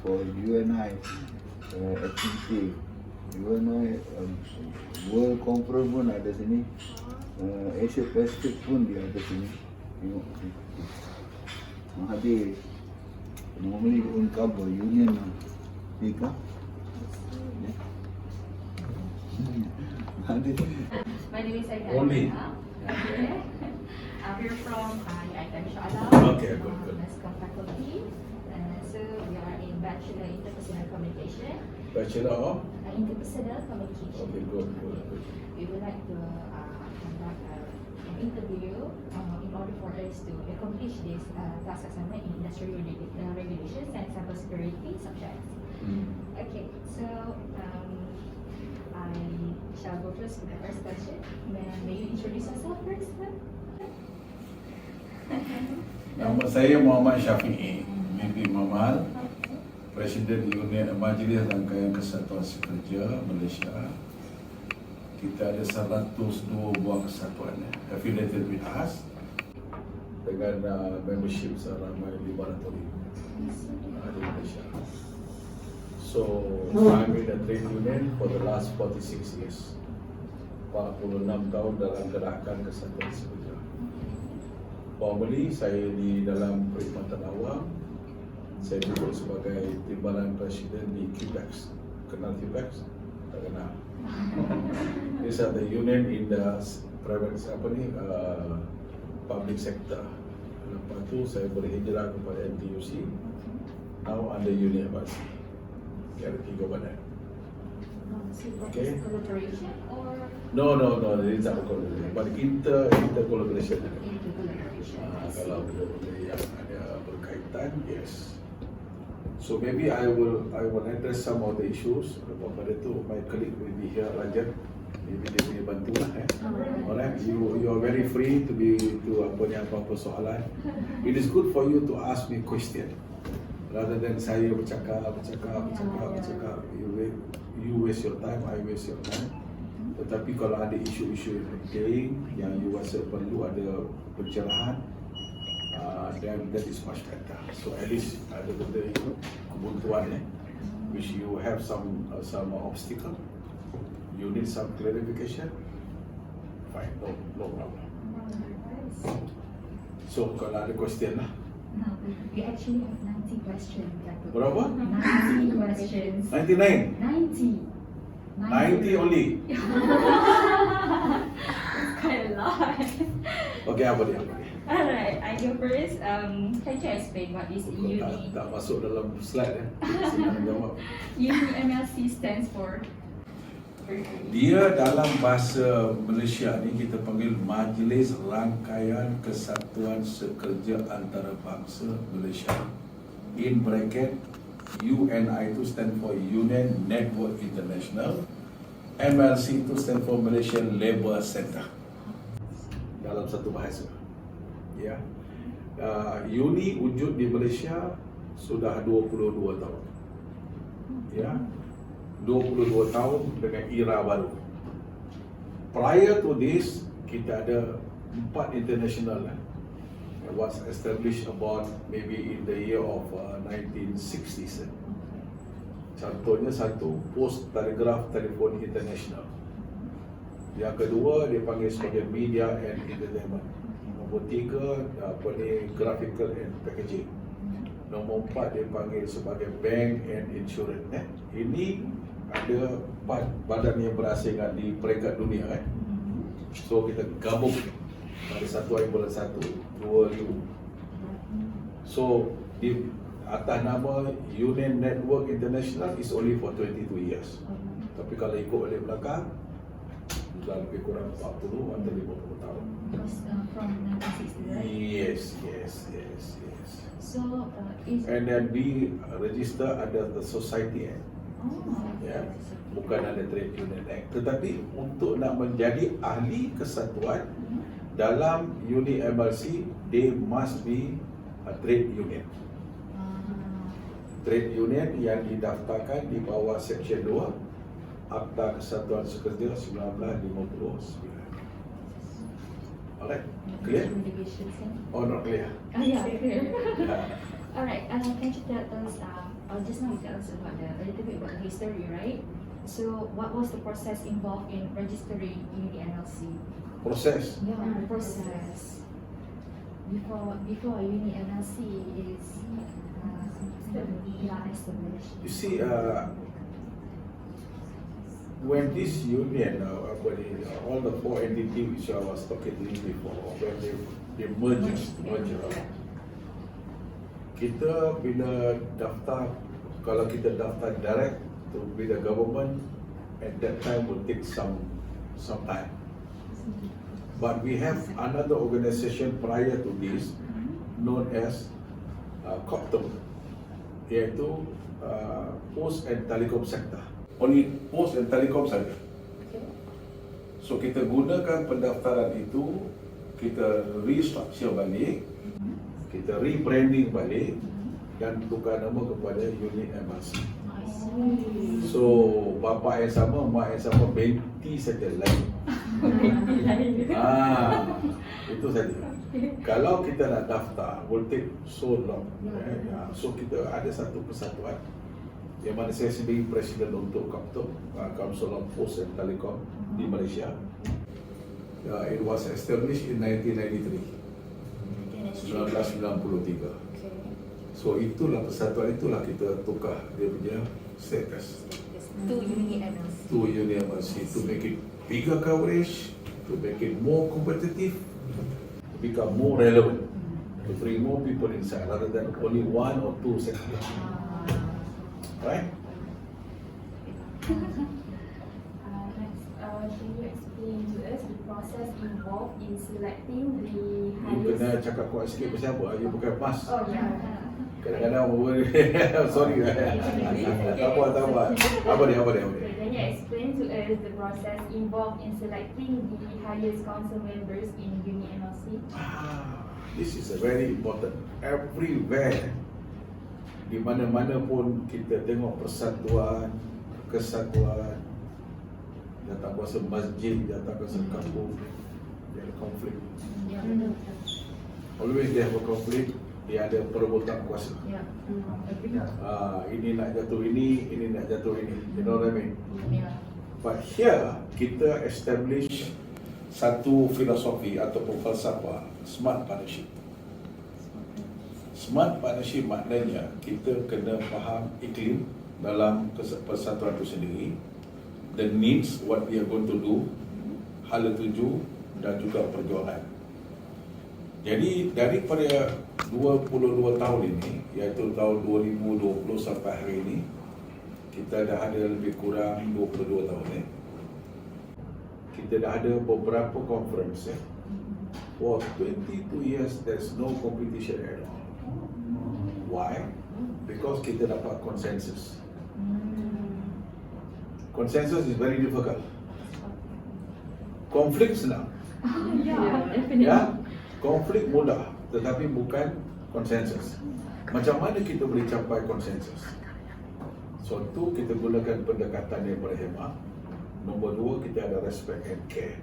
for UNI activity. UNI World Conference pun ada sini, Asia Pacific pun dia ada sini. Tengok Mahathir normally in cover union Tika. My name is Aida. Only. We're from UiTM Shah. Okay, good. Mascom faculty. So we are in Bachelor Interpersonal Communication. Bachelor of? Interpersonal Communication. Okay, good. We would like to conduct an interview in order for us to accomplish this task assignment in industrial regulations and cybersecurity subjects. Okay, so I shall go first with the first question. May you introduce yourself first? Nama saya Muhammad Syafi'i binti Mamal, Presiden Majlis Rangkaian Kesatuan Sekerja Malaysia. Kita ada 102 buah kesatuan affiliated with us dengan membership seramai 500,000 di Malaysia. So, I'm in the trade union for the last 46 years. 46 tahun dalam gerakan kesatuan sekerja. Formally, saya di dalam perkhidmatan awam. Saya duduk sebagai timbalan presiden di QPEX. Kenal QPEX? Tak kenal. These are the union in the private public sector. Lepas tu saya berhijrah kepada NTUC. Now under UNI-MLC. Ada 3 badan. Okay. Collaboration or? No, ini tak collaboration. But inter-collaboration. Kalau boleh yang ada berkaitan, yes. So maybe I will address some of the issues. Lepas pada tu, my colleague will be here, Rajan. Maybe dia boleh bantu lah. Alright, you are very free to apa-apa soalan. It is good for you to ask me question. Rather than saya bercakap. You waste your time, I waste your time. Tetapi kalau ada isu-isu yang penting yang you rasa perlu ada pencerahan, then that is much better. So at least ada benda kebuntuan which you have some obstacle, you need some clarification, fine, no problem. So kalau ada question lah. We actually have 90 questions. Berapa? 90 questions. 99? 90 only? That's quite a lot. Okay, apa dia? Alright, I go first. Can you explain what is UNI? Tak masuk dalam slide senang jawab. UNI-MLC stands for? Dia dalam bahasa Malaysia ni kita panggil Majlis Rangkaian Kesatuan Sekerja Antarabangsa Malaysia. In bracket, UNI itu stand for Union Network International, MLC itu stand for Malaysian Labour Centre. Dalam satu bahasa. Ya. UNI wujud di Malaysia sudah 22 tahun. Ya. 22 tahun dengan era baru. Prior to this, kita ada 4 international was established about maybe in the year of 1960s. Contohnya satu, Post Telegraph Telephone International. Yang kedua, dia panggil sebagai Media and Entertainment. Nombor 3, Graphical and Packaging. Nombor 4, dia panggil sebagai Bank and Insurance. Ini ada 4 badan yang berasing di peringkat dunia. So kita gabung pada 1 bulan 1 2000. So di atas nama Union Network International is only for 22 years. Tapi kalau ikut balik belakang sudah lebih kurang 40 atau 50 tahun. From 1960, right? Yes. So, And then we register under the Society Act. Ya, bukan ada Trade Union Act. Tetapi untuk nak menjadi ahli kesatuan dalam UNI-MLC, they must be a trade union. Trade union yang didaftarkan di bawah Seksyen 2 Akta Kesatuan Sekerja 1959. Alright, clear? Oh, not clear. Yeah, clear. Alright, can you tell us, just now you tell us about a little bit about the history, right? So what was the process involved in registering UNI-MLC? Proses. Yeah, the process. Before UNI-MLC is established. You see, when this union, all the four entities which I was talking to you before, when they merge, kita bila daftar, kalau kita daftar direct to be the government, at that time will take some time. But we have another organization prior to this, known as COPTEM, iaitu Post and Telecom Sector. Only Post and Telecom saja. So kita gunakan pendaftaran itu, kita restructure balik, kita rebranding balik dan tukar nama kepada UNI-MLC. So bapa yang sama, mak yang sama, binti saja lain. Itu saja. Kalau kita nak daftar, will take so long. So kita ada satu persatuan yang mana saya sendiri presiden untuk COPTEM, Council of Post and Telecom di Malaysia. It was established in 1993. 1993. So itulah persatuan itulah kita tukar dia punya status To UNI-MLC. to UNI-MLC to make it bigger coverage, to make it more competitive, to become more relevant, to bring more people inside rather than only one or two sectors. Right? Can you explain to us the process involved in selecting the You highest? kena cakap kuat sikit pasal apa? You pakai mask. Oh yeah. Kadang-kadang sorry. Tak apa. Apa dia? Can you explain to us the process involved in selecting the highest council members in UNI-MLC? This is a very important. Everywhere, di mana-mana pun kita tengok persatuan, kesatuan, datang kuasa masjid, datang kuasa kampung, dia ada konflik. Always they have a conflict, dia ada perebutan kuasa. Ini nak jatuh ini nak jatuh ini. You know what I mean? But here, kita establish satu filosofi ataupun falsafah smart partnership. Smart partnership maknanya kita kena faham iklim dalam persatuan itu sendiri, the needs, what we are going to do, hala tuju dan juga perjuangan. Jadi daripada 22 tahun ini, iaitu tahun 2020 sampai hari ini, kita dah ada lebih kurang 22 tahun kita dah ada beberapa conference For 22 years, there's no competition at all. Why? Because kita dapat consensus. Consensus is very difficult. Konflik senang. Ya, konflik mudah, tetapi bukan konsensus. Macam mana kita boleh capai konsensus? So, tu kita gunakan pendekatan yang berhemah. Nombor dua, kita ada respect and care.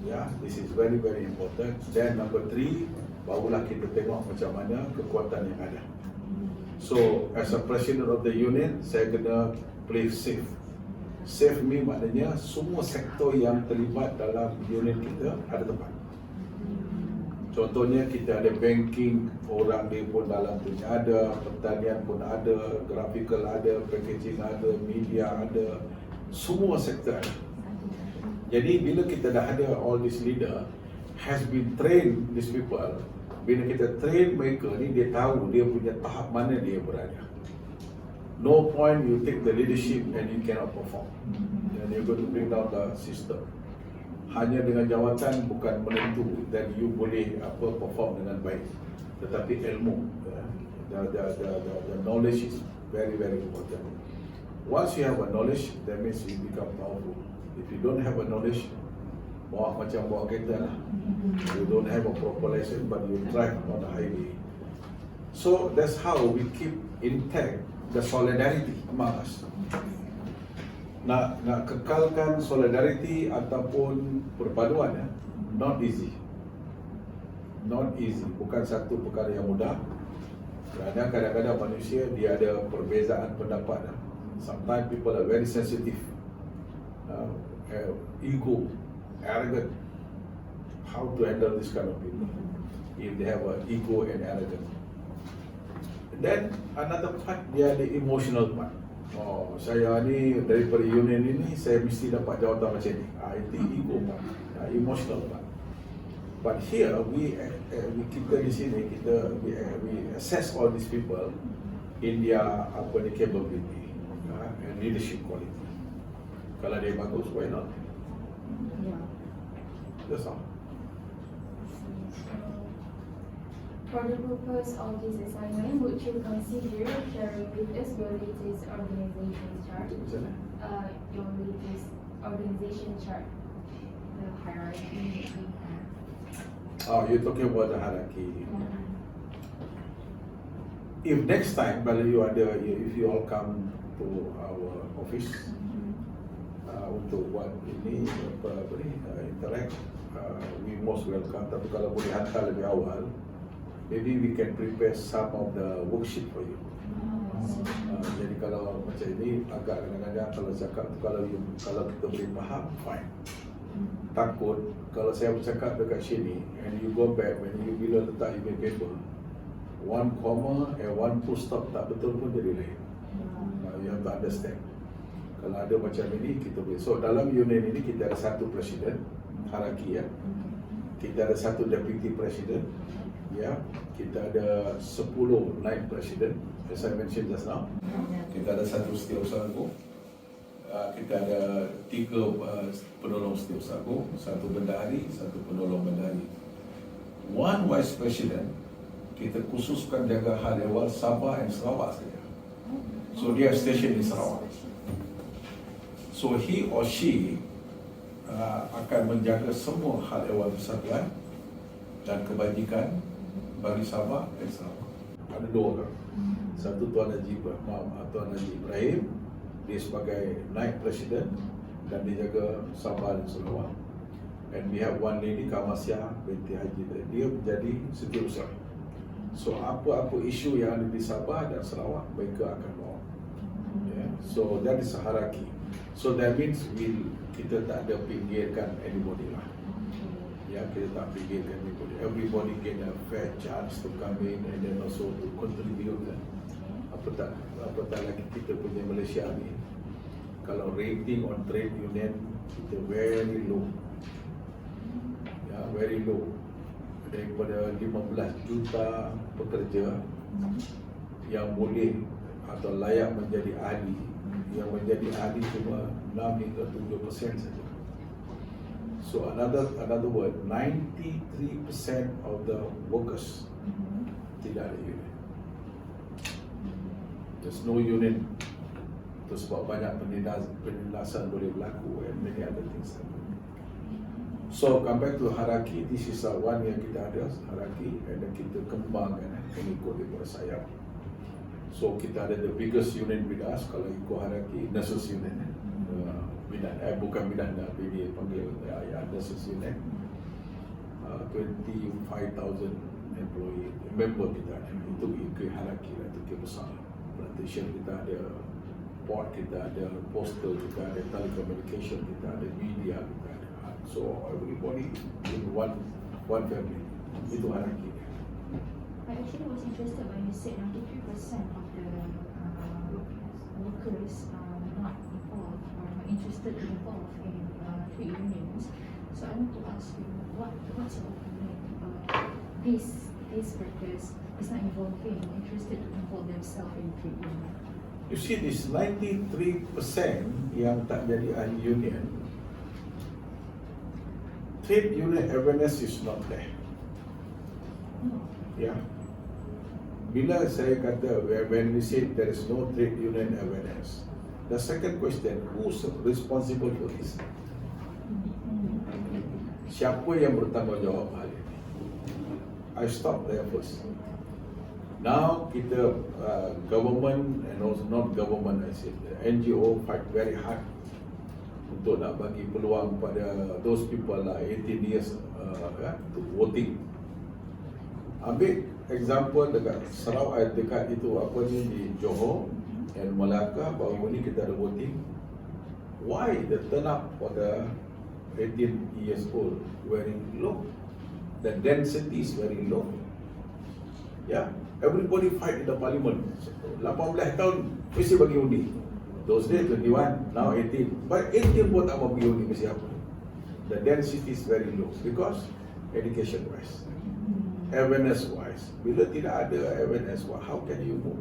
Ya, this is very very important. Then number three, barulah kita tengok macam mana kekuatan yang ada. So, as a president of the union, saya kena play safe. Safe ni maknanya semua sektor yang terlibat dalam unit kita ada tempat. Contohnya kita ada banking, orang dia pun dalam punya ada, pertanian pun ada, graphical ada, packaging ada, media ada, semua sektor ada. Jadi bila kita dah ada all this leader has been trained these people, bila kita train mereka ni dia tahu dia punya tahap mana dia berada. No point you take the leadership and you cannot perform. And you're going to bring down the system. Hanya dengan jawatan bukan menentu dan you boleh perform dengan baik. Tetapi ilmu, the knowledge is very very important. Once you have a knowledge, that means you become powerful. If you don't have a knowledge, macam bawa kereta lah. You don't have a proper lesson, but you drive on the highway. So that's how we keep intact the solidarity among us. Nak kekalkan solidarity ataupun perpaduan, not easy. Not easy, bukan satu perkara yang mudah. Kerana kadang-kadang manusia dia ada perbezaan pendapat. Sometimes people are very sensitive, ego, arrogant. How to handle this kind of people if they have an ego and arrogance. Then another part dia ada emotional part. Oh, saya ni daripada union ini saya mesti dapat jawatan macam ni. Itu ego part, emotional part. But here kita di sini we assess all these people in their capability and leadership quality. Kalau dia bagus, why not? Yeah. That's all. For the purpose of this assignment, would you consider sharing with us your latest organization chart? Macam mana? Your latest organization chart. The hierarchy. Oh, you're talking about the hierarchy. If next time, kalau if you all come to our office untuk buat ini, interact, we most welcome. Tapi kalau boleh hantar lebih awal, maybe we can prepare some of the worksheet for you. Jadi kalau macam ini agak kadang-kadang kalau cakap kalau kita boleh faham, fine. Takut kalau saya bercakap dekat sini and you go back when you bila letak email paper, one comma and one full stop tak betul pun jadi lain. You have to understand. Kalau ada macam ini kita boleh. So dalam union ini kita ada satu presiden, hierarki ya. Kita ada satu deputy presiden. Ya, kita ada 10 naib presiden, as I mentioned just now. Kita ada satu setiausaha agung. Kita ada 3 penolong setiausaha agung, 1 bendahari, 1 penolong bendahari. One vice president, kita khususkan jaga hal ehwal Sabah dan Sarawak saja. So dia station di Sarawak. So he or she akan menjaga semua hal ehwal persatuan dan kebajikan bagi Sabah dan Sarawak. Ada 2 orang. Satu Tuan Haji Ibrahim, dia sebagai naib presiden dan dia jaga Sabah dan Sarawak. And we have one lady Kamasya binti Haji, dia menjadi setiausaha. So apa-apa isu yang ada di Sabah dan Sarawak mereka akan bawa. Yeah. So that is a hierarchy. So that means kita tak ada pinggirkan anybody lah. Ya, kita tak fikirkan everybody get a fair chance to come in and then also to contribute kan. Apatah lagi kita punya Malaysia ni, kalau rating on trade union kita very low. Ya, very low. Daripada 15 juta pekerja yang boleh atau layak menjadi ahli, yang menjadi ahli cuma 6 hingga 7% saja. So another word, 93% of the workers tidak ada union. There's no union. Itu sebab banyak penindasan boleh berlaku and many other things. So come back to hierarchy. This is one yang kita ada hierarchy and then kita kembangkan mengikut daripada sayap. So kita ada the biggest union with us kalau ikut hierarchy, nurses union. Bukan bidan, tapi dia panggil nurses union. 25,000 employee member kita ada. Itu ikut hierarchy lah, itu besar. Plantation kita ada, port kita ada, postal kita ada, telecommunication kita ada, media kita ada. So everybody in one family. Itu hierarchy. I actually was interested when you said 93% of the workers are not involved or not interested to involve in trade unions. So I want to ask you, what's your opinion about these workers is not interested to involve themselves in trade union? You see, this 93% yang tak jadi ahli union, trade union awareness is not there. Yeah. Bila saya kata, when we say there is no trade union awareness, the second question, who's responsible for this? Siapa yang bertanggungjawab hal ini? I stop there first. Now kita government and also not government, I said, the NGO fight very hard untuk nak bagi peluang pada those people 18 years to voting. Ambil example dekat Sarawak, dekat itu apa ni di Johor dan Melaka, baru ni kita ada voting. Why the turn up for the 18 years old very low? The density is very low. Yeah, everybody fight in the parliament. 18 tahun mesti bagi undi. Those days 21, now 18. But 18 pun tak mau bagi undi mesti apa? The density is very low because education wise, awareness wise. Bila tidak ada awareness, how can you move?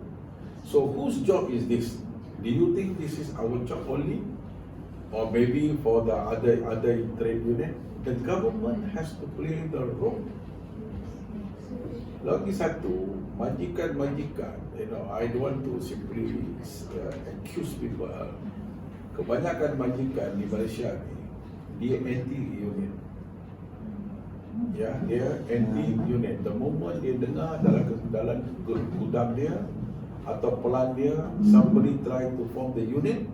So whose job is this? Do you think this is our job only? Or maybe for the other trade union? The government has to play the role. Lagi satu, majikan-majikan, I don't want to simply accuse people. Kebanyakan majikan di Malaysia ni, dia anti-union. Ya, dia anti-union. The moment dia dengar dalam gudang dia atau pelan dia, somebody try to form the union,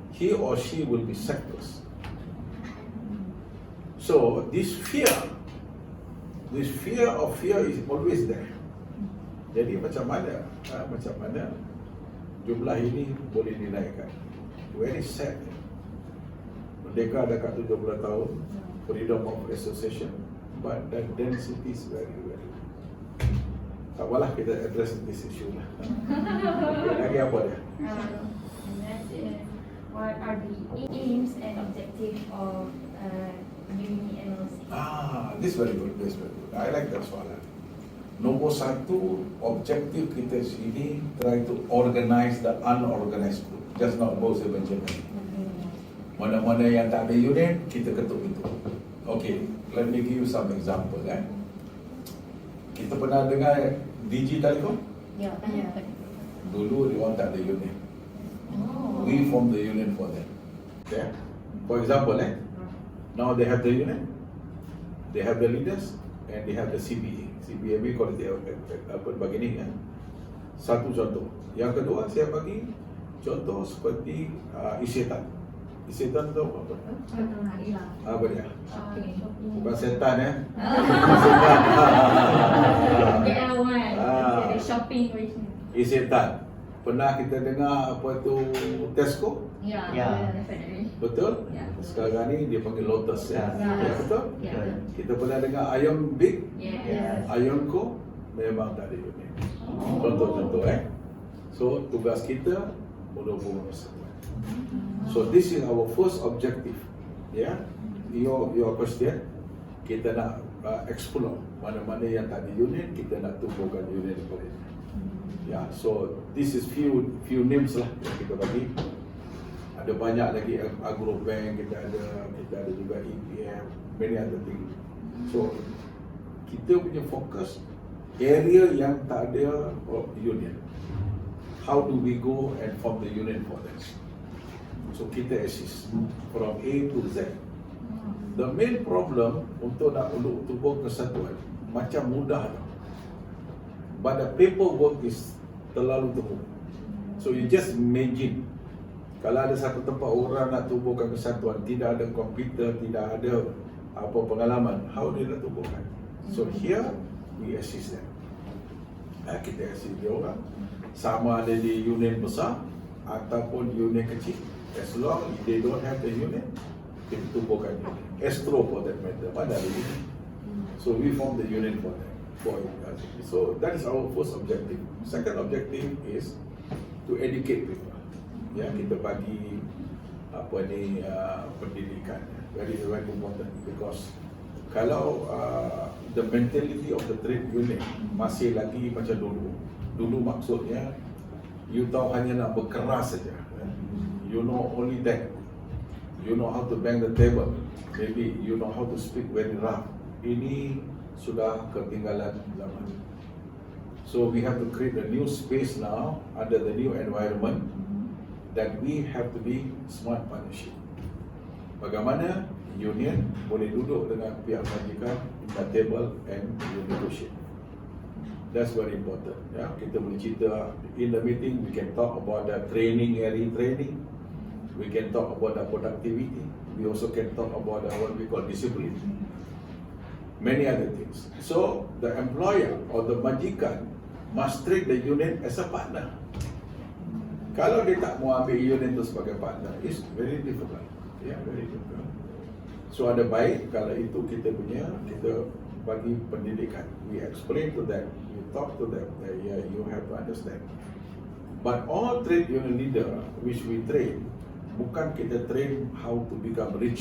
he or she will be sacked. So this fear of fear is always there. Jadi macam mana jumlah ini boleh dinaikkan? Very sad. Merdeka dekat 70 tahun, freedom of association, but the density is very. Tak apalah, kita address this issue lah. Okay, lagi apa dia? And that is, what are the aims and objectives of UNI-MLC? This very good. I like that soalan. Nombor satu, objektif kita sini try to organize the unorganized group. Just not both eventually. Mana-mana yang tak ada unit, kita ketuk itu. Okay, let me give you some example. Kita pernah dengar Digitelecom? Ya. Dulu dia orang tak ada unit. We form the union for them. Okay? For example, now they have the union, they have the leaders, and they have the CBA. CBA kalau dia begini kan. Satu contoh. Yang kedua saya bagi contoh seperti Isetan. Isetan tu apa? Apa dia? Bukan setan Shopping. Isetan. Pernah kita dengar apa tu Tesco? Ya. Definitely. Betul? Ya. Sekarang ni dia panggil Lotus ya. Betul? Ya. Kita pernah dengar Ayam Big, Yes. Ayam Co, memang tak ada unit. Contoh-contoh So tugas kita mula-mula persatuan. So this is our first objective. Yeah. Your question, kita nak explore mana-mana yang tak ada unit, kita nak tumbuhkan unit daripada ini. Yeah, so this is few names lah yang kita bagi. Ada banyak lagi agro bank, kita ada juga EPM, many other things. So kita punya fokus area yang tak ada union. How do we go and form the union for them? So kita assist from A to Z. The main problem untuk nak tubuh kesatuan macam mudah, but the paperwork is terlalu teruk. So you just imagine kalau ada satu tempat orang nak tubuhkan kesatuan, tidak ada komputer, tidak ada apa pengalaman, how dia nak tubuhkan? So here we assist them. Kita assist dia orang, sama ada di union besar ataupun union kecil. As long as they don't have the union, kita tubuhkan union. Astro for that matter, mana ada union. So we form the union for them. So that is our first objective. Second objective is to educate people. Ya, kita bagi pendidikan. Very important because kalau the mentality of the trade union masih lagi macam dulu. Dulu maksudnya you tahu hanya nak berkeras saja. You know only that. You know how to bang the table. Maybe you know how to speak very rough. Ini sudah ketinggalan zaman. So we have to create a new space now under the new environment that we have to be smart partnership. Bagaimana union boleh duduk dengan pihak majikan at table and negotiate. That's very important. Ya, kita boleh cerita in the meeting. We can talk about the training, training. We can talk about the productivity. We also can talk about what we call discipline. many other things. So the employer or the majikan must treat the union as a partner. Kalau dia tak mau ambil union itu sebagai partner, it's very difficult. Yeah, very difficult. So ada baik kalau itu kita bagi pendidikan. We explain to them, we talk to them that yeah, you have to understand. But all trade union leader which we train, bukan kita train how to become rich.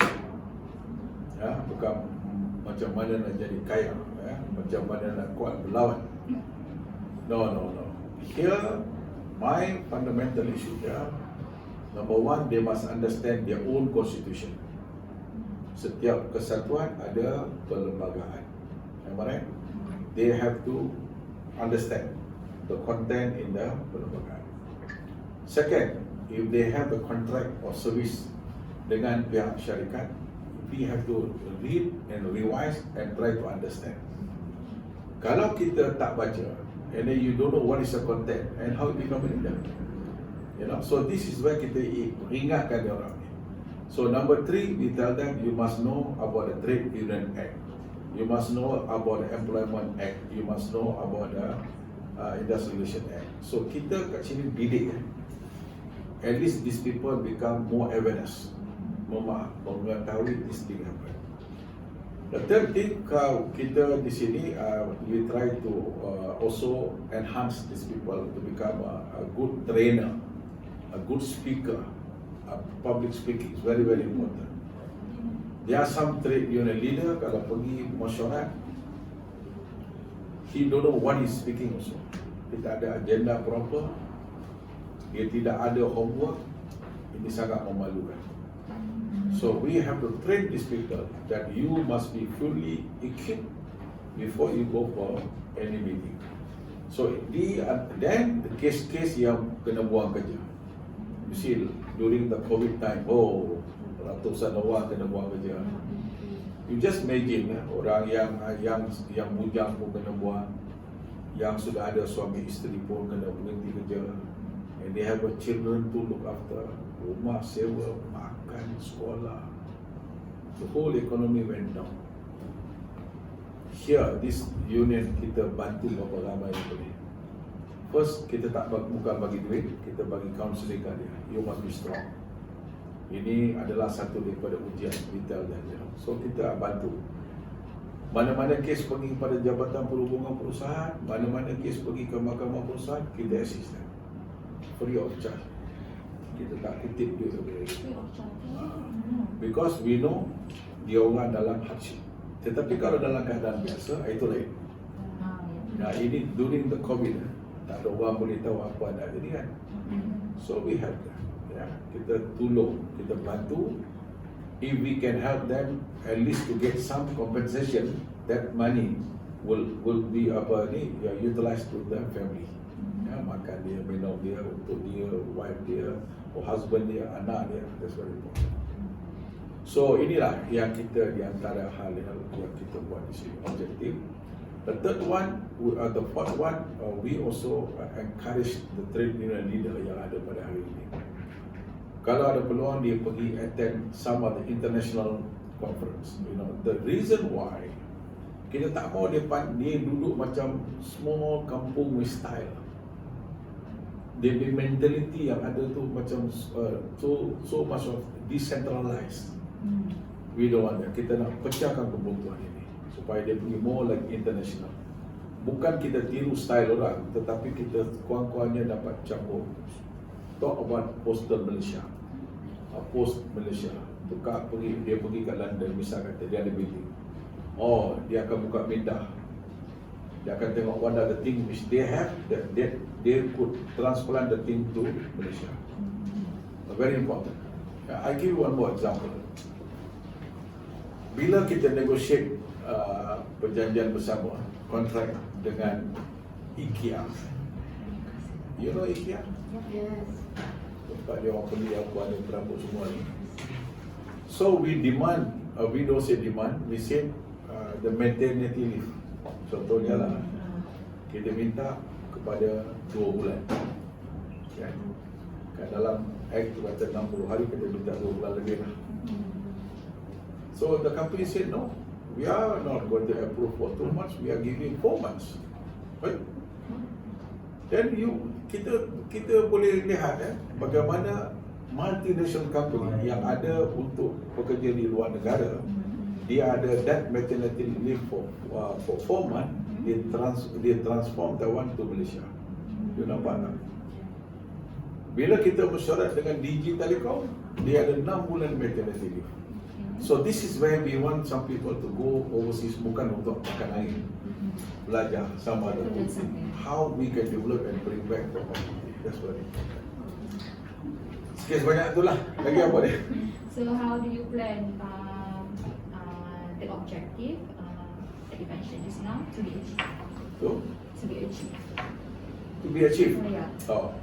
Ya, bukan macam mana nak jadi kaya, ya, macam mana nak kuat berlawan. No. Here, my fundamental issue here, number one, they must understand their own constitution. Setiap kesatuan ada perlembagaan. Am I right? They have to understand the content in the perlembagaan. Second, if they have a contract or service dengan pihak syarikat, we have to read and revise and try to understand. Kalau kita tak baca, and then you don't know what is the content and how it become legal, so this is where kita ingatkan dia orang. So number 3, we tell them you must know about the Trade Union Act, you must know about the Employment Act, you must know about the Industrial Relations Act. So kita kat sini didik, at least these people become more awareness, mengetahui this thing happen. The third thing, kita di sini we try to also enhance these people to become a good trainer, a good speaker. Public speaking is very important. There are some trade union leader kalau pergi mesyuarat, he don't know what he's speaking also. Dia tak ada agenda proper, dia tidak ada homework. Ini sangat memalukan. So we have to train these people that you must be fully equipped before you go for any meeting. So then the case yang kena buang kerja. You see, during the COVID time, ratusan orang kena buang kerja. You just imagine, orang yang bujang pun kena buang, yang sudah ada suami isteri pun kena berhenti kerja, and they have a children to look after, rumah sewa, makan, sekolah. The whole economy went down. Here, this union kita bantu berapa ramai yang boleh. First, kita bukan bagi duit, kita bagi counseling kat dia. You must be strong. Ini adalah satu daripada ujian vital dia. So kita bantu. Mana-mana kes pergi pada Jabatan Perhubungan Perusahaan, mana-mana kes pergi ke Mahkamah Perusahaan, kita assist them. Free of charge. Kita tak kutip duit. Because we know dia orang dalam hardship. Tetapi kalau dalam keadaan biasa, itu lain. Nah, ini during the COVID, tak ada orang boleh tahu apa nak jadi kan. So we help them. Ya, kita tolong, kita bantu. If we can help them at least to get some compensation, that money will be utilized to the family. Ya, makan dia, minum dia, untuk dia, wife dia, or husband dia, anak dia. That's very important. So inilah yang kita di antara hal yang kita buat di sini, objektif. The third one, the fourth one, we also encourage the trade union leader yang ada pada hari ini. Kalau ada peluang dia pergi attend some of the international conference. The reason why kita tak mau dia duduk macam small kampung style. Dia mentality yang ada tu macam so much of decentralized. We don't want that. Kita nak pecahkan kebuntuan ini supaya dia pergi more like international. Bukan kita tiru style orang, tetapi kita kurang-kurangnya dapat campur. Talk about postal Malaysia, post Malaysia. Tukar dia pergi ke London, misal kata dia ada meeting. Dia akan buka mindah. Dia akan tengok what are the things which they have that they could transplant the thing to Malaysia. Very important. I give you one more example. Bila kita negotiate perjanjian bersama, kontrak dengan IKEA. You know IKEA? Yes. Tempat dia orang beli apa ni, perabot semua ni. So we demand, we don't say demand, we say the maternity leave. Contohnya lah, kita minta kepada 2 bulan. Kan? Dalam Act tu kata 60 hari, kita minta 2 bulan lebih lah. So the company said no, We are not going to approve for 2 months, we are giving 4 months. Right? Then kita boleh lihat bagaimana multinational company yang ada untuk pekerja di luar negara, dia ada that maternity leave for 4 months, dia transform that one to Malaysia. You nampak tak? Bila kita mesyuarat dengan DG Telecom, dia ada 6 bulan maternity leave. So this is where we want some people to go overseas, bukan untuk makan air, belajar sama ada how we can develop and bring back the community. That's what it is. Sikit sebanyak itulah. Lagi apa dia? So how do you plan the objective that you mentioned just now to be achieved? To be achieved. To be achieved. Oh, yeah. Oh.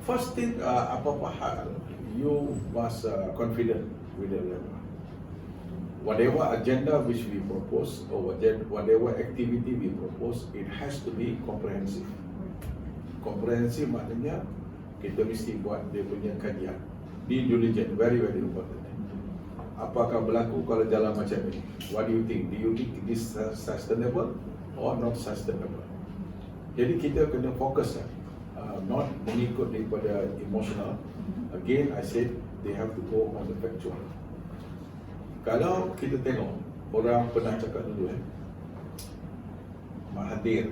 First thing, apa-apa hal, you must confident with the level. Whatever agenda which we propose or whatever activity we propose, it has to be comprehensive. Comprehensive maknanya kita mesti buat dia punya kajian. Due diligence, very very important. Apakah berlaku kalau jalan macam ini? What do you think? Do you think this sustainable or not sustainable? Jadi kita kena fokus not mengikut daripada emotional. Again, I said they have to go on the factual. Kalau kita tengok, orang pernah cakap dulu Mahathir,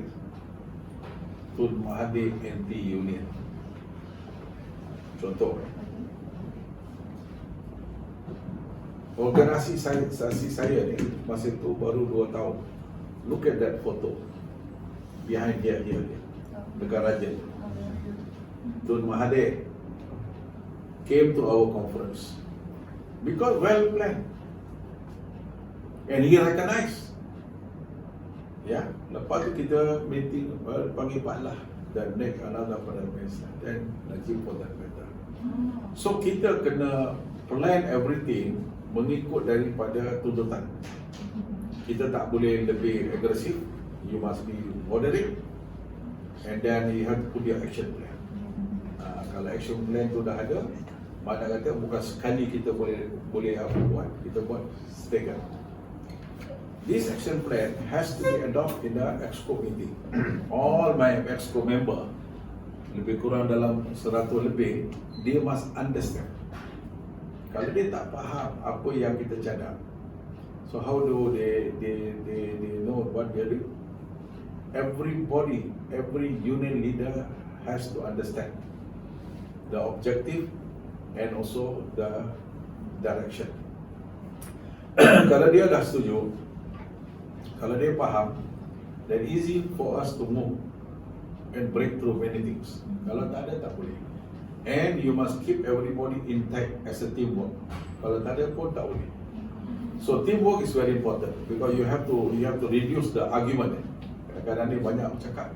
Tun Mahathir anti-union. Contoh, organisasi saya ni masa itu baru 2 tahun. Look at that photo behind here, dekat Raja. Tun Mahathir came to our conference because well planned. And he recognized. Ya, lepas tu kita meeting, panggil Pak Lah dan next another Prime Minister, then Najib for that matter. So kita kena plan everything mengikut daripada tuntutan. Kita tak boleh lebih agresif, you must be moderate, and then you have to put your action plan. Kalau action plan tu dah ada, mana kata bukan sekali kita boleh apa buat, kita buat stagger. This action plan has to be adopted in the EXCO meeting. All my EXCO member, lebih kurang dalam 100 lebih, dia must understand. Kalau dia tak faham apa yang kita cadang, so how do they know what they do? Everybody, every union leader has to understand the objective and also the direction. Kalau dia dah setuju, kalau dia faham, then easy for us to move and break through many things. Kalau tak ada, tak boleh. And you must keep everybody intact as a teamwork. Kalau tak ada pun tak boleh. So teamwork is very important because you have to reduce the argument. Kadang-kadang dia banyak bercakap,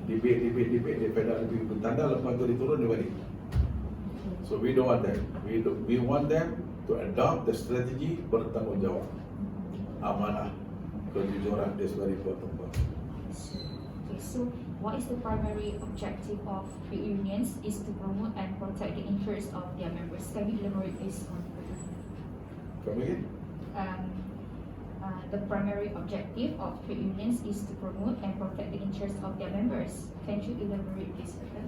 debate, dia pedal lebih bertanda, lepas tu dia turun, dia balik. So we don't want that. We want them to adopt the strategy bertanggungjawab, amanah, kejujuran. That's very important. Okay, so what is the primary objective of trade unions is to promote and protect the interests of their members? Can you elaborate this on? Come again? The primary objective of trade unions is to promote and protect the interests of their members. Can you elaborate this further?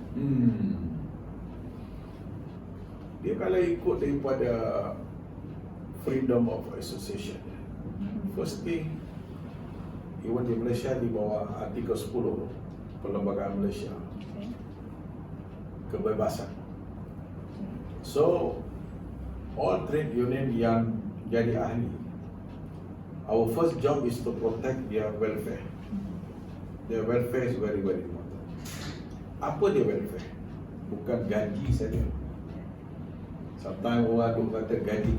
Dia kalau ikut daripada freedom of association, first thing, even di Malaysia di bawah artikel 10 Perlembagaan Malaysia, kebebasan. So all trade union yang jadi ahli, our first job is to protect their welfare. Their welfare is very very important. Apa dia welfare? Bukan gaji saja. Sometimes orang tu kata gaji.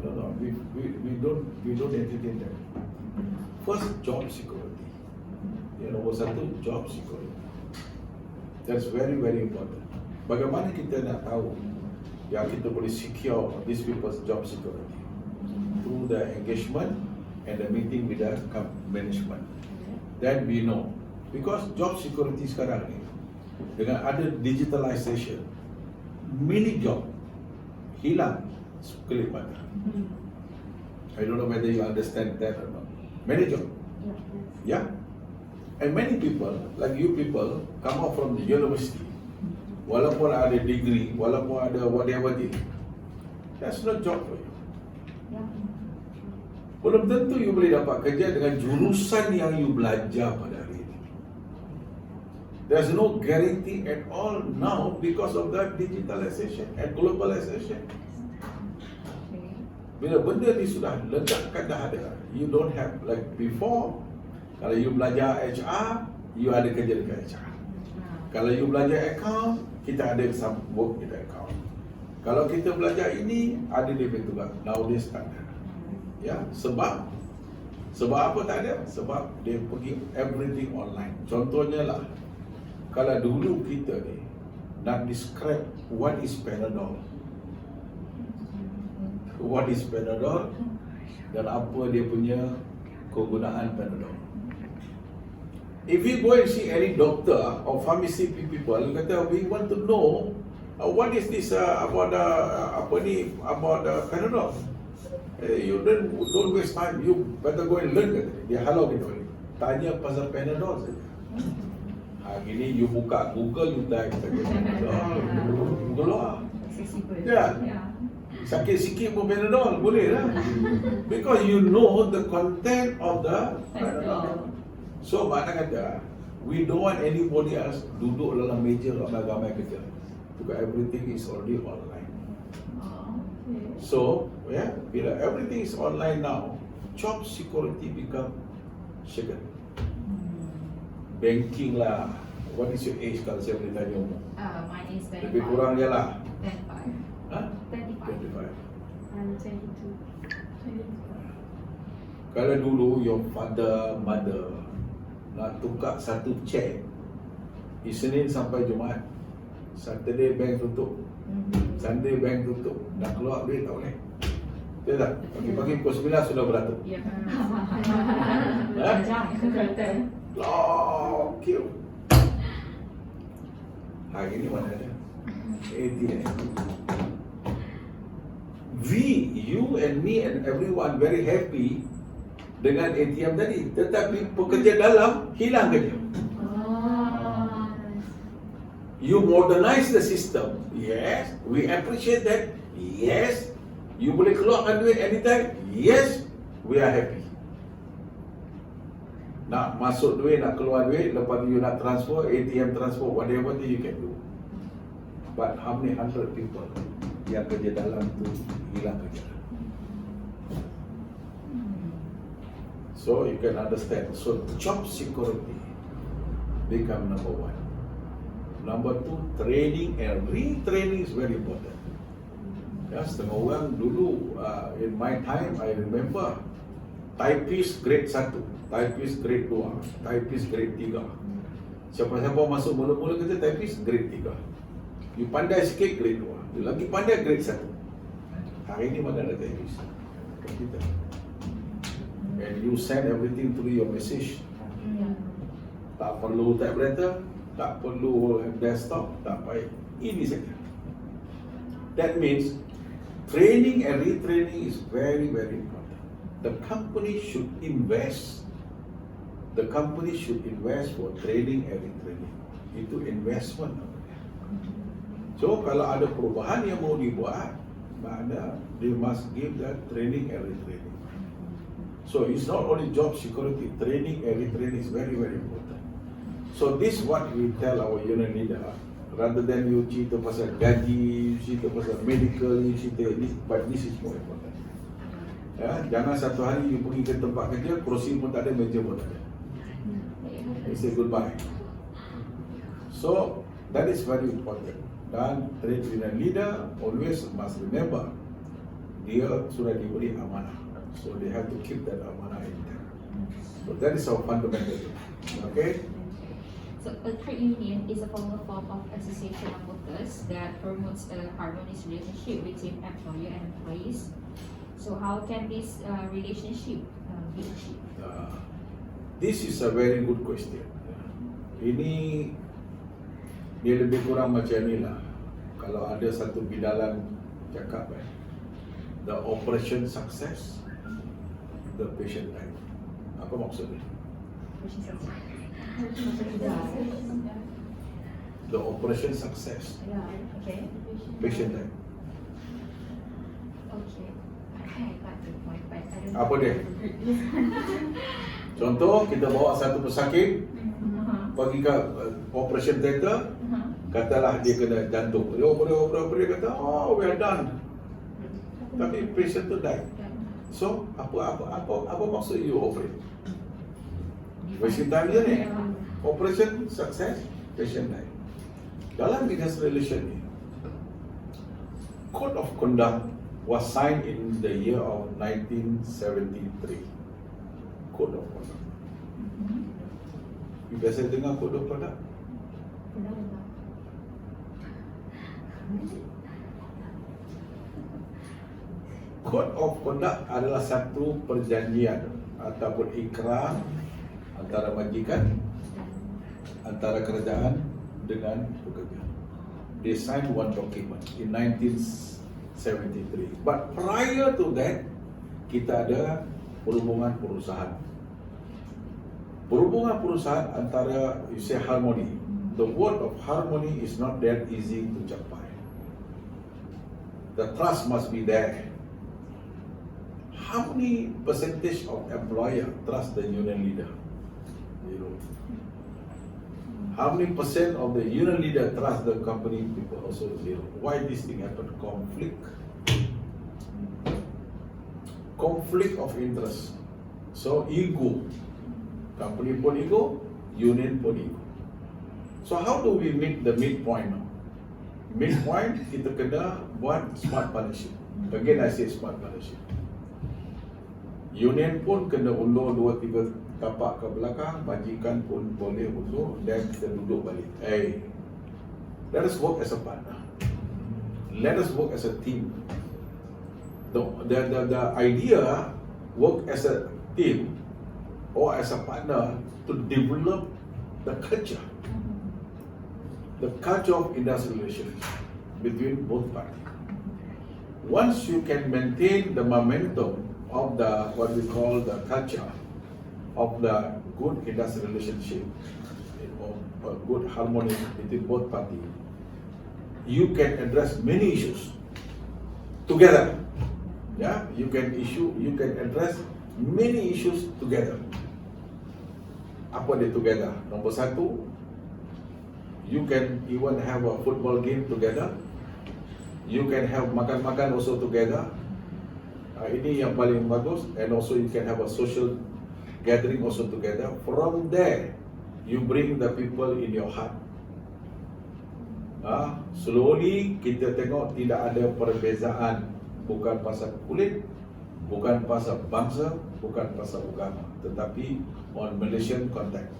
No, we don't entertain that. First, job security. Nombor satu, job security. That's very very important. Bagaimana kita nak tahu yang kita boleh secure these people's job security? Through the engagement and the meeting with the management. Then we know. Because job security sekarang ni, dengan ada digitalization, many job hilang sekelip mata. I don't know whether you understand that or not. Manager. Yeah. Yeah. And many people, like you people, come out from the university, walaupun ada degree, walaupun ada whatever thing, that's no job for you. Yeah. Belum tentu you boleh dapat kerja dengan jurusan yang you belajar pada hari ini. There's no guarantee at all now because of the digitalization and globalization. Okay. Bila benda ni sudah ledakkan dah ada, you don't have like before. Kalau you belajar HR, you ada kerja dekat HR. Kalau you belajar account, kita ada some work dekat account. Kalau kita belajar ini, ada dia punya tugas. Nowadays tak ada. Ya, sebab apa tak ada? Sebab dia pergi everything online. Contohnya lah, kalau dulu kita ni nak describe what is Panadol, what is Panadol dan apa dia punya kegunaan Panadol. If you go and see any doctor or pharmacy people, you kata we want to know what is this about Panadol. You don't waste time. You better go and learn. Dia halau gitu. Tanya pasal Panadol saja. Gini you buka Google, you type Panadol, keluar. Accessible. Ya. Sakit sikit pun Panadol boleh lah. Because you know the content of the Panadol. So mana kata, we don't want anybody else duduk dalam meja ramai-ramai kerja. Because everything is already online. So, yeah, bila everything is online now, job security become shaken. Banking lah. What is your age kalau saya boleh tanya umur? Mine is 25. Lebih kurang je lah. 25. Ha? 25. 25. I'm 22. Kalau dulu your father, mother nak tukar satu cek Isnin sampai Jumaat, Saturday bank tutup, Sunday bank tutup, nak keluar duit tak boleh. Betul tak? Pagi-pagi pukul 9 sudah beratur. Ya. Long queue. Hari ini mana ada? ATM. You and me and everyone very happy dengan ATM tadi, tetapi pekerja dalam hilang kerja. You modernize the system, yes, we appreciate that, yes. You boleh keluarkan duit anytime, yes, we are happy. Nak masuk duit, nak keluar duit, lepas tu you nak transfer, ATM transfer, whatever thing you can do. But how many hundred people yang kerja dalam tu hilang kerja? So you can understand. So job security become number one. Number two, training and retraining is very important. Ya, setengah orang dulu, in my time, I remember, typist grade 1, typist grade 2, typist grade 3. Siapa-siapa masuk mula-mula kerja typist grade 3. You pandai sikit grade 2, you lagi pandai grade 1. Hari ini mana ada typist? Kita. And you send everything through your message. Tak perlu typewriter, tak perlu desktop, tak payah. Ini saja. That means training and retraining is very, very important. The company should invest. The company should invest for training and retraining. Itu investment. So kalau ada perubahan yang mau dibuat, makna they must give that training and retraining. So it's not only job security, training and retraining is very, very important. So this is what we tell our union leader. Rather than you cerita pasal gaji, you cerita pasal medical, you cerita this, but this is more important. Ya, jangan satu hari you pergi ke tempat kerja, kerusi pun tak ada, meja pun tak ada. You say goodbye. So that is very important. Dan trade union leader always must remember, dia sudah diberi amanah. So they have to keep that amanah intact. So that is our fundamental. Okay? So a trade union is a formal form of association of workers that promotes a harmonious relationship between employer and employees. So how can this relationship be achieved? This is a very good question. Ini dia lebih kurang macam ni lah. Kalau ada satu bidalan cakap, the operation success, the patient time. Apa maksudnya? The operation success. Yeah, okay. Patient time. Okay. I got the point, but I don't Apa dia? Contoh, kita bawa satu pesakit pergi ke operation theater, katalah dia kena jantung. Dia operate, kata, oh we are done. Tapi patient tu die. So, apa maksud you operate? Wasting time je ni. Operation success, patient die. Dalam business relation ni, Code of Conduct was signed in the year of 1973. Code of Conduct. You biasa dengar Code of Conduct? Code of Conduct adalah satu perjanjian ataupun ikrar antara majikan, antara kerajaan dengan pekerja. They signed one document in 1973. But prior to that, kita ada perhubungan perusahaan. Perhubungan perusahaan antara, you say harmony. The word of harmony is not that easy to capai. The trust must be there. How many percentage of employer trust the union leader? Zero. How many percent of the union leader trust the company people? Also zero. Why this thing happen? Conflict of interest. So ego. Company pun ego, union pun ego. So how do we meet the midpoint now? Midpoint, kita kena buat smart partnership. Again I say smart partnership. Union pun kena undur 2-3 tapak ke belakang, majikan pun boleh undur, dan kita duduk balik. Hey, let us work as a partner. Let us work as a team. The idea, work as a team or as a partner to develop the culture of industrial relations between both parties. Once you can maintain the momentum of the, what we call the culture of the good industrial relationship, or good harmony between both parties, you can address many issues together. Yeah, you can address many issues together. Apa dia together? Nombor satu, you can even have a football game together. You can have makan-makan also together. Ini yang paling bagus. And also you can have a social gathering also together. From there, you bring the people in your heart. Slowly kita tengok tidak ada perbezaan, bukan pasal kulit, bukan pasal bangsa, bukan pasal agama, tetapi on Malaysian context.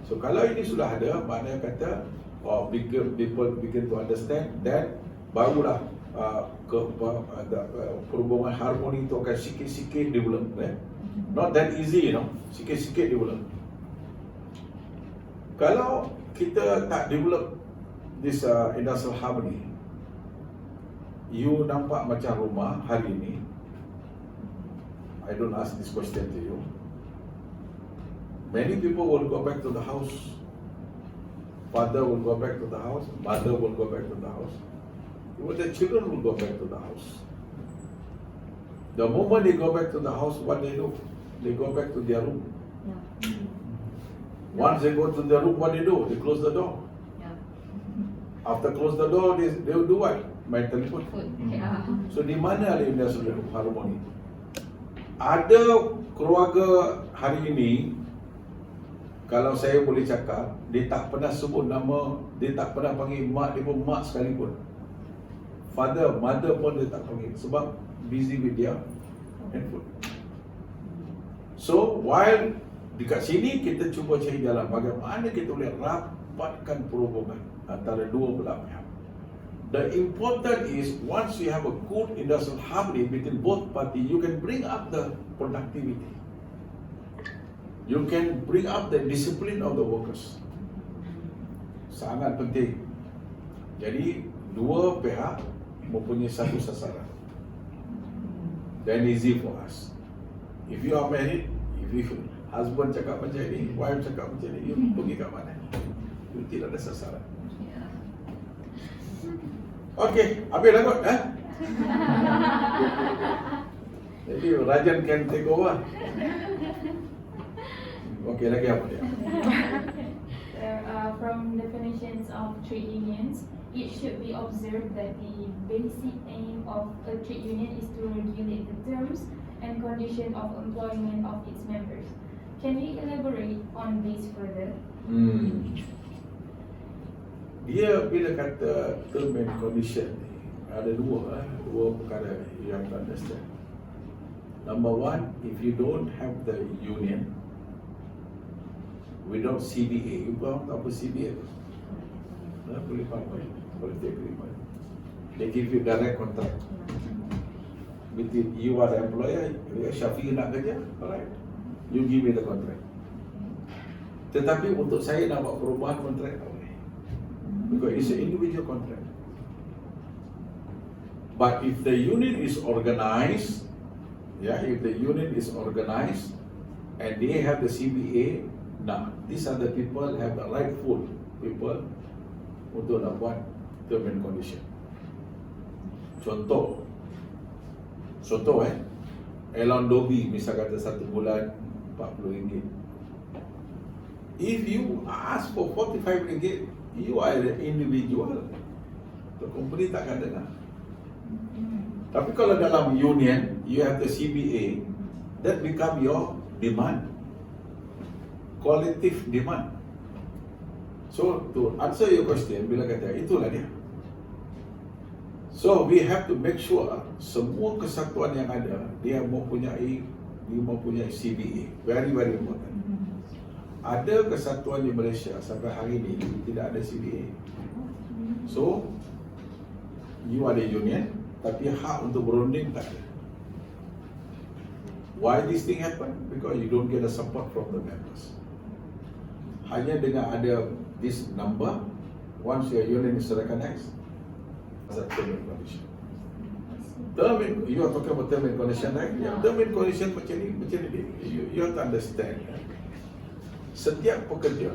So kalau ini sudah ada, maknanya kata people begin to understand that barulah perhubungan harmoni itu akan sikit-sikit develop. Not that easy, sikit-sikit develop. Kalau kita tak develop this industrial harmony, you nampak macam rumah hari ini. I don't ask this question to you. Many people will go back to the house. Father will go back to the house. Mother will go back to the house. Even the children will go back to the house. The moment they go back to the house, what they do? They go back to their room. Yeah. Once they go to their room, what they do? They close the door. Yeah. After close the door, they will do what? Main telefon. Yeah. So di mana ada industrial harmony? Ada keluarga hari ini, kalau saya boleh cakap, dia tak pernah sebut nama, dia tak pernah panggil mak dia pun mak sekalipun. Father, mother pun dia tak panggil sebab busy with their handphone. So while dekat sini kita cuba cari jalan bagaimana kita boleh rapatkan perhubungan antara dua belah pihak. The important is once you have a good industrial harmony between both parties, you can bring up the productivity. You can bring up the discipline of the workers. Sangat penting. Jadi dua pihak mempunyai satu sasaran. Then easy for us. If you are married, if you Husband cakap macam ni, wife cakap macam ni, you pergi kat mana? You tidak ada sasaran. Okay, habis lah kot, Jadi Rajan can take over. Okay, lagi apa dia? From definitions of trade unions, it should be observed that the basic aim of a trade union is to regulate the terms and condition of employment of its members. Can you elaborate on this further? Dia bila kata term and condition ni, ada dua perkara yang you understand. Number one, if you don't have the union, without CBA, you faham tak apa CBA? Boleh faham, boleh take agreement. They give you direct contract. Between you are the employer, Syafiq nak kerja, alright, you give me the contract. Tetapi untuk saya nak buat perubahan kontrak tak boleh, because it's an individual contract. But if the union is organized, if the union is organized and they have the CBA, now these are the people have the rightful people untuk nak buat term and condition. Contoh, Elon Dobi misal kata 1 bulan RM40. If you ask for RM45, you are an individual, the company takkan dengar. Tapi kalau dalam union, you have the CBA, that become your demand, collective demand. So to answer your question, bila kata itulah dia. So we have to make sure semua kesatuan yang ada dia mempunyai CBA, very very important. Ada kesatuan di Malaysia sampai hari ini tidak ada CBA. So you ada union, tapi hak untuk berunding tak ada. Why this thing happen? Because you don't get the support from the members. Hanya dengan ada this number, once your union is recognized, as a term and condition. You are talking about term and condition, right? Yeah. Term and condition macam ni. You have to understand. Setiap pekerja,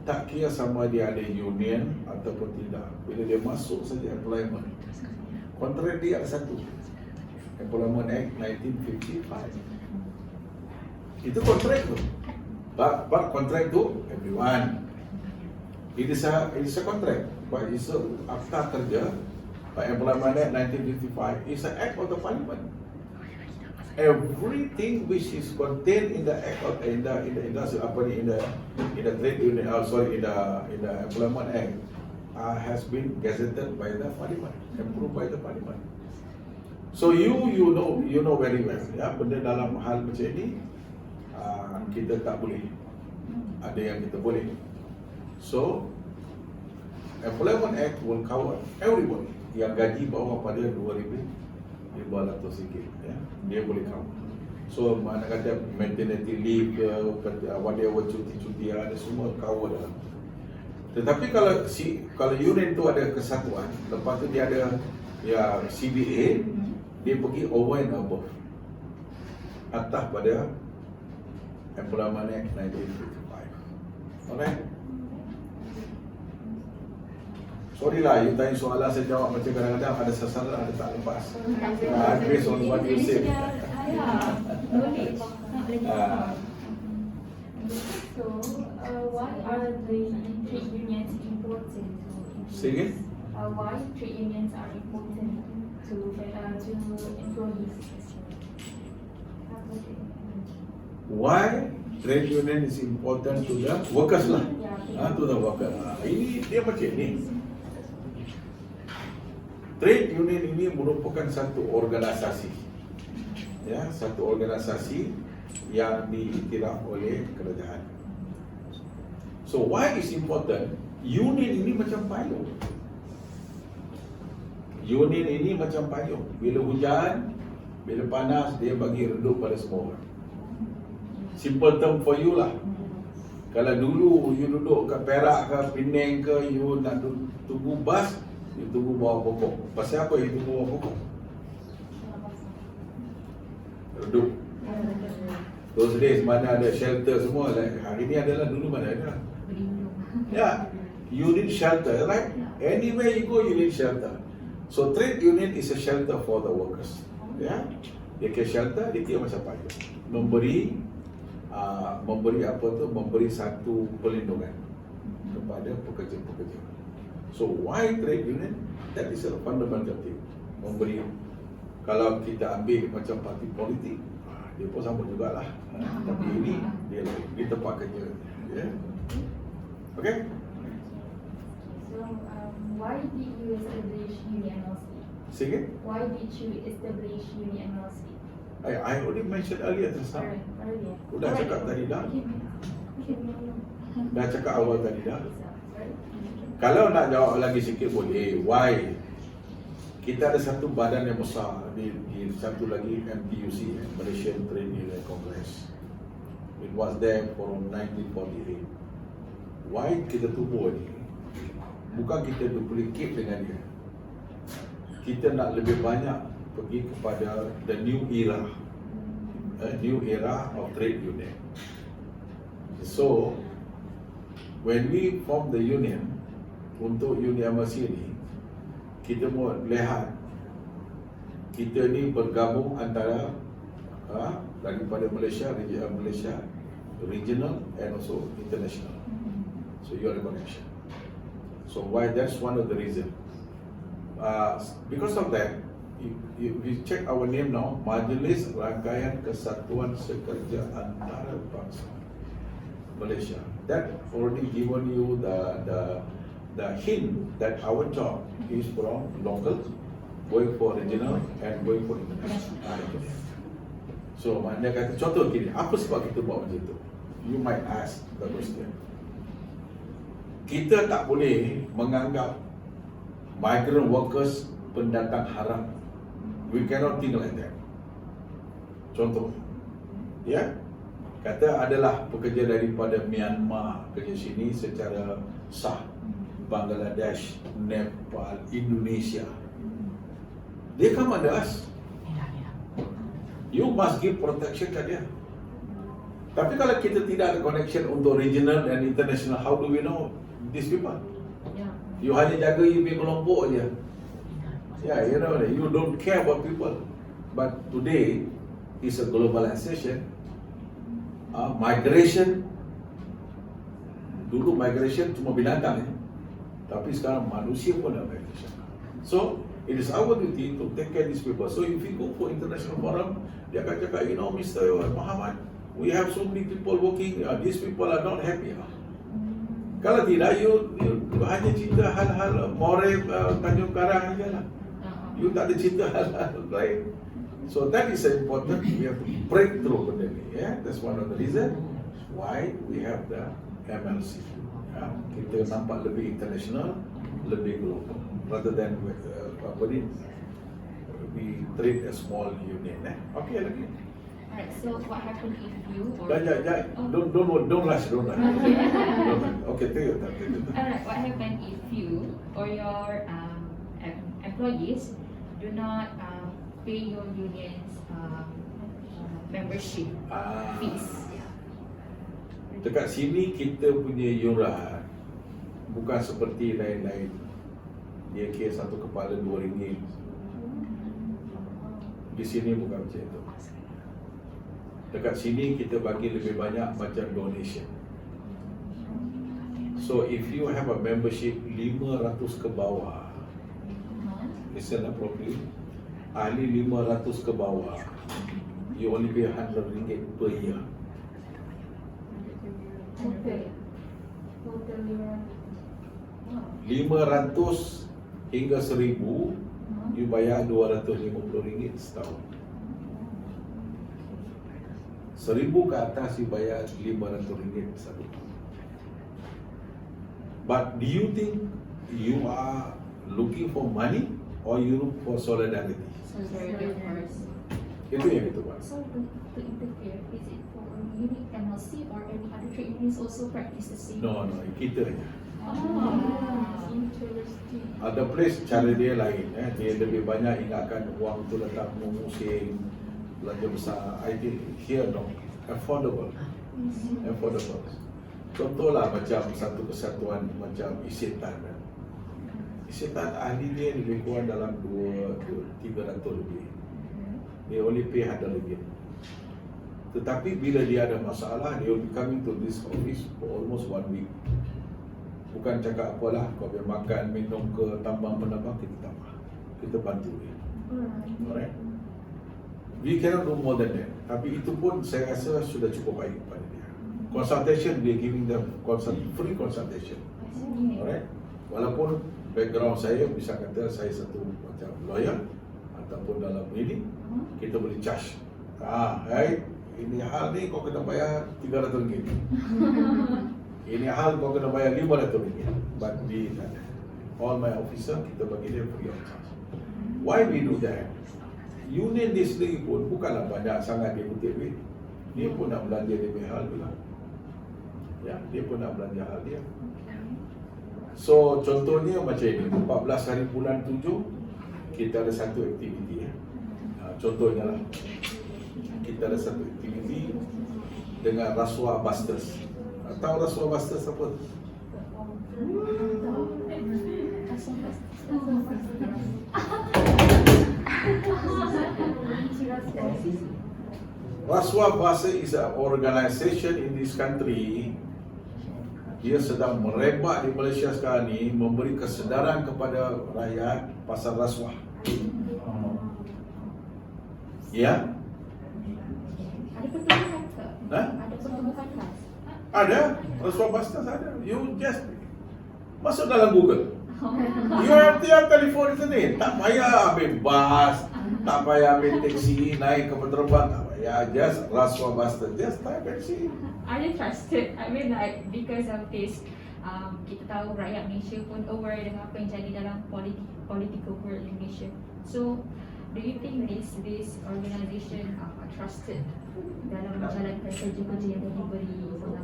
tak kira sama dia ada union ataupun tidak, bila dia masuk saja employment, kontrak dia ada satu, Employment Act 1955. Itu kontrak tu. But kontrak tu everyone. It is a contract, but it's a akta kerja. But Employment Act 1955 is an act of the parliament. Everything which is contained in the act of in the trade union, in the Employment Act has been gazetted by the parliament, approved by the parliament. So you know very well, ya, benda dalam hal macam ini kita tak boleh, ada yang kita boleh. So Employment Act will cover everybody yang gaji bawah pada RM2,500, ya, dia boleh cover. So mana kata maternity leave ke, whatever cuti-cuti ada semua cover dalam. Tetapi kalau union tu ada kesatuan, lepas tu dia ada CBA, dia pergi over and above atas pada Employment Act 1955. Alright? Sorry lah, you tanya soalan saya jawab macam kadang-kadang ada sasaran, ada tak lepas. Based on what you say. So, why are the trade unions important to Say again? why trade unions are important to employees? Why trade union is important to the workers lah, to the workers. Ini dia macam ni. Trade union ini merupakan satu organisasi, ya, satu organisasi yang diiktiraf oleh kerajaan. So why is important? Union ini macam payung. Union ini macam payung. Bila hujan, bila panas, dia bagi redup pada semua orang. Simple term for you lah. Kalau dulu you duduk kat Perak ke Penang ke, you nak tunggu bas, you tunggu bawah pokok. Pasal apa you tunggu bawah pokok? Redup. Those days mana ada shelter semua, like hari ni adalah, dulu mana ada. Berlindung. Yeah, you need shelter, right? Anywhere you go, you need shelter. So trade union is a shelter for the workers. Yeah, dia kira shelter, dia kira macam apa? Memberi apa tu? Memberi satu perlindungan kepada pekerja-pekerja. So why trade union? That is a fundamental thing. Memberi. Kalau kita ambil macam parti politik, dia pun sama jugalah. Tapi ini dia di tempat kerja. Yeah. Okay. So, why did you establish UNI-MLC? Say again? Why did you establish UNI-MLC? I already mentioned earlier just now. Earlier. Aku dah cakap tadi dah. Okay. Dah cakap awal tadi dah. Sorry. Kalau nak jawab lagi sikit boleh. Why? Kita ada satu badan yang besar di satu lagi MTUC, Malaysian Trade Union Congress. It was there from 1948. Why kita tumbuh ni? Bukan kita duplicate dengan dia. Kita nak lebih banyak pergi kepada the new era, a new era of trade union. So when we form the union untuk UNI-MLC ni, kita mau lihat kita ni bergabung antara daripada Malaysia, regional and also international. So you are a connection. So why? That's one of the reason. Because of that, we check our name now, Majlis Rangkaian Kesatuan Sekerja Antarabangsa Malaysia. That already given you the hint that our job is from local, going for regional and going for international. So maknanya kata contoh gini, apa sebab kita buat macam tu? You might ask the question. Kita tak boleh menganggap migrant workers pendatang haram. We cannot think like that. Contoh, ya, kata adalah pekerja daripada Myanmar kerja sini secara sah, Bangladesh, Nepal, Indonesia. They come under us. You must give protection ke dia. Tapi kalau kita tidak ada connection untuk regional and international, how do we know these people? You hanya jaga you punya kelompok je. Yeah, you know, you don't care about people. But today is a globalization. Migration. Dulu migration cuma binatang, tapi sekarang manusia pun ada migration. So it is our duty to take care of these people. So if we go for international forum, dia akan cakap, you know, Mr. Muhammad, we have so many people working. These people are not happy. Kalau tidak, you hanya cerita hal-hal Moreh, Tanjung Karang aja lah. You tak ada cerita hal-hal lain. So that is important. We have to break through benda ni. Yeah, that's one of the reason why we have the MLC. Kita nampak lebih international, lebih global, rather than we treat a small unit. Okay, lagi. Alright, so what happened if you or Don't rush. Okay, take your time. Alright, what happened if you or your employees do not pay your union's membership fees? Dekat sini kita punya yuran bukan seperti lain-lain. Dia kira satu kepala RM2. Di sini bukan macam itu. Dekat sini kita bagi lebih banyak macam donation. So if you have a membership 500 ke bawah, listen appropriately, ahli 500 ke bawah, you only pay RM100 per year. Total 500 hingga 1000, you bayar RM250 setahun. 1000 ke atas you bayar RM500 satu tahun. But do you think you are looking for money or you look for solidarity? First. Itu yang kita buat. So to interfere, is it for UNI-MLC or any other trade unions also practice the same? No, kita je. interesting. Ada place cara dia lain, dia lebih banyak ingatkan wang tu letak musim belanja besar. I think here no, affordable. Contohlah macam satu kesatuan macam Isitan. Isitan ahli dia lebih kurang dalam 300 lebih. They only pay 100 ringgit. Tetapi bila dia ada masalah, dia will be coming to this office for almost 1 week. Bukan cakap apalah, kau boleh makan, minum ke, tambang penambang, kita tambah. Kita bantu dia. Alright? We cannot do more than that. Tapi itu pun saya rasa sudah cukup baik kepada dia. Consultation, we are giving them free consultation. Alright? Walaupun background saya, bisa kata saya satu macam lawyer ataupun dalam ini, kita boleh charge. Ini hal ni kau kena bayar 300 ringgit. Ini hal kau kena bayar 500 ringgit. But all my officer, kita bagi dia free of charge. Why we do that? Union dia sendiri pun bukanlah banyak sangat dia kutip duit. Dia pun nak belanja dia punya hal juga. Ya, dia pun nak belanja hal dia. So contohnya macam ini, 14 hari bulan 7 kita ada satu aktiviti. Contohnya lah, kita ada satu aktiviti dengan rasuah busters. Tahu rasuah busters apa? Rasuah busters is an organisation in this country. Dia sedang merebak di Malaysia sekarang ni, memberi kesedaran kepada rakyat pasal rasuah. Ya? Ada pertemuan ke? Hah? Ada pertemuan kelas? Ada, rasuah busters ada. You just masuk dalam Google. You have tiap telefon di sini. Tak payah ambil bas, tak payah ambil taksi, naik ke penerbang, tak payah. Just rasuah busters. Just type and see. Are they trusted? I mean like because of this, kita tahu rakyat Malaysia pun aware dengan apa yang jadi dalam political world in Malaysia. So, do you think this organisation are trusted dalam menjalankan kerja-kerja yang diberi?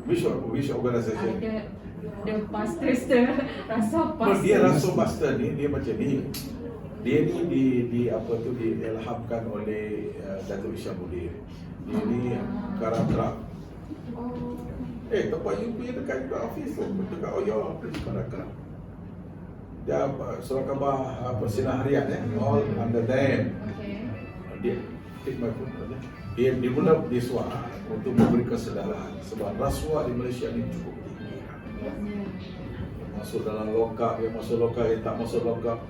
Which organisation? The pastors, the rasuah pastors. Dia rasuah buster ni, dia macam ni. Dia ni diilhamkan oleh Datuk Isyamuddin. Dia ni karakter. Tempat you pergi dekat office tu, dekat Oyo, karakter. Dia surat khabar persinar harian all under them. Dia take my phone aja. Dia mula disuah untuk memberi kesedaran sebab rasuah di Malaysia ni cukup tinggi. Masuk dalam lokap, yang masuk lokap, yang tak masuk lokap.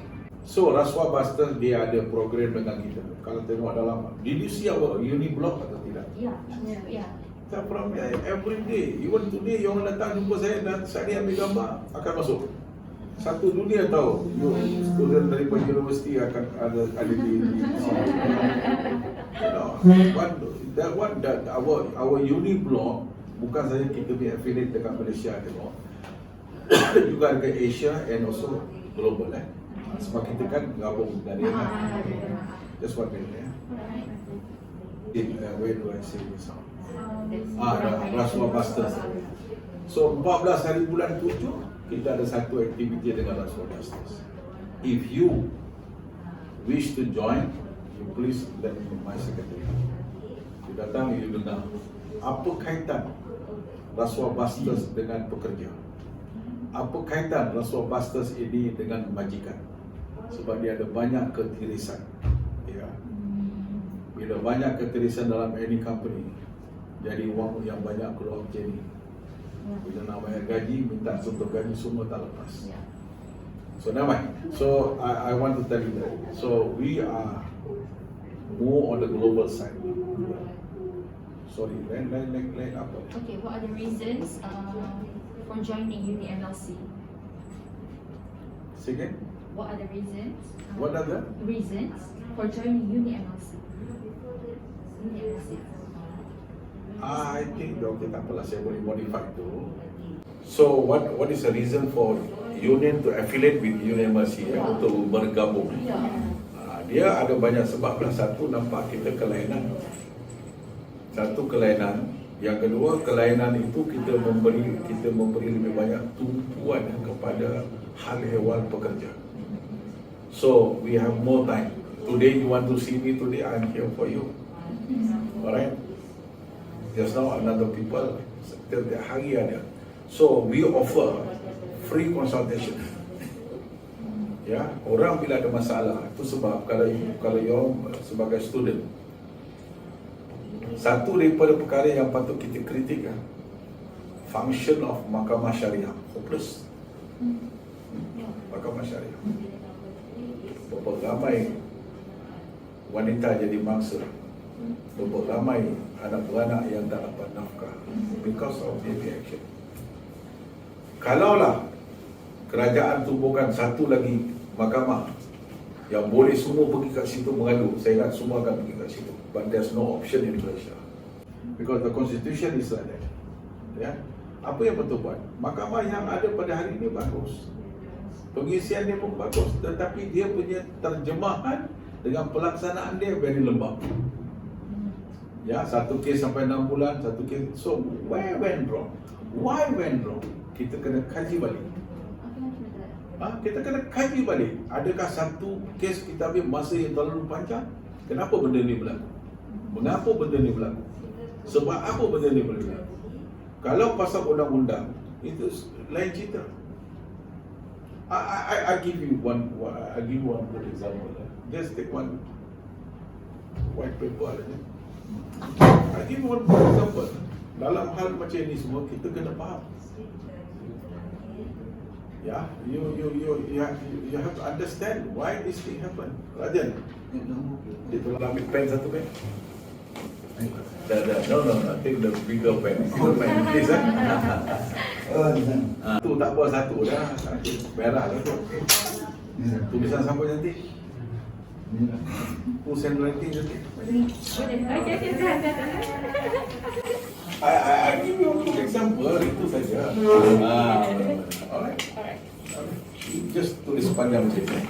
So rasuah buster dia ada program dengan kita. Kalau tengok dalam, did you see our uni-blog atau tidak? Ya. Saya from every day, even today yang datang jumpa saya dan saya ambil gambar akan masuk. Satu dunia tahu, student daripada universiti akan ada di our uni blog bukan saja kita punya affiliate dekat Malaysia tengok, juga dekat Asia and also global sebab kita kan gabung dari just one minute where do I say this? Rasuah busters. So 14 hari bulan 7 kita ada satu aktiviti dengan rasuah busters. If you wish to join, you please let my secretary. You datang, you dengar apa kaitan rasuah busters dengan pekerja. Apa kaitan rasuah busters ini dengan majikan? Sebab dia ada banyak ketirisan. Ya. Bila banyak ketirisan dalam any company, jadi wang yang banyak keluar macam ni. Bila nak bayar gaji, minta contoh gaji semua tak lepas. So never mind. So I want to tell you that. So we are more on the global side. Sorry, lain apa? Okay, what are the reasons for joining UNI-MLC? Second? What are the reasons? What are the reasons for joining UNI-MLC? I think okay, tak apalah, saya boleh modify tu. So what is the reason for union to affiliate with UNI-MLC untuk bergabung? Dia ada banyak sebab lah. Satu, nampak kita kelainan. Satu, kelainan. Yang kedua, kelainan itu kita memberi lebih banyak tumpuan kepada hal ehwal pekerja. So we have more time. Today you want to see me today, I'm here for you. Alright? There's now another people. Setiap hari ada. So we offer free consultation. Ya, orang bila ada masalah, itu sebab kalau you sebagai student, satu daripada perkara yang patut kita kritik, function of mahkamah syariah hopeless. Mahkamah syariah, berapa ramai wanita jadi mangsa, berapa ramai anak beranak yang tak dapat nafkah because of DP action. Kalaulah kerajaan tubuhkan satu lagi mahkamah yang boleh semua pergi kat situ mengadu, saya ingat semua akan pergi kat situ. But there's no option in Malaysia because the constitution is like that. Ya, apa yang betul buat? Mahkamah yang ada pada hari ini bagus, pengisian dia pun bagus, tetapi dia punya terjemahan dengan pelaksanaan dia very lembab. Ya, satu kes sampai 6 bulan, satu kes. So where went wrong? Why went wrong? Kita kena kaji balik. Kita kena kaji balik. Adakah satu kes kita ambil masa yang terlalu panjang? Kenapa benda ni berlaku? Mengapa benda ni berlaku? Sebab apa benda ni berlaku? Kalau pasal undang-undang, itu lain cerita. I give you one good example. Just take one white paper aja. I give you one good example. Dalam hal macam ini semua kita kena faham. Ya, you have to understand why this thing happen. Rajan, dia tolong ambil pen satu pen. No, I think the bigger pen. Bigger pen, please. Tu tak apa satu dah. Merah lah tu. Tulisan siapa nanti? Who's handwriting nanti? I give you an example, itu saja. Alright. Just tulis panjang macam ni.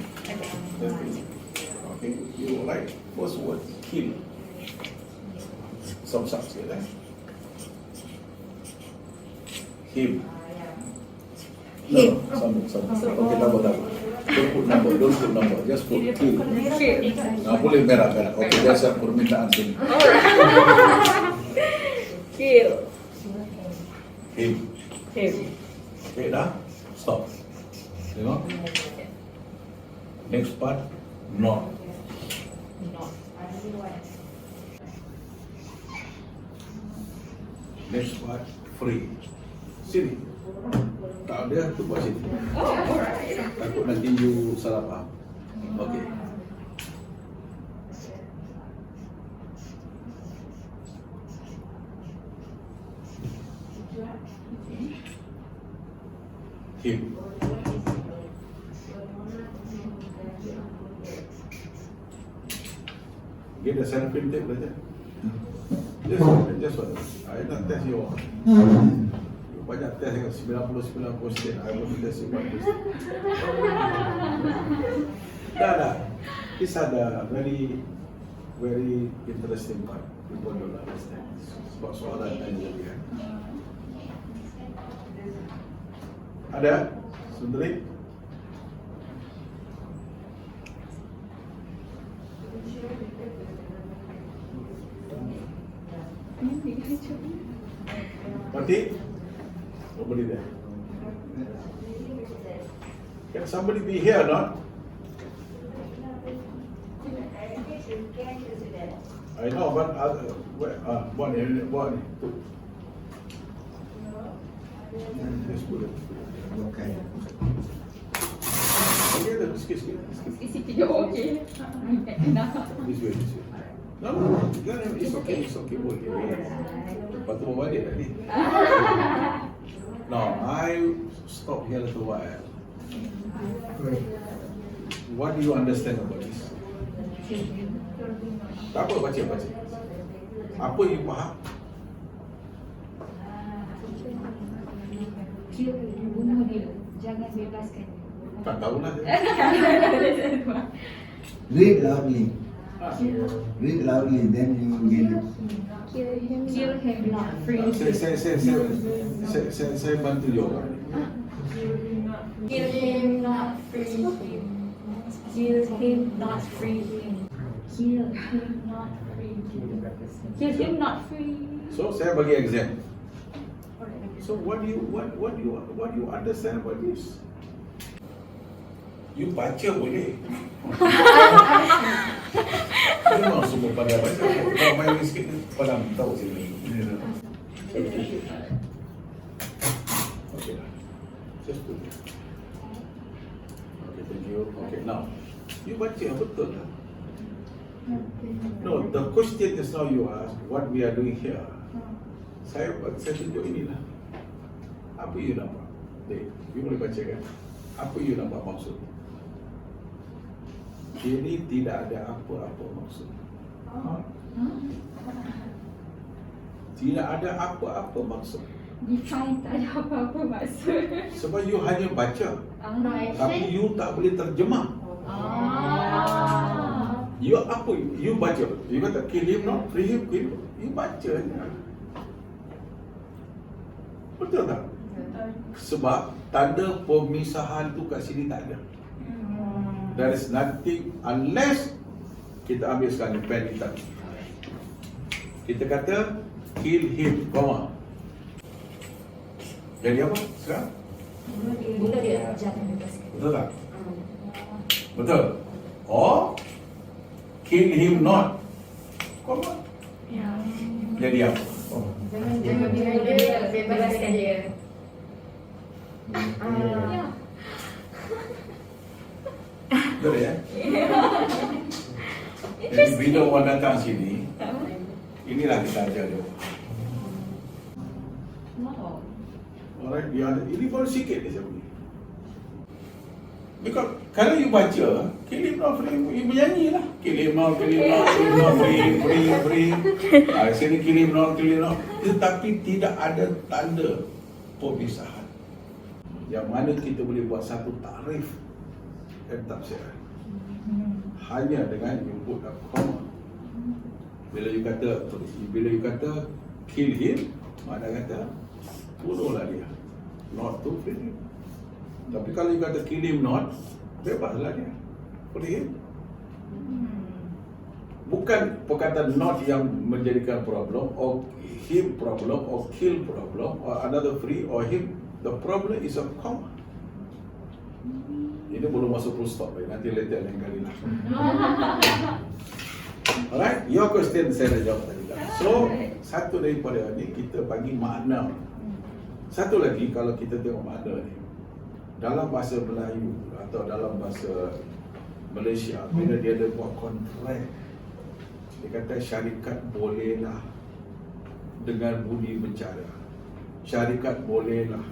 Okay, you write first word, kill. Some sikit him. No, sambung. Okay, tambah. Don't put number, just put kill. Boleh merah. Okay, biasa permintaan sini. Kill. Him. Okay, dah? Stop. Tengok. Next part, not. Next part, free. Sini. Tak ada, tu buat sini. Takut nanti you salah faham. Okay. Him. Get the self-pin tape saja. Just one. I nak test you. Banyak test dengan 99 question. I want to test you one question. Dah. These are the very interesting part. People don't understand. Sebab soalan tanya lagi kan. Ada? Sundari? Mati? Nobody there. Can somebody be here or not? I know, but one. Let's put it. Okay. Okay, then sikit. Okay. This way. No, it's okay, boleh. Lepas tu balik tadi. Now, I stop here a little while. What do you understand about this? Tak apa, baca. Apa you faham? Bunuh dia, jangan bebaskan. Tak tahulah. Read loudly. Read loudly, then you get it. Kill him, not free. Saya bantu you orang. Kill him, not free him. Kill him, not free him. Kill him not free. Kill him not free. So saya bagi exam. So what do you understand about this? You baca boleh. Memang semua pandai baca. Kalau main sikit ni padam tahu sini. Okay lah. Just do it. Okay, thank you. Okay, now you baca betul lah. No, the question is now you ask what we are doing here. Saya tunjuk inilah. Apa you nampak? You boleh baca kan? Apa you nampak maksud? Ini tidak ada apa-apa maksud. Tidak ada apa-apa maksud. Define tak ada apa-apa maksud. Sebab you hanya baca, No tapi action. you tak boleh terjemah. You apa? You baca. You kata kill him, not free him, kill him. You baca je. Betul tak? Sebab tanda pemisahan tu kat sini tak ada. There is nothing unless kita ambil sekarang pen kita. Kita kata kill him, koma. Jadi apa sekarang? Bila dia jangan bebaskan. Betul tak? Betul. Or kill him not, koma. Jadi apa? Jangan dia bebaskan dia. Betul ya? Jadi bila orang datang sini, inilah kita ajar dia. Alright, ini baru sikit dia saya bagi. Because kalau you baca, kill him not free, you menyanyi lah. Kill him not, kill him not, kill him not, free. Sini kill him not. Tetapi tidak ada tanda pemisahan. Yang mana kita boleh buat satu takrif dan tafsiran. Hanya dengan you put a comma. Bila you kata kill him, mana kata bunuhlah dia, not to free him. Tapi kalau you kata kill him not, bebaslah dia, free him. Bukan perkataan not yang menjadikan problem, or him problem, or kill problem, or another free, or him. The problem is a comma. Ini belum masuk full stop, nanti later lain kali lah. Alright, your question saya dah jawab tadi. So, satu daripada ni kita bagi makna. Satu lagi kalau kita tengok makna ni, dalam bahasa Melayu atau dalam bahasa Malaysia, bila dia ada buat kontrak, dia kata syarikat bolehlah dengan budi bicara. Syarikat bolehlah.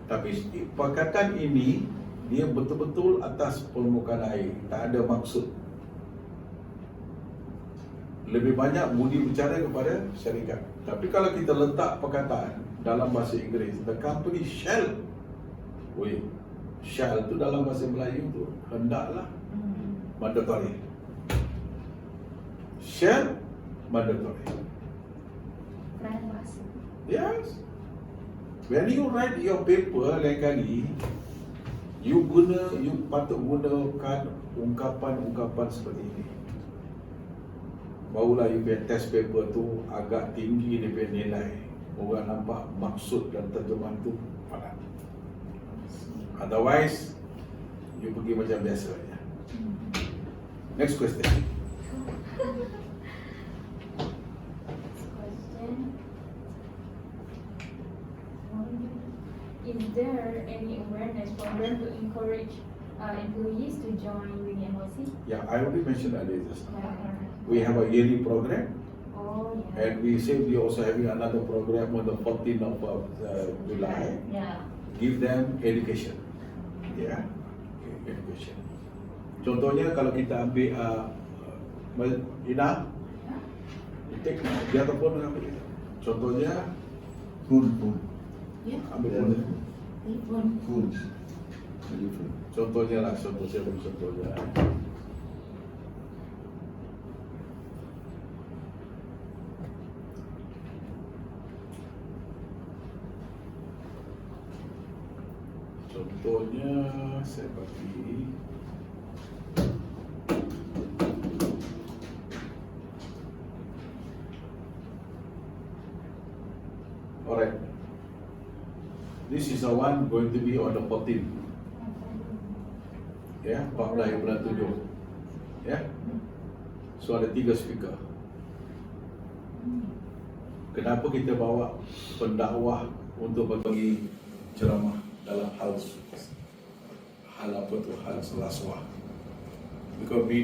Tapi perkataan ini dia betul-betul atas permukaan air, tak ada maksud. Lebih banyak budi bicara kepada syarikat. Tapi kalau kita letak perkataan dalam bahasa Inggeris, the company shall. Shall tu dalam bahasa Melayu tu hendaklah, mandatory. Shall, mandatory. Yes. When you write your paper lain kali, you patut gunakan ungkapan-ungkapan seperti ini. Barulah you punya test paper tu agak tinggi dia punya nilai. Orang nampak maksud dan terjemahan tu padat. Otherwise, you pergi macam biasa ya. Next question. Is there any awareness program to encourage employees to join UNI-MLC? Yeah, I already mentioned earlier just now. Yeah. We have a yearly program, Oh, yeah. and we say we also having another program on the 14th of July. Yeah. Give them education. Yeah, education. Contohnya kalau kita ambil Ina, take dia ataupun dengan apa kita. Contohnya Phone. ambil phone. Phones. Contohnya lah, contohnya. Contohnya saya bagi This is the one going to be on the 14th. Ya, 14 bulan 7. Ya. So ada 3 speaker. Kenapa kita bawa pendakwah untuk bagi ceramah dalam hal apa tu, hal selaswah? Because we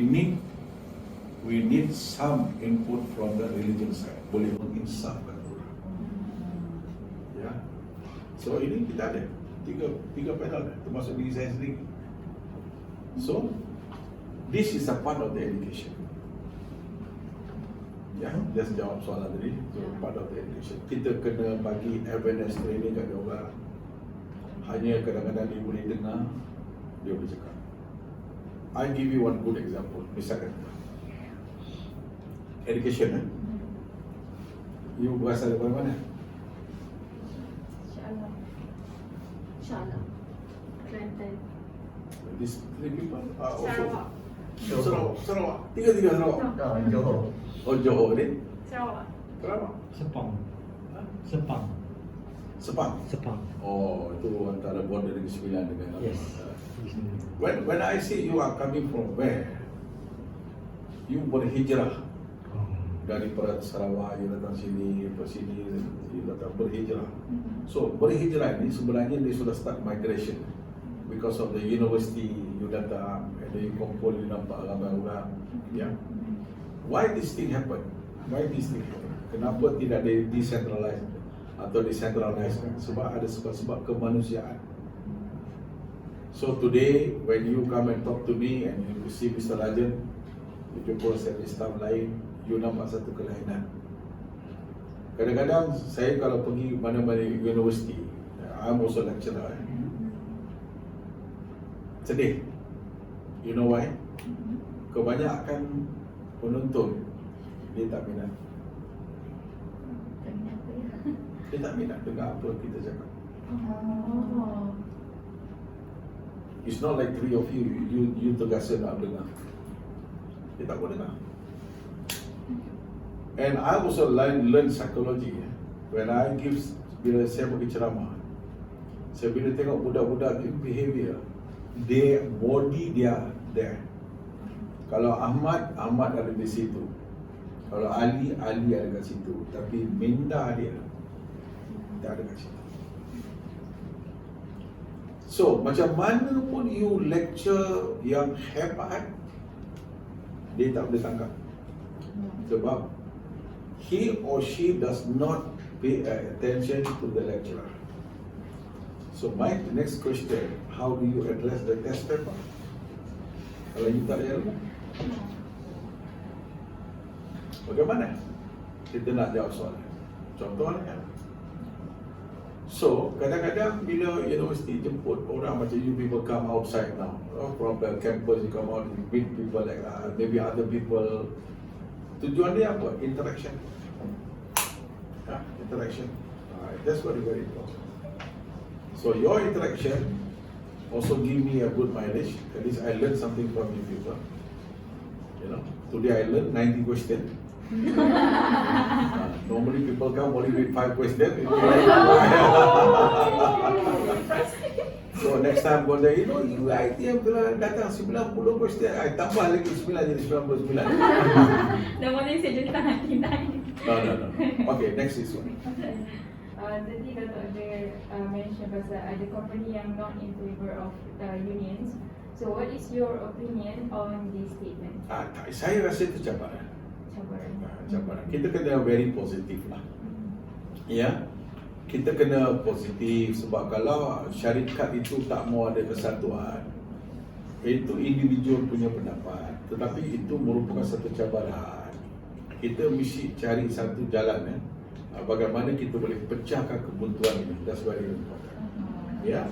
need some input from the religion side, boleh menginsafkan orang. Ya. So ini kita ada tiga panel, termasuk diri saya sendiri. So this is a part of the education. Ya, just jawab soalan tadi. So part of the education. Kita kena bagi awareness training kat orang. Hanya kadang-kadang dia boleh dengar, dia boleh cakap. I give you one good example. Misalkan education, you berasal dari mana? InsyaAllah. Kelantan. These three people are also Sarawak. Sarawak. Tiga Sarawak. Johor. Oh, Johor ni? Sarawak. Kenapa? Sepang. Ha? Sepang. Sepang. Sepang. Oh, itu antara border Negeri Sembilan dengan Yes. When I see you are coming from where? You berhijrah dari Sarawak, you datang sini, ke sini, you datang berhijrah. So berhijrah ini sebenarnya dia sudah start migration because of the university you datang, and then you kumpul, you nampak ramai orang. Ya. Why this thing happen? Why this thing happen? Kenapa tidak decentralized atau decentralized? Sebab ada sebab-sebab kemanusiaan. So today when you come and talk to me and you see Mr. Rajan, you jumpa service staff lain, you nampak satu kelainan. Kadang-kadang saya kalau pergi mana-mana university, I'm also lecturer. Sedih. You know why? Kebanyakan penonton dia tak minat. Dia tak minat dengar apa kita cakap. It's not like three of you tergasa nak dengar. Dia tak boleh dengar. And I also learn psychology. When I bila saya bagi ceramah, saya bila tengok budak-budak behavior, their body dia there. Kalau Ahmad ada di situ. Kalau Ali ada kat situ. Tapi minda dia tak ada kat situ. So, macam mana pun you lecture yang hebat, dia tak boleh tangkap. Sebab he or she does not pay attention to the lecturer. So my next question, how do you address the test paper? Kalau you tak ada ilmu, bagaimana kita nak jawab soalan? Contohnya, so kadang-kadang bila universiti jemput orang macam you people come outside now, from the campus you come out, you meet people like maybe other people. Tujuan dia apa? Interaction. Interaction. That's very important. So your interaction also give me a good mileage. At least I learned something from you people. You know, today I learned 90 questions. Normally people come only with 5 questions. So next time go there, you know, UiTM telah datang 90 question, I tambah lagi 9 jadi 99. Dah Malaysia je tak kita. No. Okay, next is one. Tadi Dato' ada mention pasal ada company yang not in favor of unions. So what is your opinion on this statement? Saya rasa itu cabaran. Cabaran. Kita kena very positif lah. Ya, kita kena positif sebab kalau syarikat itu tak mau ada kesatuan, itu individu punya pendapat, tetapi itu merupakan satu cabaran. Kita mesti cari satu jalan bagaimana kita boleh pecahkan kebuntuan ini. That's very important. Ya,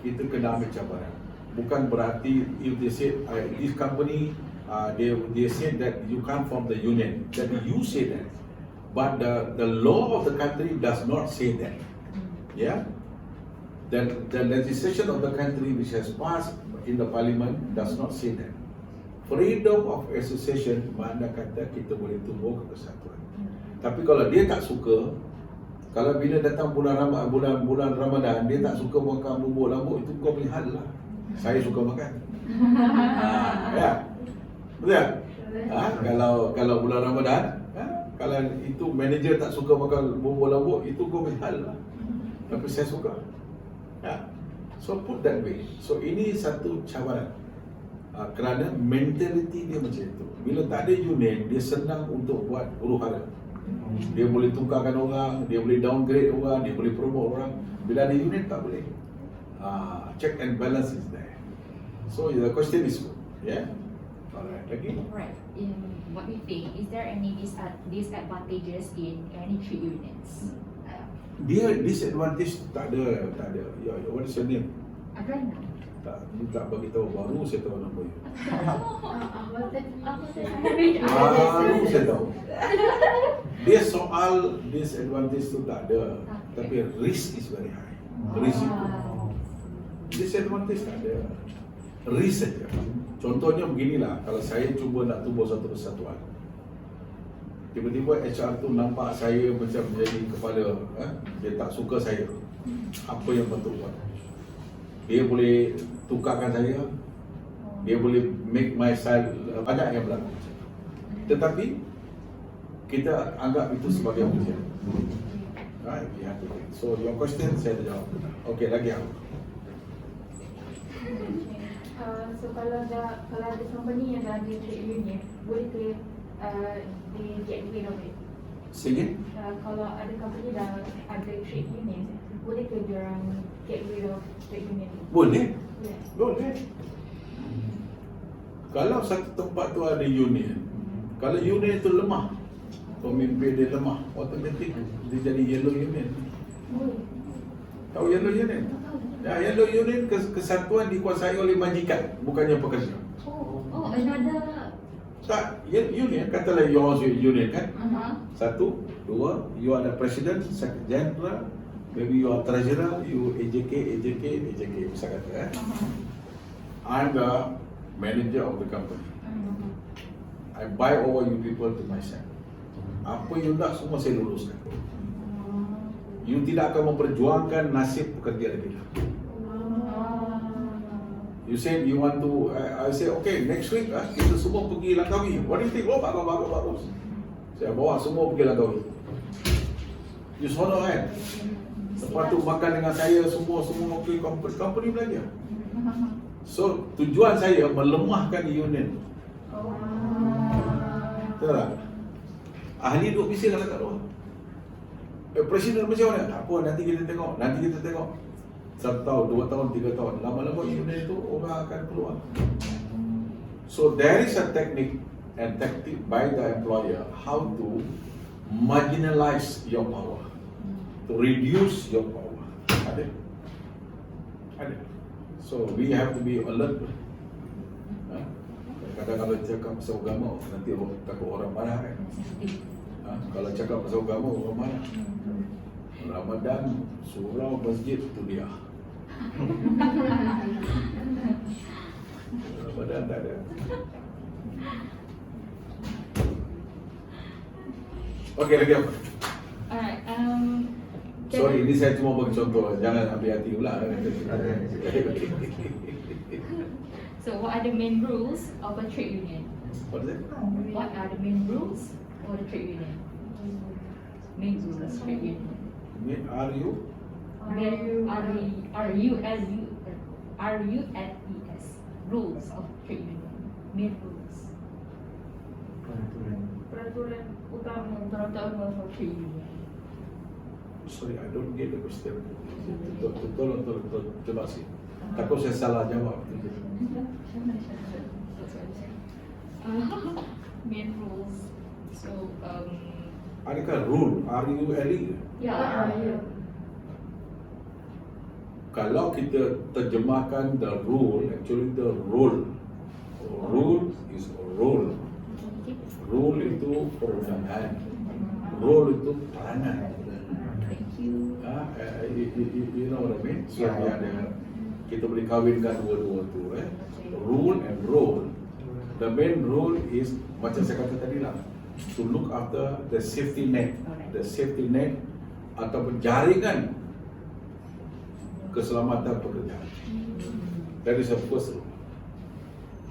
kita kena ambil cabaran. Bukan berarti if they say this company they said that you come from the union, that you say that, but the law of the country does not say that. Yeah, the legislation of the country which has passed in the parliament does not say that. Freedom of association mana kata kita boleh tumbuh ke kesatuan. Tapi kalau dia tak suka, Kalau bila datang bulan Ramadan, dia tak suka makan bubur lambuk, itu kau punya hal lah. Saya suka makan. Ya. Betul? Kalau bulan Ramadan, kalau itu manager tak suka makan bubur lambuk, itu kau punya hal lah. Tapi saya suka. Ya. So put that way. So ini satu cabaran. Kerana mentality dia macam itu. Bila tak ada union, dia senang untuk buat huru-hara. Dia boleh tukarkan orang, dia boleh downgrade orang, dia boleh promote orang. Bila ada union tak boleh. Check and balance is there. So the question is good. Yeah. Alright. Lagi? Right. In what we think, is there any disadvantages in any trade unions? Dia disadvantage tak ada. What is your name? Adriana. Tak, you tak bagi tahu, baru saya tahu nama you. Baru saya tahu. Dia soal disadvantage tu tak ada, tapi risk is very high. Risk itu. Disadvantage tak ada. Risk saja. Contohnya beginilah, kalau saya cuba nak tubuh satu persatuan, tiba-tiba HR tu nampak saya macam menjadi kepala, dia tak suka saya. Apa yang patut buat? Dia boleh tukarkan saya, dia boleh make my style, banyak yang berlaku. Tetapi kita anggap itu sebagai ujian. Right? So your question saya dah jawab. Okay, lagi apa? So kalau ada company yang dah ada trade union, boleh ke they get rid of it? Sikit? Kalau ada company dah ada trade union, boleh ke diorang get rid of trade union? Boleh. Yeah. Boleh. Kalau satu tempat tu ada union, kalau union tu lemah, pemimpin dia lemah, automatik dia jadi yellow union. Tahu yellow union? Ya, yellow union kesatuan dikuasai oleh majikan, bukannya pekerja. Another. Tak, union, katalah you are union kan? Satu, dua, you are the president, secretary general, maybe you are treasurer, you AJK, bisa kata I'm the manager of the company. I buy over you people to myself. Apa you nak semua saya luluskan. You tidak akan memperjuangkan nasib pekerja lagi. You said you want to, I say okay, next week kita semua pergi Langkawi. What do you think? Oh, bagus. Saya bawa semua pergi Langkawi. You sono kan? Lepas tu makan dengan saya semua pergi company belanja. So tujuan saya melemahkan union. Betul tak? Ahli duduk bising kat luar. Presiden macam mana? Tak apa, nanti kita tengok. 1 tahun, 2 tahun, 3 tahun. Lama-lama union itu orang akan keluar. So there is a technique and tactic by the employer how to marginalize your power, to reduce your power. Ada. So we have to be alert. Kadang-kadang cakap pasal agama, nanti takut orang marah kan. Kalau cakap pasal agama, orang marah. Ramadan, surau, masjid, itu dia. Ramadan tak ada. Okey, lagi apa? Alright. Sorry, ini saya cuma bagi contoh. Jangan ambil hati pula. So what are the main rules of a trade union? What is it? What are the main rules for the trade union? Main rules trade union. Are you? RULES. Rules of trade union. Main rules. Peraturan utama for trade union. Sorry, I don't get the question. Tolong jelasin. Takut saya salah jawab. Main rules. So Adakah rule? RULE? yeah. Kalau kita terjemahkan the rule, actually the role. Rule is role. Rule itu perundaan. Role itu peranan. Thank you. You know what I mean? So kita boleh kawinkan dua-dua tu. Rule and role. The main rule is macam saya kata tadi lah, to look after the safety net. The safety net ataupun jaringan keselamatan pekerjaan. That is the first rule.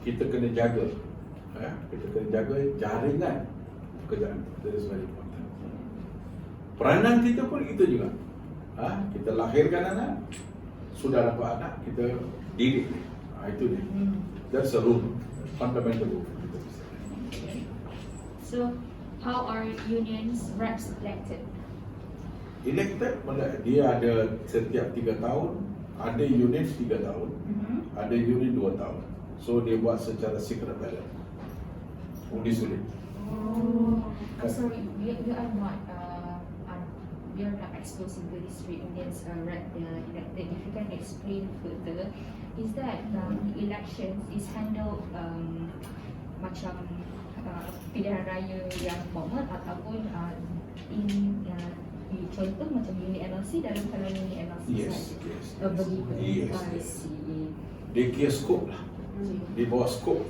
Kita kena jaga, kita kena jaga jaringan pekerjaan. That is very important. Peranan kita pun itu juga. Kita lahirkan anak, sudah dapat anak, kita didik. Itu dia. That's a rule, fundamental rule. So, how are unions reps elected? Elected, dia ada setiap 3 tahun, ada unit 3 tahun, ada unit 2 tahun. So dia buat secara secret ballot. Undi sulit. So we are not we are not exposing to this unions rep elected. If you can explain further, is that elections is handled macam pilihan raya yang formal ataupun contoh macam UNI-MLC dalam kalau UNI-MLC Yes. begitu. Yes. I see. Dia kira skop lah. Di bawah skop.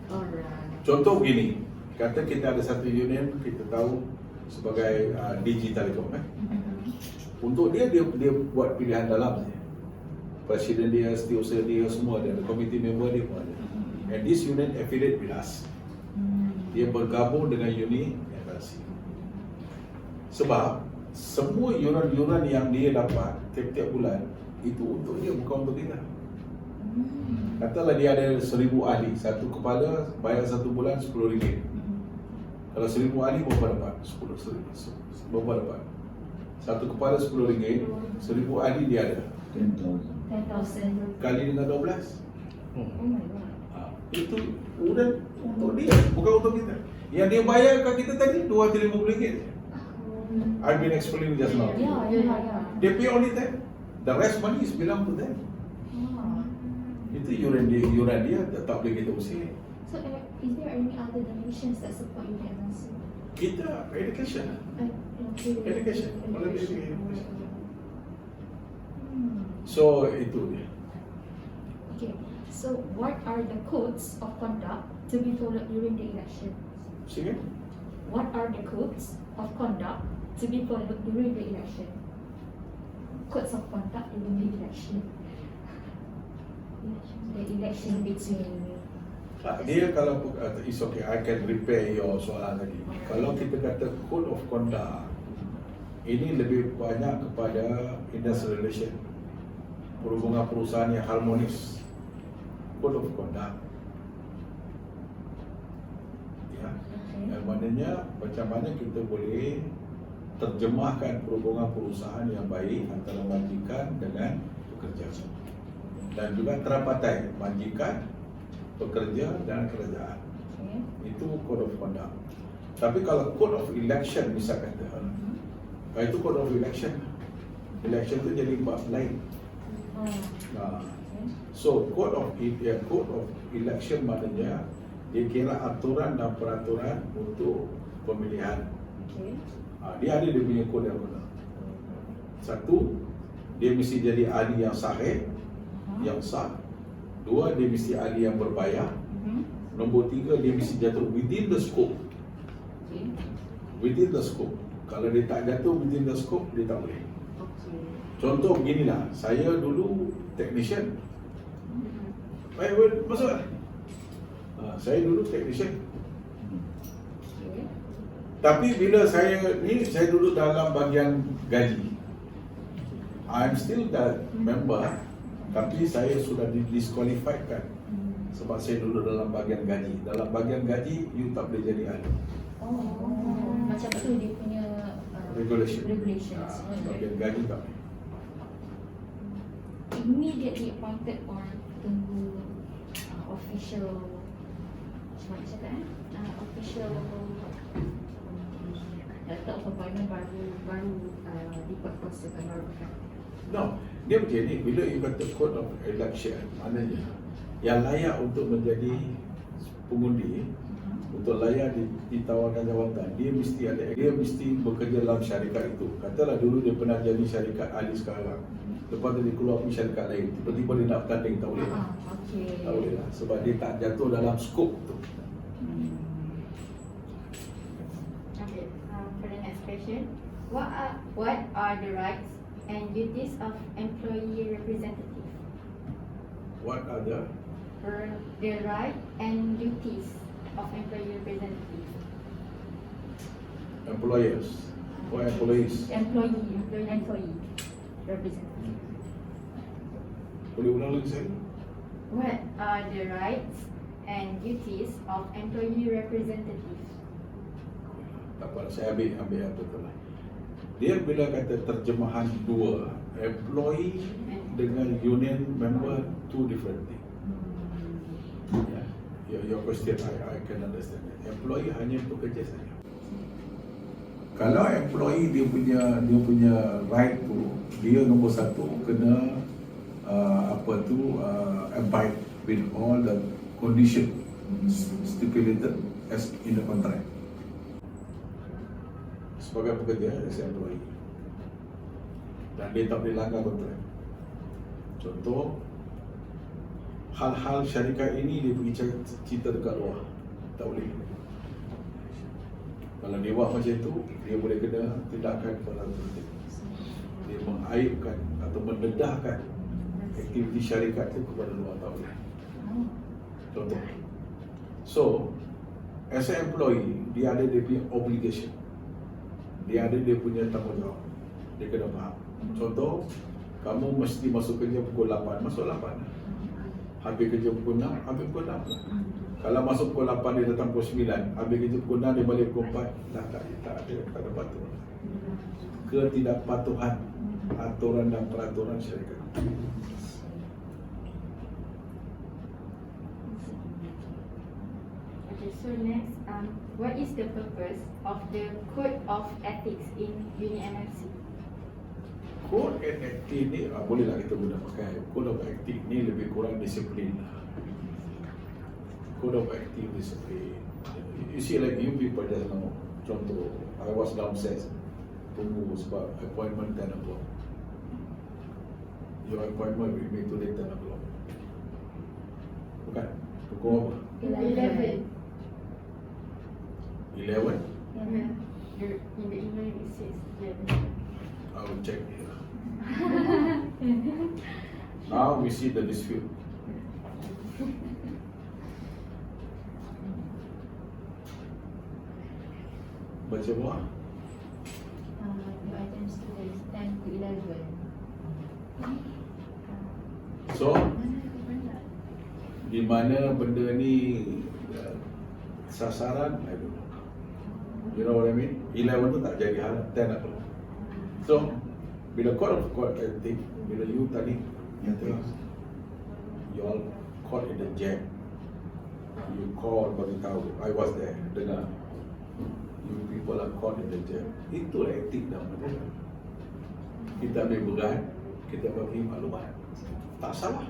Alright. Contoh begini, kata kita ada satu union, kita tahu sebagai DG Telekom Untuk dia buat pilihan dalam saja. Presiden dia, setiausaha dia, semua dia ada, komiti member dia pun ada. And this union affiliate with us. Dia bergabung dengan UNI-MLC. Sebab semua yuran-yuran yang dia dapat tiap-tiap bulan itu untuk dia, bukan untuk kita. Katalah dia ada 1,000 ahli, satu kepala bayar satu bulan RM10. Kalau 1,000 ahli berapa dapat? 10,000. Berapa dapat? Satu kepala RM10, 1,000 ahli dia ada 10,000 kali dengan 12. Oh my god. Itu udah untuk dia, bukan untuk kita. Yang dia bayar kat kita tadi RM250. I've been explaining just now. Yeah. They pay only that. The rest money is belong to them. Itu yuran dia tak boleh kita usir. So, is there any other donations that support UNI-MLC? Kita education. Education. Only education. So itu dia. Okay. So, what are the codes of conduct to be followed during the election? Sige. What are the codes of conduct to be followed during the election? Codes of conduct during the election. The election between. Dia kalau it's okay, I can repair your soalan tadi. Kalau kita kata code of conduct, ini lebih banyak kepada industrial relation, perhubungan perusahaan yang harmonis. Code of conduct. Ya. Yang maknanya macam mana kita boleh terjemahkan perhubungan perusahaan yang baik antara majikan dengan pekerja. Dan juga terapatai majikan, pekerja dan kerajaan. Itu code of conduct. Tapi kalau code of election bisa kata, itu code of election. Election tu jadi bab lain. So code of election maknanya dia kira aturan dan peraturan untuk pemilihan. Dia ada dia punya kode yang benar. Satu, dia mesti jadi ahli yang sahih, yang sah. Dua, dia mesti ahli yang berbayar. Nombor tiga, dia mesti jatuh within the scope. Within the scope. Kalau dia tak jatuh within the scope, dia tak boleh. Contoh beginilah, saya dulu technician. Baik, masuk kan? Saya dulu technician. Tapi bila saya duduk dalam bahagian gaji. I'm still the member, tapi saya sudah di-disqualified kan. Sebab saya duduk dalam bahagian gaji. Dalam bahagian gaji, you tak boleh jadi ahli. Macam tu dia punya regulations. Bahagian gaji tak boleh. Immediately appointed or tunggu official, macam mana cakap official letter of appointment baru diperkuasakan baru kan? No, dia macam ni, bila you kata code of election, maknanya yang layak untuk menjadi pengundi, untuk layak ditawarkan jawatan, dia mesti bekerja dalam syarikat itu. Katalah dulu dia pernah jadi syarikat ahli sekarang, lepas tu dia keluar pergi syarikat lain, tiba-tiba dia nak bertanding, tak boleh lah. Tak boleh lah, sebab dia tak jatuh dalam skop tu. Okay, for the next question, What are the rights and duties of employee representative? What are the The right and duties of employee representative. employers or employees? Employee representative. Boleh ulang lagi sekali? What are the rights and duties of employee representative? Tak apa, saya ambil apa tu lah. Dia bila kata terjemahan dua, employee dengan union member, two different things. Yeah. Your question, I can understand that. Employee hanya pekerja saja. Kalau employee dia punya right tu, dia nombor satu kena abide with all the condition stipulated as in the contract. Sebagai pekerja, as employee, dan dia tak boleh langgar kontrak. Contoh, hal-hal syarikat ini dia pergi cerita dekat luar, tak boleh. Kalau dia buat macam itu, dia boleh kena tindakan penalti. Dia mengaibkan atau mendedahkan aktiviti syarikat itu kepada luar, tak boleh. Contoh. So, as an employee, dia ada dia punya obligation. Dia ada dia punya tanggungjawab. Dia kena faham. Contoh, kamu mesti masuk kerja pukul 8, masuk 8. Habis kerja pukul 6, habis pukul 6. Kalau masuk pukul 8, dia datang pukul 9. Habis kerja pukul 6, dia balik pukul 4. Dah tak ada patuh. Ketidakpatuhan aturan dan peraturan syarikat. Okay, so next, what is the purpose of the Code of Ethics in UNI-MLC? Code and ethics ni bolehlah kita guna pakai. Code of ethics ni lebih kurang disiplin lah. Code of ethics disiplin. You see like you people just now. Contoh, I was downstairs tunggu sebab appointment 10 o'clock. Your appointment with me today 10 o'clock. Bukan? Pukul apa? 11. 11? Yeah. In the email it says 11. I will check here. Now we see the dispute. Baca buah. UiTM students 10 to 11. So, di mana benda ni sasaran, I don't know. You know what I mean? 11 tu tak jadi hal, 10 o'clock. So, bila code ethics, bila you tadi kata, you all caught in the jam. You call bagi tahu, I was there, dengar. You people are caught in the jam. Itulah etik dalam negara. Kita ambil berat, kita bagi maklumat. Tak salah.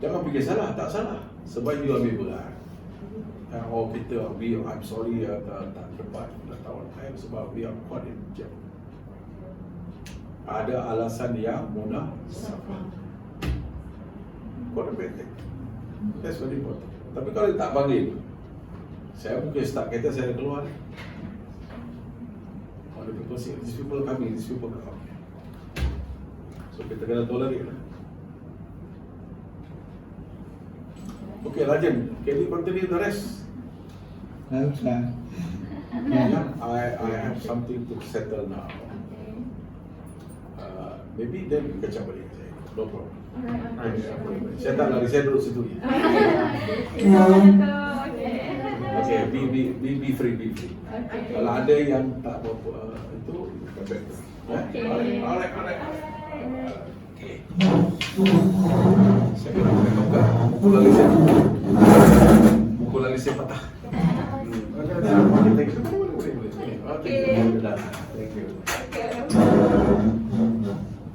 Jangan fikir salah, tak salah. Sebab you ambil berat. Oh kita, I'm sorry, tak cepat datang on time sebab we are caught in the jam. Ada alasan yang munasabah. Code of ethics. That's very important. Tapi kalau tak panggil, saya mungkin start kereta, saya keluar. All the people say, these people coming, these people coming. So kita kena tolerate lah. Okay, Rajan, can you continue the rest? No, sir. Yeah, I have something to settle now. Maybe then we catch up balik saya. No problem. Saya tak lari, saya duduk situ. Okay, be free. Kalau ada yang tak berapa itu, come back. Alright. Okay. Saya kena buka. Mukul lagi saya patah. Okay. Thank you.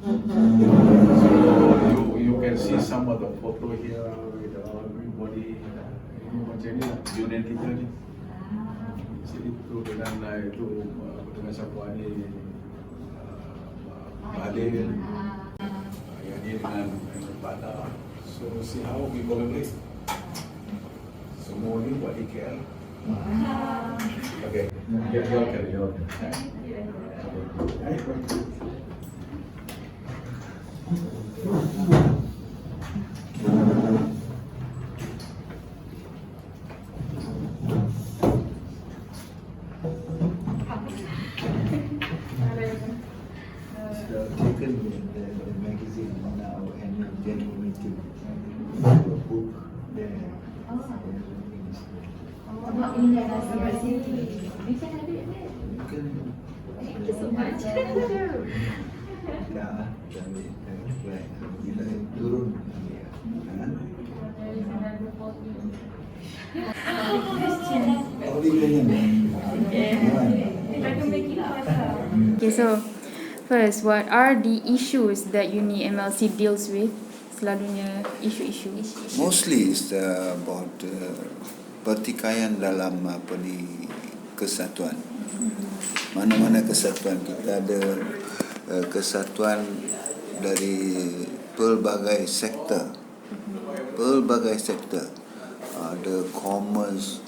So you can see some of the photo here with everybody. Ini macam ni lah, union kita ni. Sini tu dengan siapa ni, Adil, yang ni dengan Bada. So see how we collaborate. Semua ni buat di KL. Okay. You're okay. So taken the magazine now annual general meeting, a book there. Not in the university. We can have it there. Kan Thank you so much. dah ambil flight bila turun ambil. There is another 40. Oli kena. Try to make it faster. Okay, so first, what are the issues that UNI-MLC deals with? Selalunya isu-isu. Mostly is about pertikaian dalam kesatuan. Mana-mana kesatuan kita ada kesatuan dari pelbagai sektor. Ada commerce,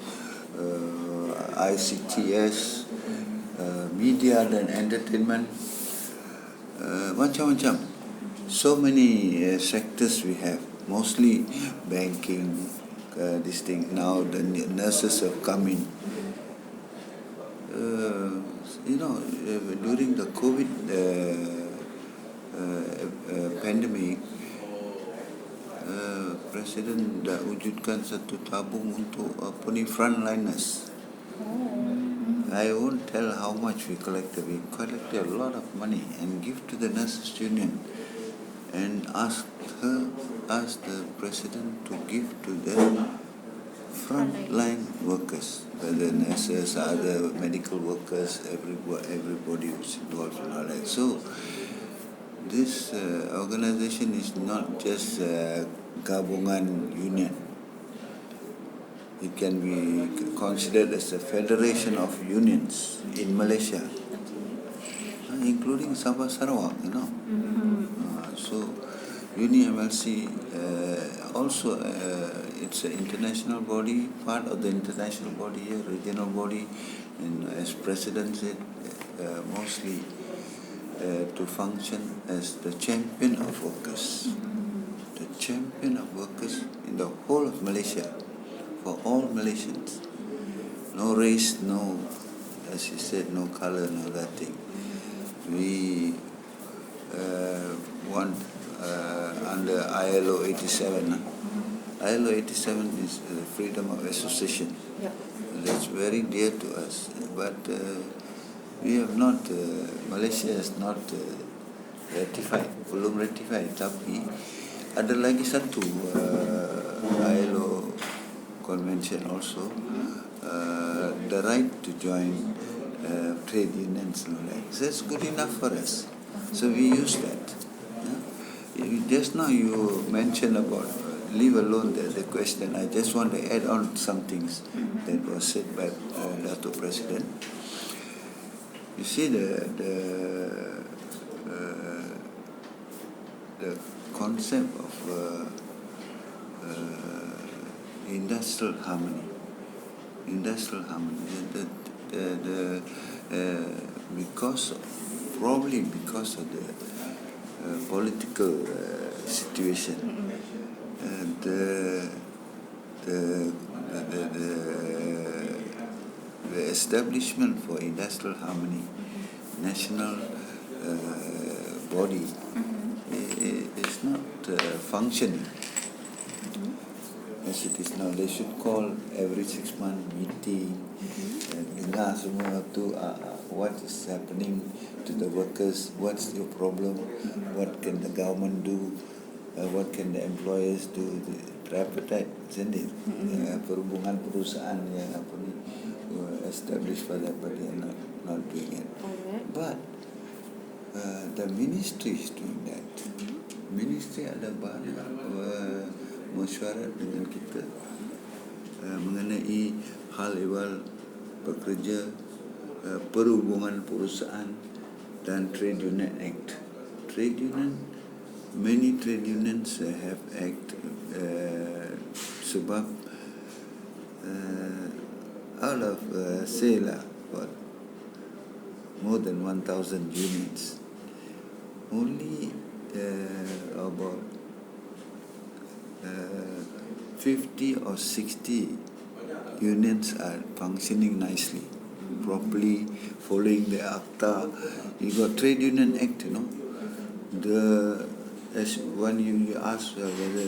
ICTS, media dan entertainment, macam-macam. So many sectors we have, mostly banking, this thing. Now the nurses have come in. During the COVID pandemic, Presiden dah wujudkan satu tabung untuk frontliners. I won't tell how much we collected. We collected a lot of money and give to the nurses union and ask the president to give to the frontline workers, whether nurses, other medical workers, everybody who's involved in all that. So this organization is not just a gabungan union. It can be considered as a federation of unions in Malaysia, including Sabah Sarawak, So UNI-MLC also it's an international body, part of the international body, a regional body, and as President said, mostly to function as the champion of workers. The champion of workers in the whole of Malaysia, for all Malaysians. No race, no, as he said, no color, no that thing. We want under ILO 87. ILO 87 is the freedom of association. That's very dear to us. But we have not, Malaysia has not ratified, belum ratified. Tapi ada lagi satu ILO convention also, the right to join trade unions. That's good enough for us. So we use that. Just now you mentioned about, leave alone the question, I just want to add on some things that was said by Dato' President. You see the concept of industrial harmony. Probably because of the political situation, the establishment for industrial harmony, national body, is not functioning as it is now. They should call every 6 month meeting and dengar semua tu what is happening to the workers, what's your problem, what can the government do, what can the employers do, the tripartite, isn't it? Perhubungan perusahaan yang established for that, but they are not doing it. But the ministry is doing that. Ministry ada banyak mesyuarat dengan kita mengenai hal ehwal pekerja, perhubungan perusahaan dan Trade Union Act. Many trade unions have act sebab out of say lah, what, more than 1,000 unions. Only about 50 or 60 unions are functioning nicely, properly, following the ACTA. You got Trade Union Act, you know. As when you ask whether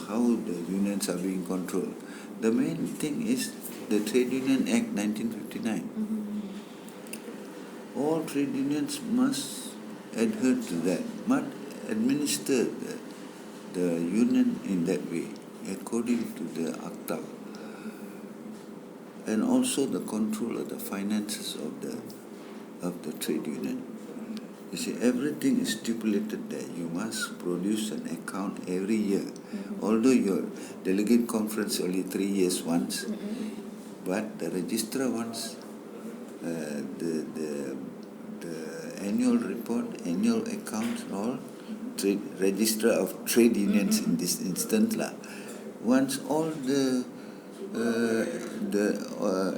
how the unions are being controlled, the main thing is the Trade Union Act 1959. All trade unions must adhere to that, must administer the union in that way, according to the ACTA, and also the control of the finances of the trade union. You see, everything is stipulated that you must produce an account every year. Although your delegate conference only 3 years once, but the registrar wants the annual report, annual accounts, all registrar of trade unions in this instance lah. Once all the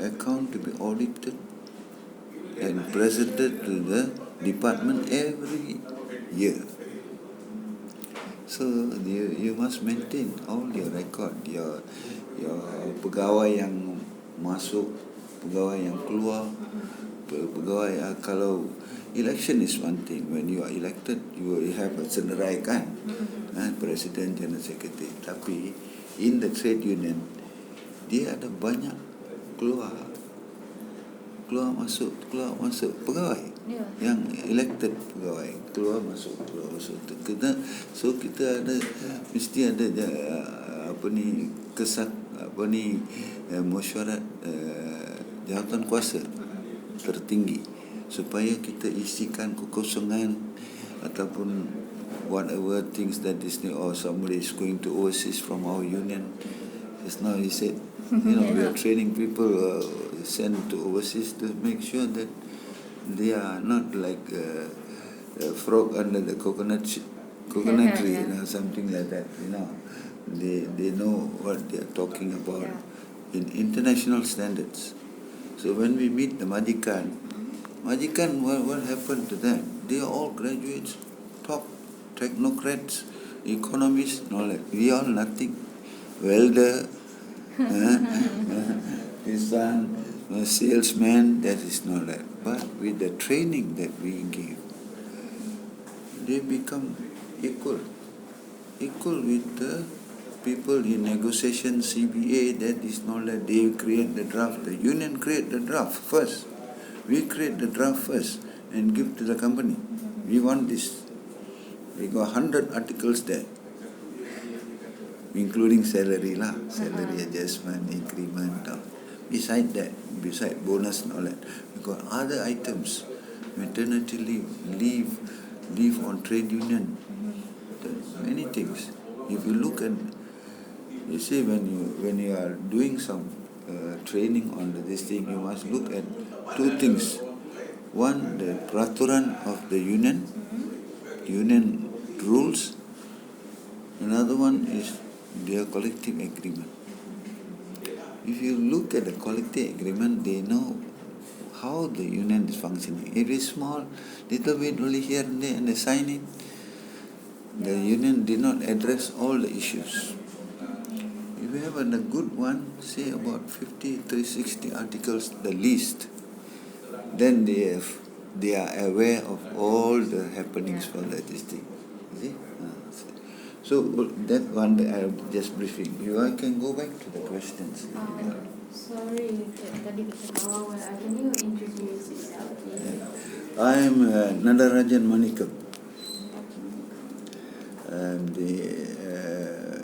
account to be audited and presented to the department every year. So you must maintain all your record, your pegawai yang masuk, pegawai yang keluar, pegawai kalau election is one thing. When you are elected, you have a senarai kan, President, General Secretary. Tapi in the trade union, dia ada banyak keluar masuk pegawai yang elected pegawai, keluar masuk. Kita ada mesti ada mesyuarat jawatan kuasa tertinggi supaya kita isikan kekosongan ataupun whatever things that is new, or somebody is going to overseas from our union. Just now he said, we are training people sent to overseas to make sure that they are not like a frog under the coconut tree, something like that. They know what they are talking about in international standards. So when we meet the Majikan, what happened to them? They are all graduates, top technocrats, economists, and all that. We are nothing. Welder, his son, a salesman, that is not that. But with the training that we give, they become equal with the people in negotiation, CBA. That is not that they create the draft. The union create the draft first. We create the draft first and give to the company. We want this. We got 100 articles there, including salary salary adjustment, increment. Beside bonus and all that, we got other items, maternity leave on trade union, many things. If you look at, you see, when you are doing some training on this thing, you must look at two things. One, the peraturan of the union rules. Another one is their collective agreement. If you look at the collective agreement, they know how the union is functioning. If it's small, little bit only here and there, and they sign it. The union did not address all the issues. If you have a good one, say about 50, 360 articles, the least, then they are aware of all the happenings for this thing. See? So that one I am just briefing. You all can go back to the questions. Sorry, tadi kita awal. Can you introduce yourself, please? I am Nadarajan Manikam. I'm the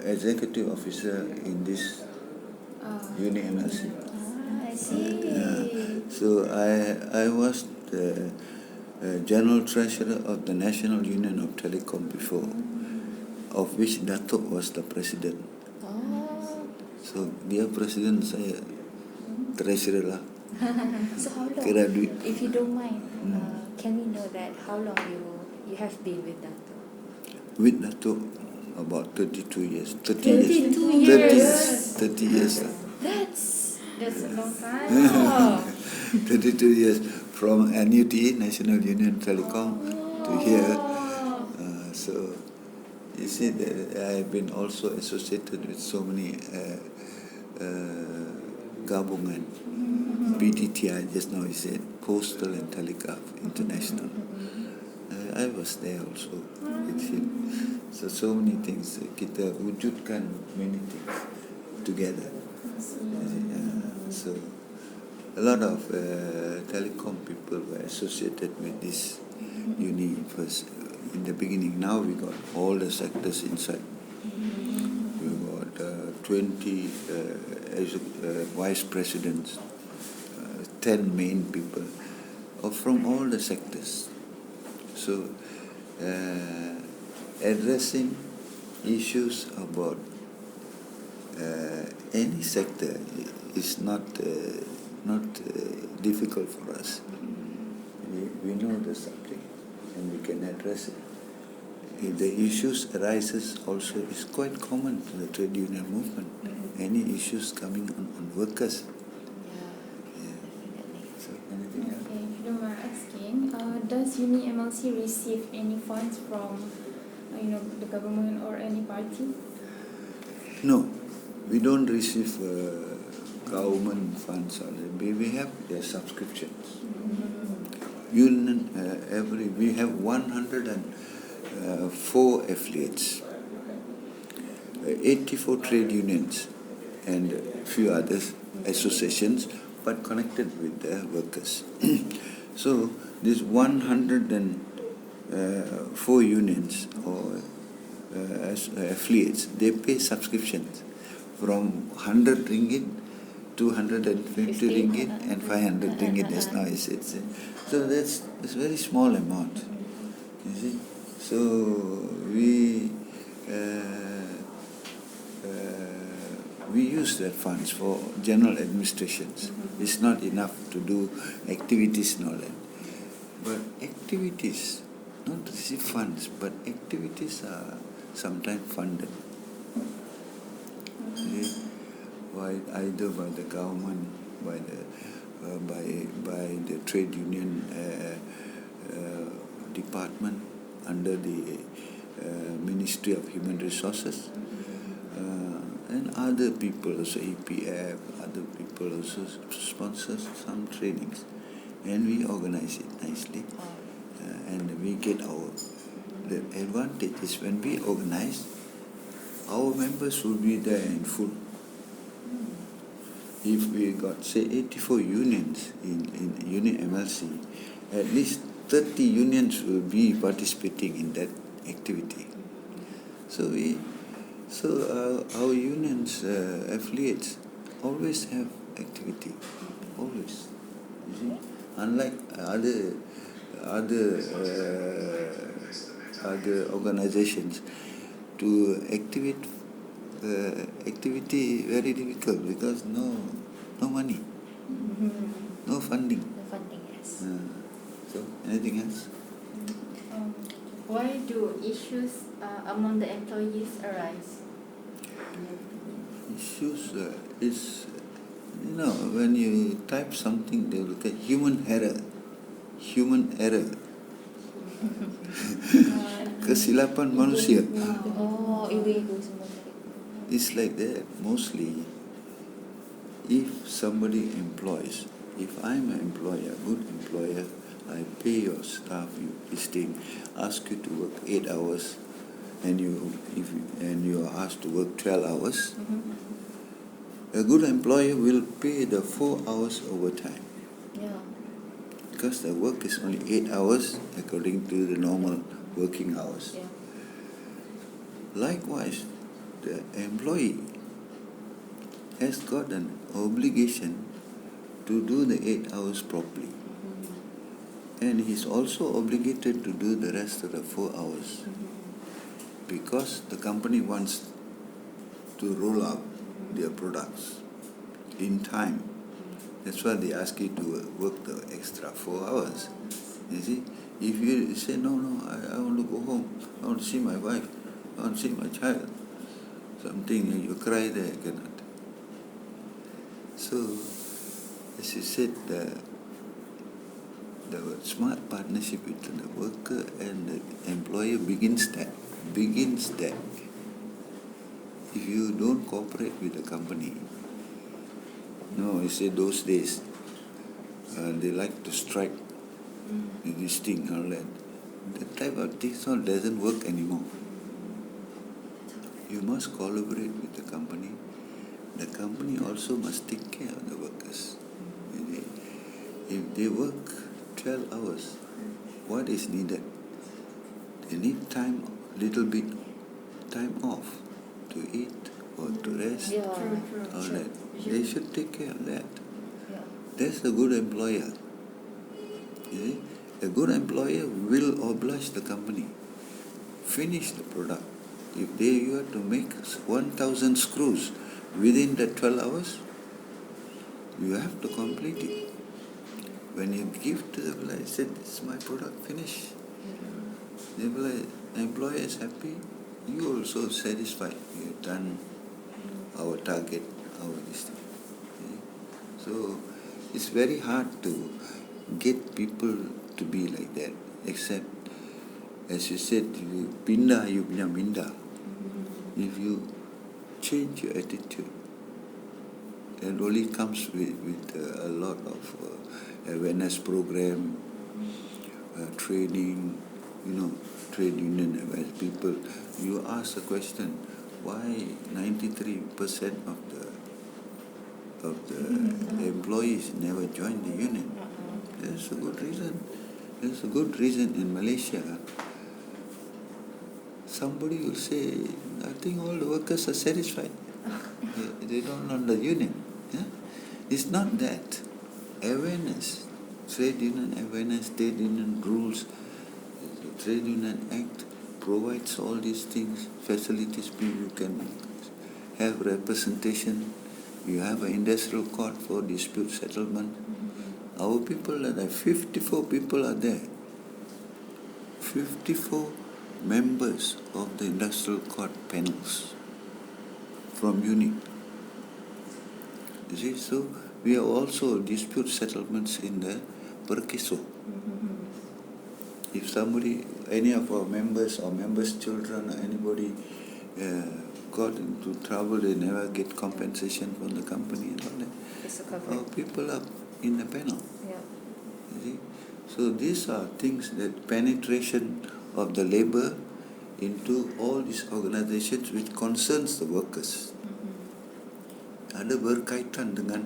executive officer in this UNI-MLC. I see. So I was the general treasurer of the National Union of Telecom before, of which Datuk was the president. So dia president, saya treasurer lah. So how long? Kira duit. If you don't mind, can we know that how long you have been with Dato? With Datuk about 32 years. 32 years. 30 years lah. That's That's a long time. 22 years from NUT, National Union Telecom, to here. So you see that I've been also associated with so many gabungan, PTTI, just now you said, Postal and Telegraph International. I was there also with him. So many things, kita wujudkan many things together. So a lot of telecom people were associated with this uni first in the beginning. Now we got all the sectors inside. We got 20 vice presidents, 10 main people from all the sectors. So addressing issues about any sector is not difficult for us. We know the subject and we can address it. If the issues arises also is quite common to the trade union movement. Any issues coming on workers. So anything else? Okay, if you don't mind asking, does UNI-MLC receive any funds from the government or any party? No, we don't receive government funds. We have their subscriptions. We have 104 affiliates, 84 trade unions, and a few others associations, but connected with the workers. So these 104 unions or affiliates, they pay subscriptions from 100 ringgit, 250 ringgit, and 500 ringgit, as now I said. So that's a very small amount, you see. So we use that funds for general administrations. It's not enough to do activities and all that. But activities, not receive funds, but activities are sometimes funded. Either by the government, by the trade union department under the Ministry of Human Resources, and other people also, EPF, other people also sponsor some trainings, and we organize it nicely, and we get the advantage is when we organize, our members will be there in full. If we got, say, 84 unions in UNI-MLC, at least 30 unions will be participating in that activity. So our unions, affiliates, always have activity, always. You see? Unlike other organizations, to activity very difficult because no money, no funding. The funding, yes. So anything else? Why do issues among the employees arise? Issues is, when you type something, they look at human error. Kesilapan manusia. It's like that mostly. If somebody employs, if I'm an employer, good employer, I pay your staff, ask you to work 8 hours, and you are asked to work 12 hours. A good employer will pay the 4 hours overtime. Because the work is only 8 hours according to the normal working hours. Likewise, the employee has got an obligation to do the 8 hours properly. And he's also obligated to do the rest of the 4 hours. Because the company wants to roll out their products in time. That's why they ask you to work the extra 4 hours. You see, if you say, no, I want to go home, I want to see my wife, I want to see my child, something, you cry there, cannot. So, as you said, the smart partnership between the worker and the employer begins there. If you don't cooperate with the company, you say those days, they like to strike this thing, all that. That type of things all doesn't work anymore. You must collaborate with the company. The company also must take care of the workers. If they work 12 hours, what is needed? They need time, little bit time off to eat or to rest, Yeah. all that. They should take care of that. Yeah. That's a good employer. A good employer will oblige the company. Finish the product. If you have to make 1,000 screws within the 12 hours, you have to complete it. When you give to the employer, say, this is my product, finish. The employer is happy, you also satisfied. You have done our target, our this thing. So it's very hard to get people to be like that, except, as you said, you pindah, you punya minda. If you change your attitude, it only comes with a lot of awareness program, training, trade union advice people. You ask the question, why 93% of the employees never join the union? There's a good reason. There's a good reason in Malaysia. Somebody will say, I think all the workers are satisfied. They don't want the union. Yeah? It's not that. Awareness, trade union awareness, trade union rules, the Trade Union Act provides all these things, facilities, you can have representation, you have an industrial court for dispute settlement. Our people are there, 54 people are there. 54 members of the industrial court panels from UNI. You see, so we have also dispute settlements in the Perkeso. If somebody, any of our members or members' children or anybody got into trouble, they never get compensation from the company and all that. It's a cover. Our people are in the panel. Yeah. You see? So these are things that penetration of the labor into all these organizations which concerns the workers. Ada berkaitan dengan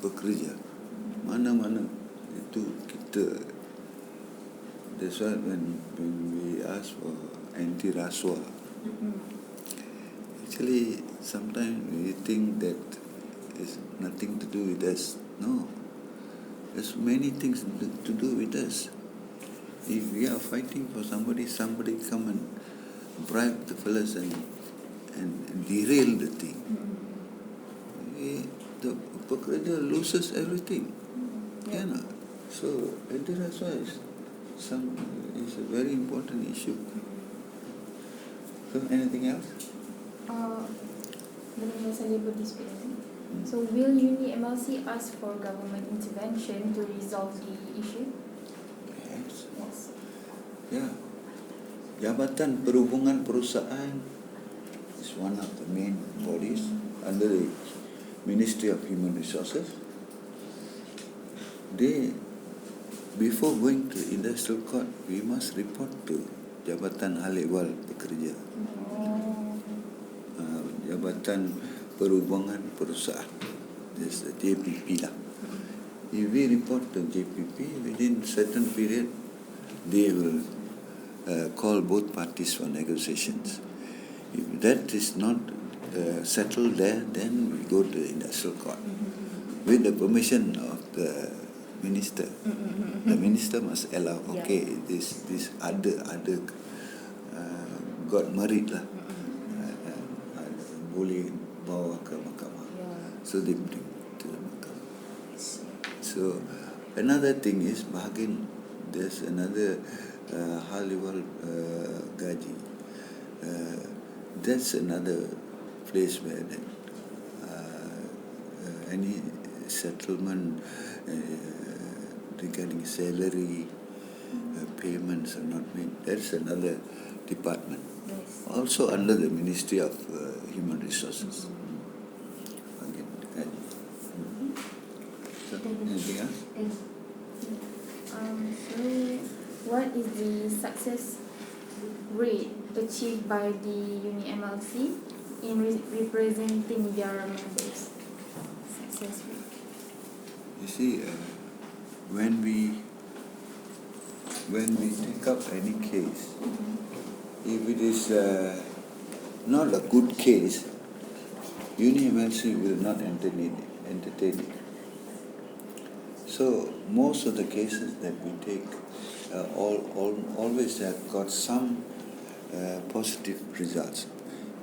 pekerja. Mana-mana itu kita. That's why when we ask for anti-rasuah, actually sometimes we think that it's nothing to do with us. No, there's many things to do with us. If we are fighting for somebody come and bribe the fellas and derail the thing. The pekerja loses everything. Yeah. So anti-rasuah is a very important issue. So anything else? Dalam masa labour dispute ni. So will UNI-MLC ask for government intervention to resolve the issue? Yes. Yes. Yeah. Jabatan Perhubungan Perusahaan is one of the main bodies under the Ministry of Human Resources. Before going to industrial court, we must report to Jabatan Hal Ehwal Pekerja. Jabatan Perhubungan Perusahaan. That's the JPP lah. If we report to JPP, within certain period, they will call both parties for negotiations. If that is not settled there, then we go to the industrial court with the permission of the minister. The minister must allow. Okay, this other got married lah. Boleh bawa ke mahkamah. So they bring to the mahkamah. So another thing is bahagian. There's another hal ehwal gaji. That's another place where that any settlement regarding salary, payments are not made. That's another department. Yes. Also under the Ministry of Human Resources. So, anything else? So, what is the success rate achieved by the UNI-MLC in representing their members? Success rate. You see, when we take up any case, if it is not a good case, UNI-MLC will not entertain it. So most of the cases that we take always have got some positive results.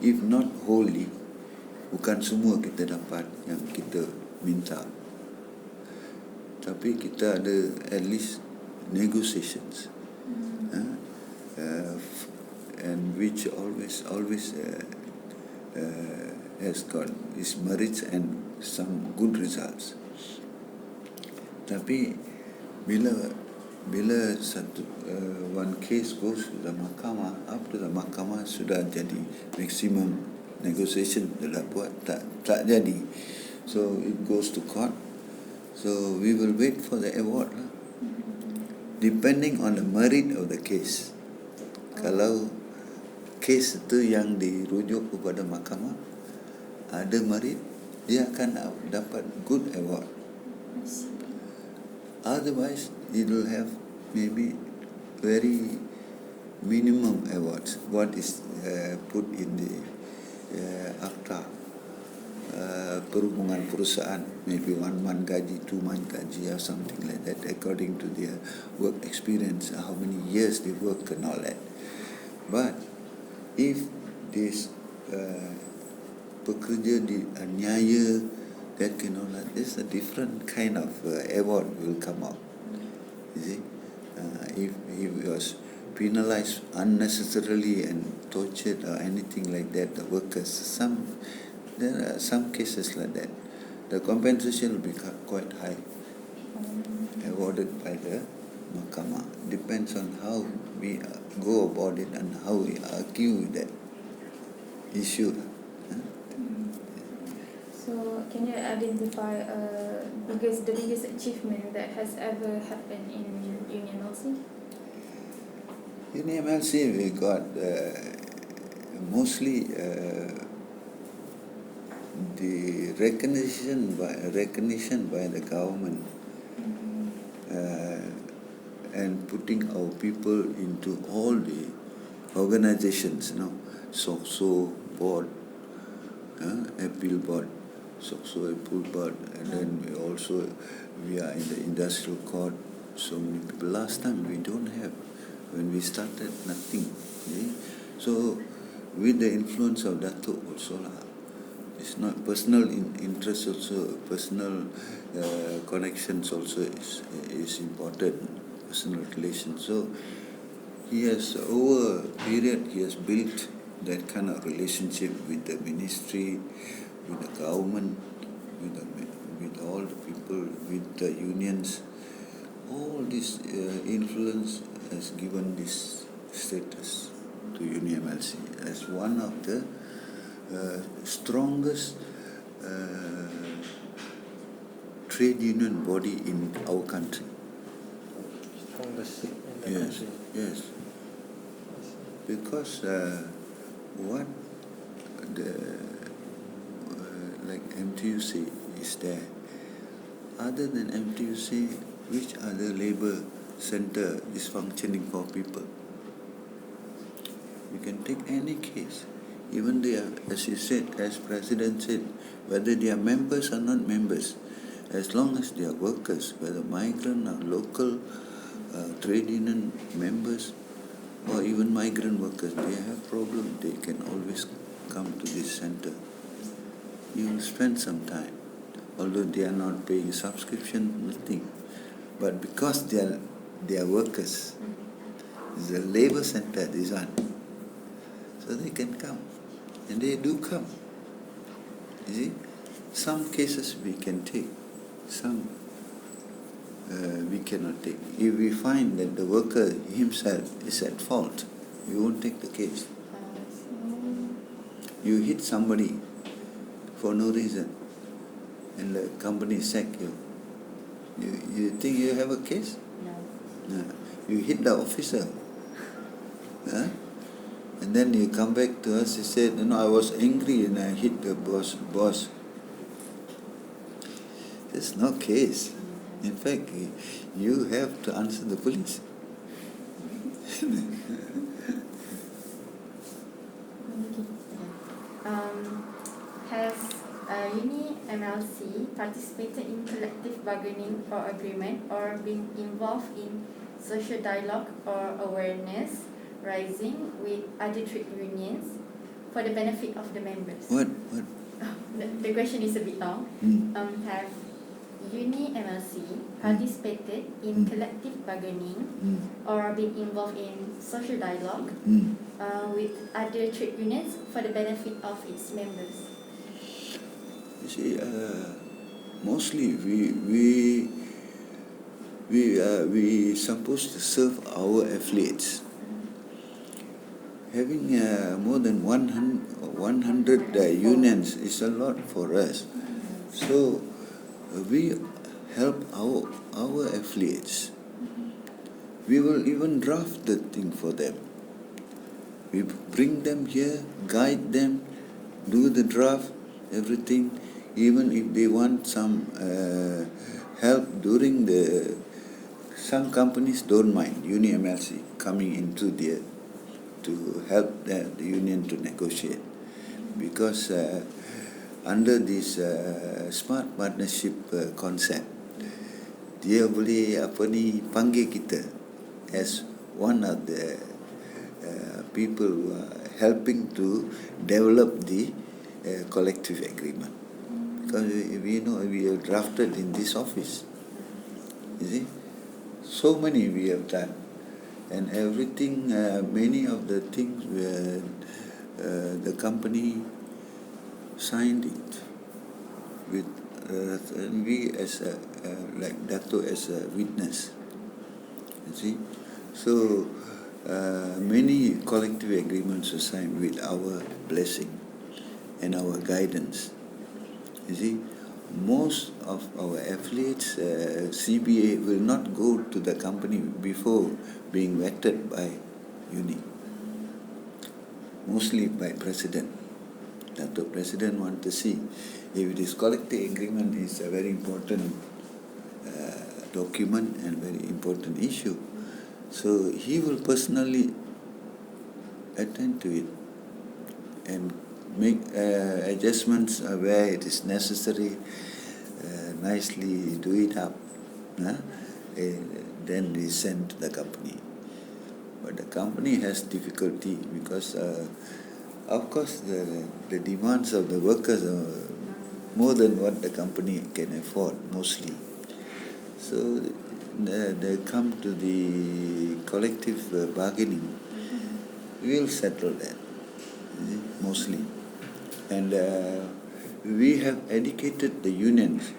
If not wholly, bukan semua kita dapat yang kita minta. Tapi kita ada at least negotiations, and which always has got its merits and some good results. Tapi bila satu one case goes to the mahkamah, after the mahkamah sudah jadi maximum negotiation dah buat tak jadi, so it goes to court. So we will wait for the award lah. Depending on the merit of the case. Kalau case itu yang dirujuk kepada mahkamah ada merit, dia akan dapat good award. Otherwise, it will have maybe very minimum awards. What is put in the akta perhubungan perusahaan, maybe 1 month gaji, 2 month gaji, or something like that, according to their work experience, how many years they work and all that. But if this pekerja dianiaya, that cannot, there's a different kind of award will come out. You see, if he was penalized unnecessarily and tortured or anything like that, the workers, there are some cases like that. The compensation will be quite high, awarded by the mahkamah. Depends on how we go about it and how we argue with that issue. So, can you identify the biggest achievement that has ever happened in UNI-MLC? UNI-MLC, we got mostly the recognition by the government, and putting our people into all the organizations, SOCSO board, appeal board, SOCSO appeal board, and then we are in the industrial court. So many people. Last time we don't have. When we started, nothing. So with the influence of Datuk also it's not personal interest also, personal connections also is important, personal relations. So he has, over a period, he has built that kind of relationship with the ministry, with the government, with all the people, with the unions. All this influence has given this status to UNI-MLC as one of the strongest trade union body in our country. Strongest in the Yes, country. yes. Because what the like MTUC is there. Other than MTUC, which other labour centre is functioning for people? You can take any case. Even they are, as you said, as President said, whether they are members or not members, as long as they are workers, whether migrant or local trade union members or even migrant workers, they have problem, they can always come to this centre. You will spend some time, although they are not paying subscription, nothing. But because they are workers, it's a labour centre, this one, so they can come. And they do come. You see? Some cases we can take, some we cannot take. If we find that the worker himself is at fault, we won't take the case. You hit somebody for no reason and the company sack you. You think you have a case? No. You hit the officer. Huh? And then you come back to us, you said, I was angry and I hit the boss. There's no case. In fact, you have to answer the police. Has UNI-MLC participated in collective bargaining or agreement or been involved in social dialogue or awareness raising with other trade unions for the benefit of the members? What? The question is a bit long. Have UNI-MLC participated in collective bargaining or been involved in social dialogue with other trade unions for the benefit of its members? You see, mostly we supposed to serve our affiliates. Having more than 100 unions is a lot for us. So we help our affiliates. We will even draft the thing for them. We bring them here, guide them, do the draft, everything. Even if they want some help during some companies don't mind UNI-MLC coming into there to help the union to negotiate, because under this smart partnership concept, dia boleh panggil kita as one of the people who are helping to develop the collective agreement. Because we know we have drafted in this office. You see, so many we have done, and everything, many of the things the company signed it with and we as like Dato as a witness. You see, so many collective agreements are signed with our blessing and our guidance. You see, most of our affiliates, CBA will not go to the company before being vetted by UNI. Mostly by President. That the President want to see if this collective agreement is a very important document and very important issue. So he will personally attend to it and make adjustments where it is necessary, nicely do it up, then we send to the company. But the company has difficulty because of course the demands of the workers are more than what the company can afford mostly. So they come to the collective bargaining. We will settle that mostly. And we have educated the unions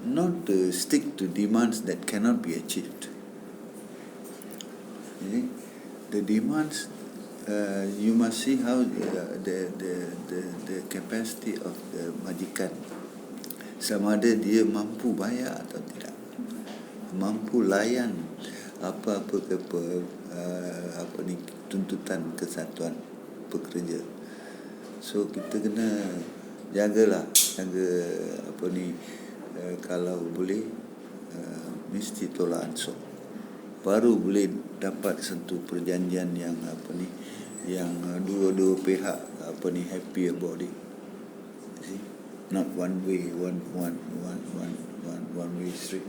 not to stick to demands that cannot be achieved. The demands, you must see how the capacity of the majikan, sama ada dia mampu bayar atau tidak, mampu layan apa-apa tuntutan kesatuan pekerja. So kita kena jaga kalau boleh mesti tolak ansur, baru boleh dapat satu perjanjian yang yang dua-dua pihak happy about it. See? Not one way street.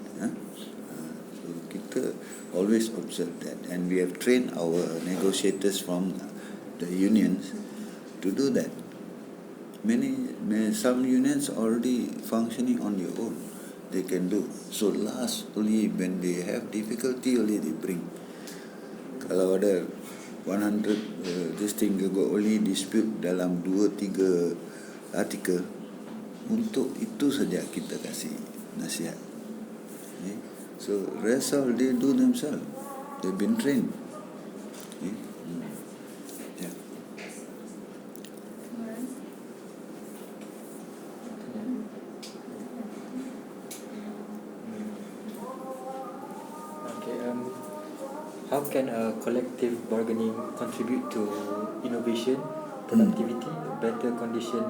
So kita always observe that, and we have trained our negotiators from the unions to do that. Some unions already functioning on their own. They can do. So last only when they have difficulty only they bring. Kalau ada 100 this thing got only dispute dalam 2-3 artikel, untuk itu saja kita kasih nasihat. Okay? So rest all they do themselves. They've been trained. Okay? Yeah. Okay. How can a collective bargaining contribute to innovation, productivity, better condition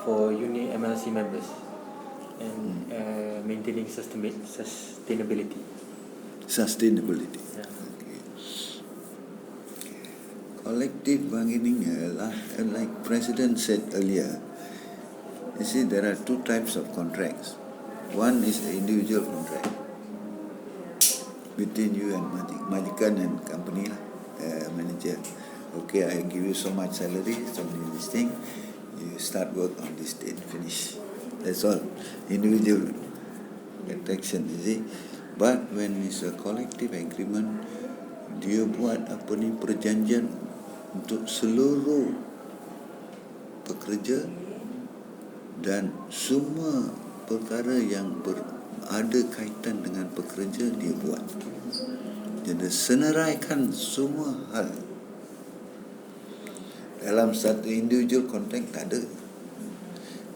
for UNI-MLC members, and maintaining sustainability? Sustainability. Yeah. Okay. Collective bargaining, like President said earlier, you see there are two types of contracts. One is the individual contract between you and majikan and company manager. Okay, I give you so much salary, so many this thing, you start work on this date, finish. That's all. Individual contraction, you see. But when it's a collective agreement, dia buat perjanjian untuk seluruh pekerja dan semua perkara yang ada kaitan dengan pekerja dia buat. Jadi senaraikan semua hal. Dalam satu individual contract tak ada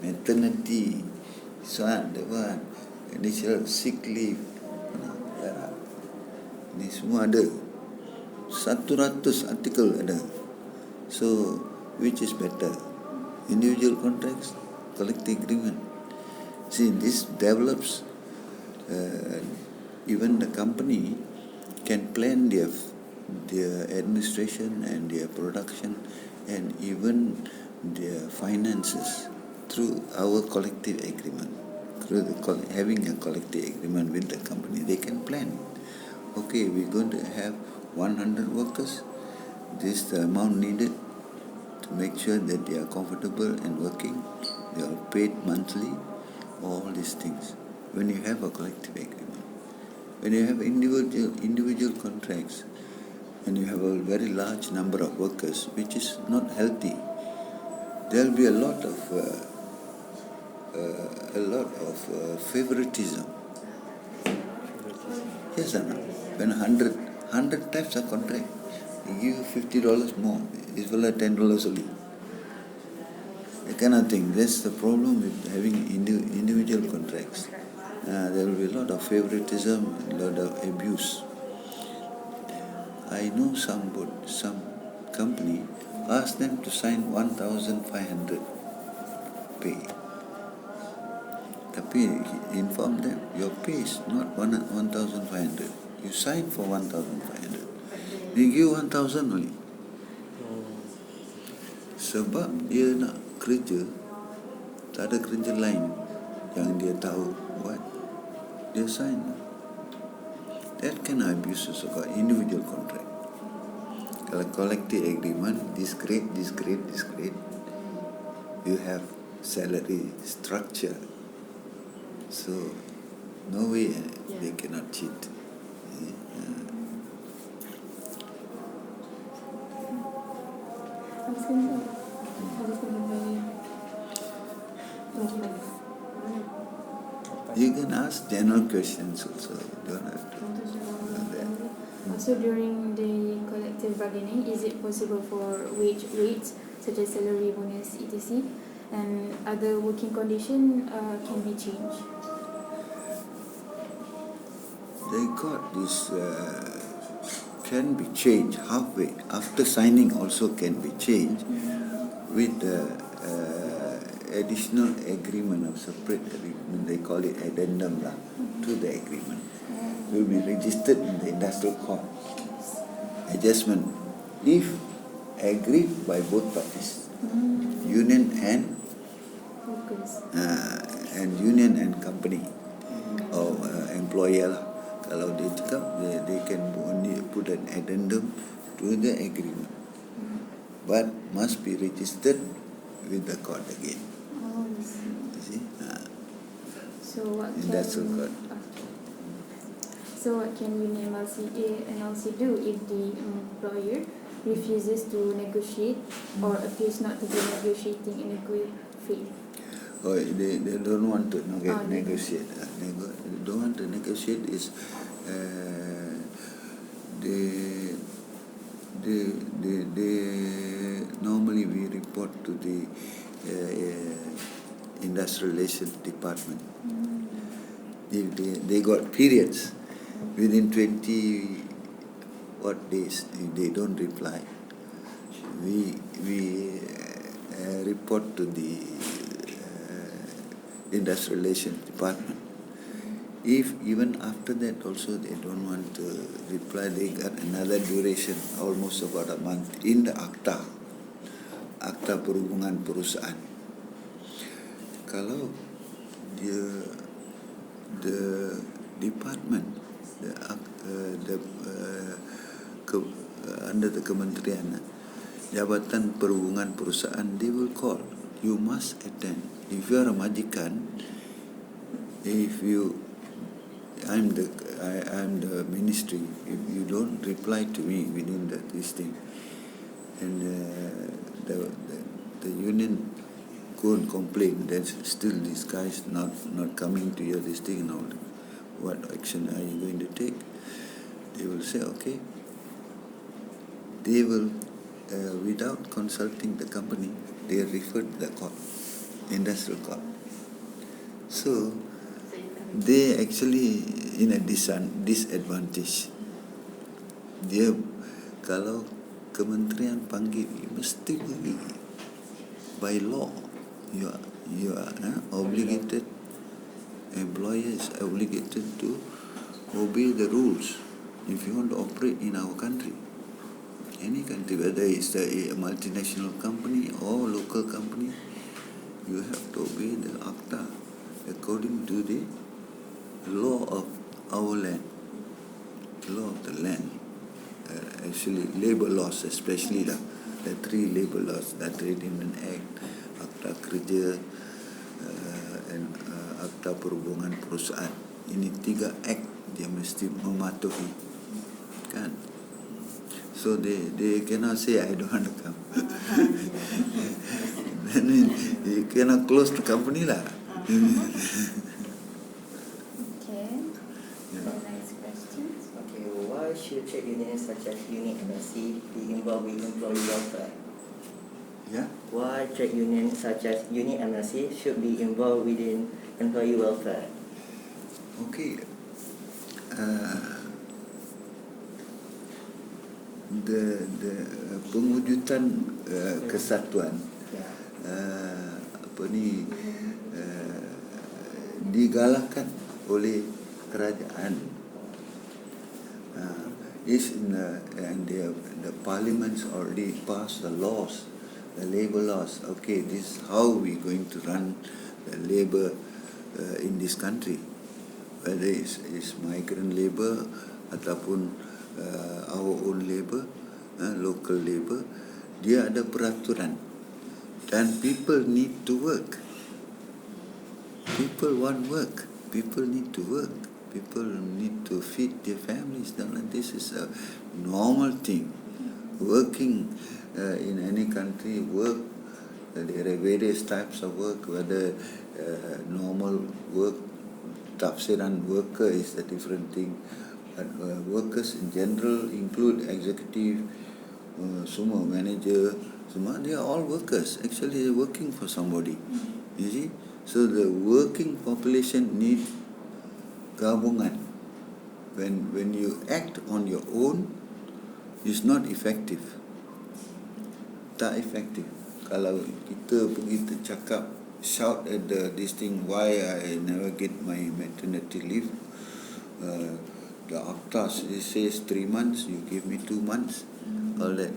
maternity, initial sick leave, ini semua ada. 100 artikel ada. So which is better? Individual contracts, collective agreement. See, this develops. Even the company can plan their administration and their production and even their finances through our collective agreement. Through having a collective agreement with the company, they can plan. Okay, we're going to have 100 workers. This is the amount needed to make sure that they are comfortable and working. They are paid monthly. All these things. When you have a collective agreement, when you have individual contracts, and you have a very large number of workers, which is not healthy, there will be a lot of favoritism. Yes or no? When 100 types of contract, they give you $50 more. It's for like $10 only. That kind of thing. That's the problem with having individual contracts. There will be a lot of favoritism, a lot of abuse. I know some company asked them to sign 1,500 pay. Tapi inform them your pay is not 1,500. You sign for 1,500. They give 1,000 only. Sebab dia nak kerja, tak ada kerja lain yang dia tahu buat, dia sign. That kind of abuse is called individual contract. Kalau collective agreement, this grade, you have salary structure. So no way they cannot cheat. You can ask general questions also. You don't have to. Also, during the collective bargaining, is it possible for wage rates such as salary, bonus, etc., and other working condition can be changed? They got this can be changed halfway. After signing also can be changed with the additional agreement or separate agreement. They call it addendum to the agreement. Will be registered in the industrial court. Adjustment if agreed by both parties, union and union and company or employer lah. Kalau dia cakap they can only put an addendum to the agreement, but must be registered with the court again. You see? So what Industrial court. So what can UNI-MLC do if the employer refuses to negotiate or appears not to be negotiating in a good faith? Oh, they don't want to Oh, negotiate. They don't want to negotiate is they normally we report to the industrial relations department. They got periods within 20 days. If they don't reply, we report to the industrial relations department. If even after that also they don't want to reply, they got another duration, almost about a month, in the akta perhubungan perusahaan. Kalau the department, under the kementerian, Jabatan Perhubungan Perusahaan, they will call. You must attend. If you are a majikan, I'm the ministry. If you don't reply to me within this thing, and the union go and complain that still this guy is not coming to your this thing and all, what action are you going to take? They will say, okay. They will, without consulting the company, they refer to the court, industrial court. So they actually in a disadvantage. Dia kalau kementerian panggil, you mesti pergi. By law, you are obligated. Employer is obligated to obey the rules if you want to operate in our country. Any country, whether it's a multinational company or local company, you have to obey the akta according to the law of our land, law of the land. Actually, labour laws, especially the 3 labour laws, the Trade Union Act, Akta Kerja, and Akta Perhubungan Perusahaan. Ini 3 act dia mesti mematuhi, kan? So they cannot say I don't want to come. Then you cannot close the company lah. Okay. The next question. Okay, why should trade unions such as UNI-MLC be involved with employee welfare? Yeah. Why trade unions such as UNI-MLC should be involved within employee welfare? Okay. The pengujutan kesatuan digalakkan oleh kerajaan. And the parliament's already passed the laws, the labour laws. Okay, this is how we going to run the labour in this country, whether it's migrant labour ataupun our own labour, local labour. Dia ada peraturan, dan people need to work. People want work. People need to work. People need to feed their families. This is a normal thing. Working in any country, work. There are various types of work. Whether normal work, tafsiran worker is a different thing. But workers in general include executive, semua manager, semua, they are all workers. Actually, they're working for somebody. You see? So the working population need gabungan. When you act on your own, it's not effective. Tak effective. Kalau kita pergi cakap, shout at this thing, why I never get my maternity leave. The akta says 3 months, you give me 2 months, all that.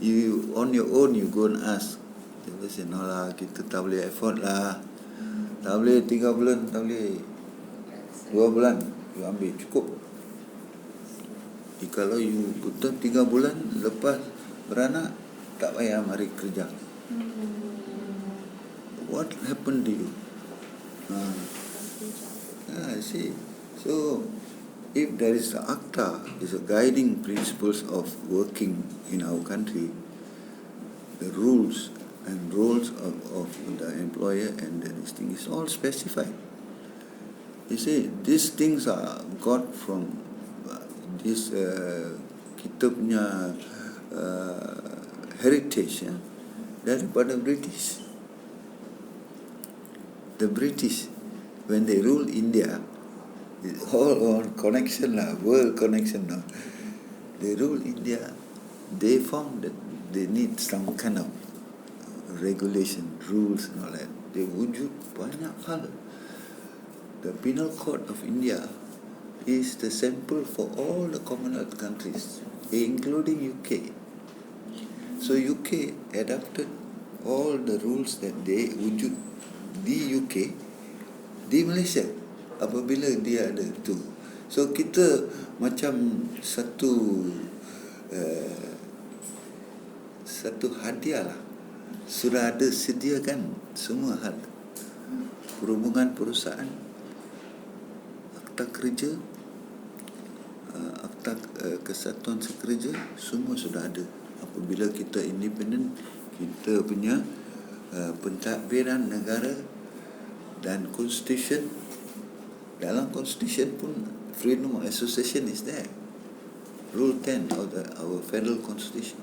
You on your own, you go and ask. Dia will say, no lah, kita tak boleh effort lah. Tak boleh 3 bulan, tak boleh 2 bulan, you ambil, cukup. Kalau you betul 3 bulan, lepas beranak, tak payah mari kerja. What happened to you? See. So, if there is the ACTA, is a guiding principles of working in our country, the rules and roles of the employer and this thing is all specified. You see, these things are got from this kita punya heritage daripada British. The British, when they ruled India, all connection lah, world connection now. They ruled India. They found that they need some kind of regulation, rules and all that. They wujud banyak hal. The Penal Code of India is the sample for all the Commonwealth countries, including UK. So UK adapted all the rules that they wujud di UK, di Malaysia, apabila dia ada tu. So kita macam satu hadiah lah. Sudah ada sediakan semua hal. Perhubungan perusahaan, akta kerja, akta kesatuan sekerja, semua sudah ada. Apabila kita independen, kita punya pentadbiran negara dan constitution, dalam constitution pun freedom of association is there. Rule 10 of our federal constitution.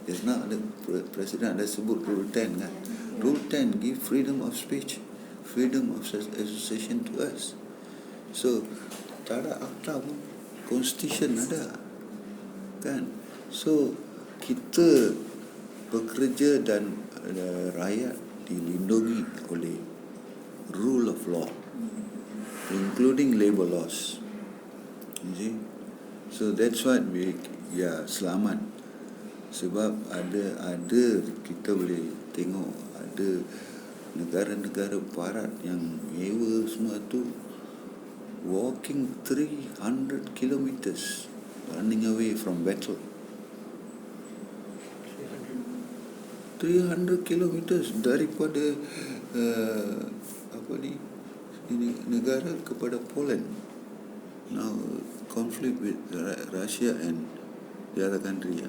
Just now the President ada sebut Rule 10 kan. Rule 10 give freedom of speech, freedom of association to us. So tak ada akta pun, constitution ada kan. So kita bekerja dan rakyat dilindungi oleh rule of law, including labor laws. You see? So that's what we selamat. Sebab ada kita boleh tengok ada negara-negara barat yang mewah semua tu walking 300 kilometers running away from battle. 300 kilometers daripada ini negara kepada Poland. Now conflict with Russia and the other country,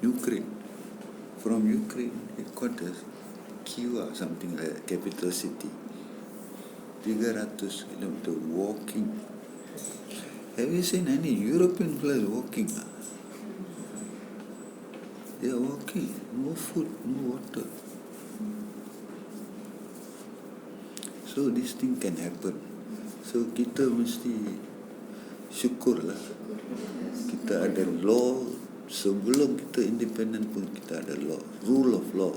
Ukraine. From Ukraine headquarters, Kyiv or something like that, capital city. 300 kilometers walking. Have you seen any European players walking? They are walking, no food, no water. So this thing can happen. So kita mesti syukurlah. Kita ada law. Sebelum kita independent pun kita ada law. Rule of law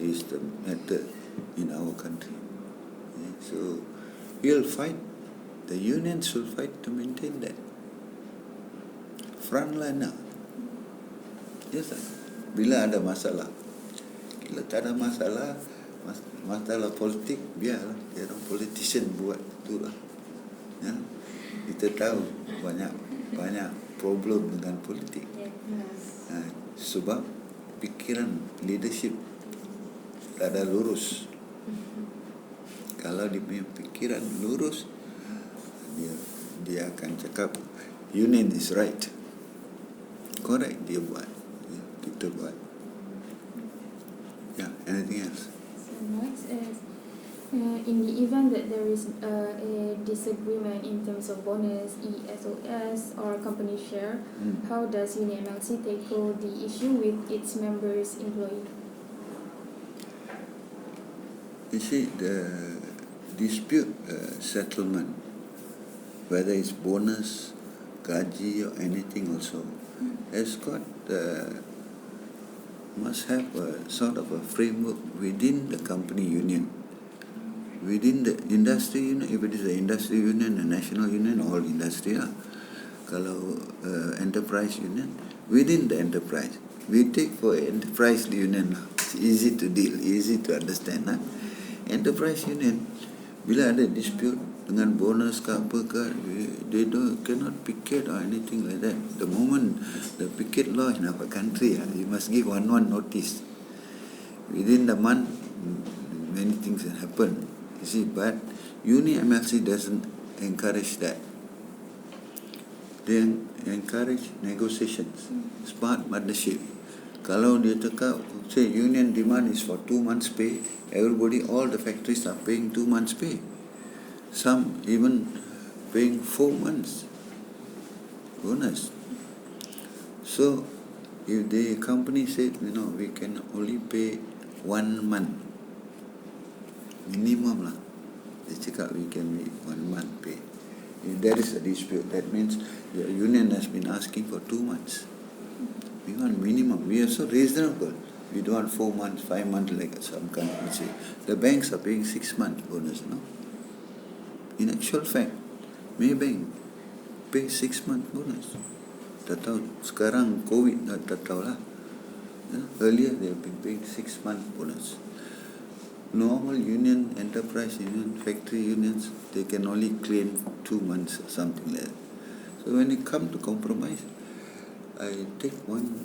is the method in our country. So we'll fight. The unions will fight to maintain that. Frontliner. Yes, bila ada masalah. Bila tak ada masalah, masalah politik, biarlah dia orang politician buat itulah. Ya. Kita tahu banyak problem dengan politik. Sebab pikiran leadership tak ada lurus. Kalau dia punya pikiran lurus, dia akan cakap union is right. Correct, dia buat. Kita buat. Yeah, anything else? So next is in the event that there is a disagreement in terms of bonus, ESOS or company share, how does UNI-MLC tackle the issue with its members' employee? You see, the dispute settlement, whether it's bonus, gaji or anything also, has got must have a sort of a framework within the company union. Within the industry union, if it is the industry union, the national union, all industry lah. Kalau enterprise union, within the enterprise. We take for enterprise union lah. It's easy to deal, easy to understand lah. Enterprise union, bila ada dispute dengan bonus ke apa ke, they cannot picket or anything like that. The moment the picket law in our country, you must give one notice. Within the month, many things can happen. You see, but UNI-MLC doesn't encourage that. They encourage negotiations, smart partnership. Kalau dia cakap, say union demand is for 2 months pay, everybody, all the factories are paying 2 months pay. Some even paying 4 months bonus. So if the company said, we can only pay 1 month, minimum lah, they cakap we can make 1 month pay. If there is a dispute, that means the union has been asking for 2 months. We want minimum. We are so reasonable. We don't want 4 months, 5 months like some companies say. The banks are paying 6 months bonus, no? In actual fact, Maybank pay 6 months bonus. Tak tahu sekarang COVID tak tahu lah. Earlier they have been paying 6 months bonus. Normal union, enterprise union, factory unions, they can only claim 2 months or something like that. So when it comes to compromise, I take one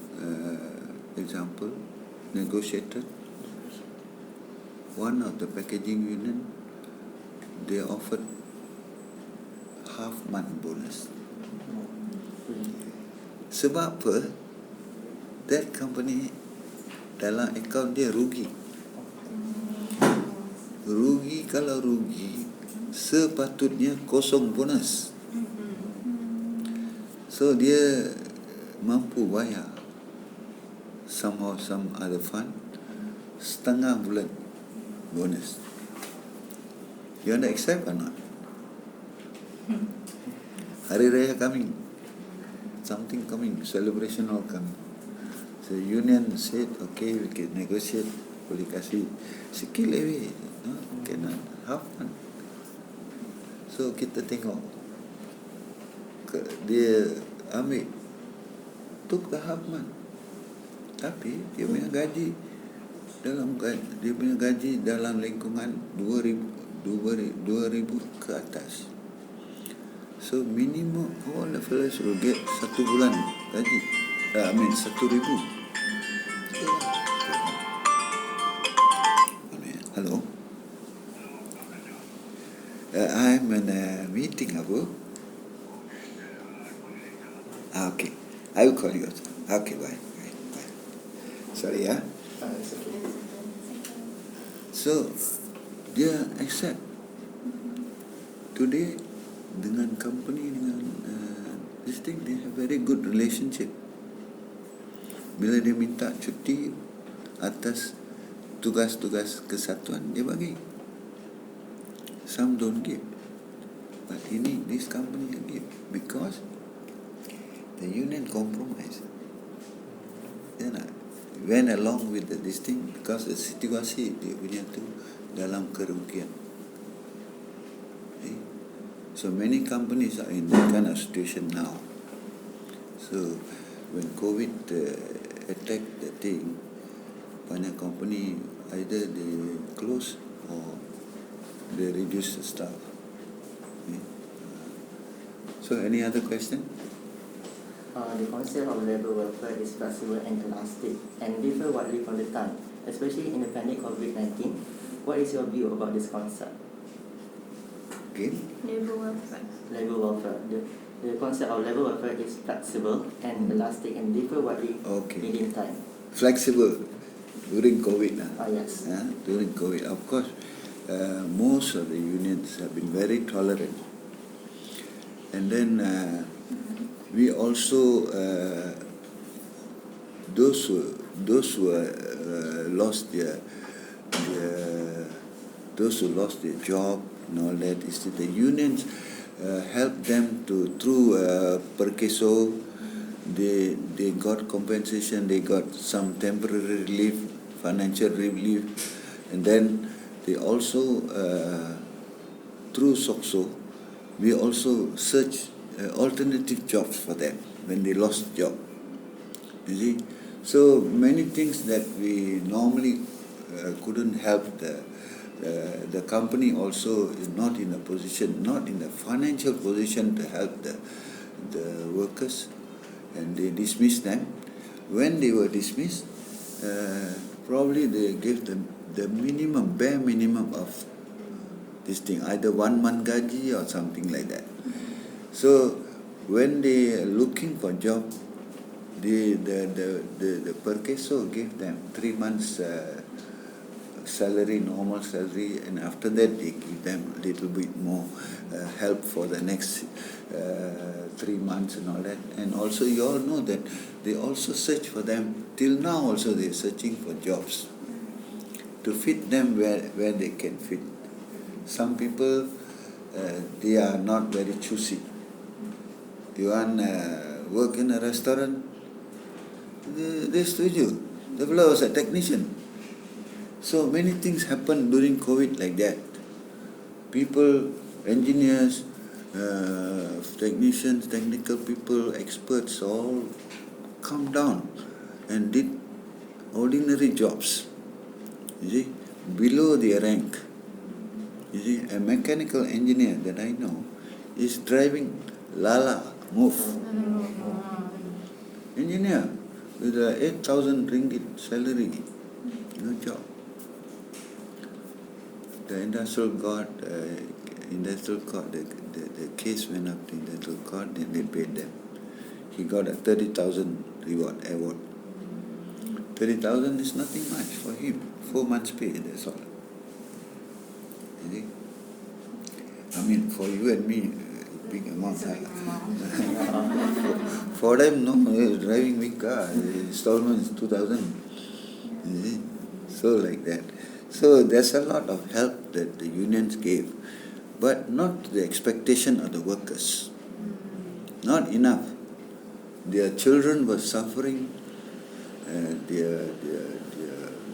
example, negotiated. One of the packaging union, they offered half month bonus. Sebab apa? That company dalam akaun dia rugi. Rugi, kalau rugi, sepatutnya kosong bonus. So dia mampu bayar somehow some other fund setengah bulan bonus. You want to accept or not? Hari Raya coming, something coming, celebration all coming. So union said, okay, we can negotiate, boleh kasih sikit lebih, no? Cannot, half month. So kita tengok, dia ambil, took the half month. Tapi dia punya gaji dalam lingkungan 2,000 ke atas. So minimum all the fellows will get 1 bulan gaji. 1,000. Hello. I'm in a meeting, Abu. Okay. I will call you. Okay, bye. Sorry, ya. So, dia accept. Today, dengan company, dengan this thing, they have very good relationship. Bila dia minta cuti atas tugas-tugas kesatuan, dia bagi. Some don't give. But this company give. Because the union compromise. Dia nak went along with this thing because the situasi dia punya tu dalam kerugian. So many companies are in that kind of situation now. So when COVID attacked the thing, banyak company either they close or they reduce the staff. So any other question? The concept of labour welfare is flexible and elastic and differ widely from the time, especially in the pandemic COVID-19. What is your view about this concept? Okay. Labour welfare. Labour welfare. The concept of labour welfare is flexible and elastic and differ widely within time. Flexible during COVID. Yes. During COVID, of course, most of the unions have been very tolerant. And then we also those who lost their job and all that, is that the unions help them through perkeso. They got compensation, they got some temporary relief, financial relief, and then they also through SOCSO we also search alternative jobs for them when they lost job. You see, so many things that we normally couldn't help. The company also is not in a position, not in a financial position to help the workers, and they dismiss them. When they were dismissed, probably they gave them the bare minimum of this thing, either 1 month gaji or something like that. So when they are looking for job, the Perkeso gave them 3 months salary, normal salary, and after that they give them a little bit more help for the next 3 months and all that. And also you all know that they also search for them, till now also they are searching for jobs to fit them where they can fit. Some people, they are not very choosy. You want work in a restaurant, they setuju. The fellow was a technician. So many things happened during COVID like that. People, engineers, technicians, technical people, experts all come down and did ordinary jobs. You see, below their rank. You see, a mechanical engineer that I know is driving Lala, move. Engineer with a 8,000 ringgit salary, no job. The industrial court, the case went up to industrial court and they paid them. He got a 30,000 award. 30,000 is nothing much for him. 4 months pay, that's all. You see? I mean, for you and me, big amount. For them, no, driving big car, installment is 2,000. You see? So like that. So there's a lot of help that the unions gave, but not to the expectation of the workers. Not enough. Their children were suffering, their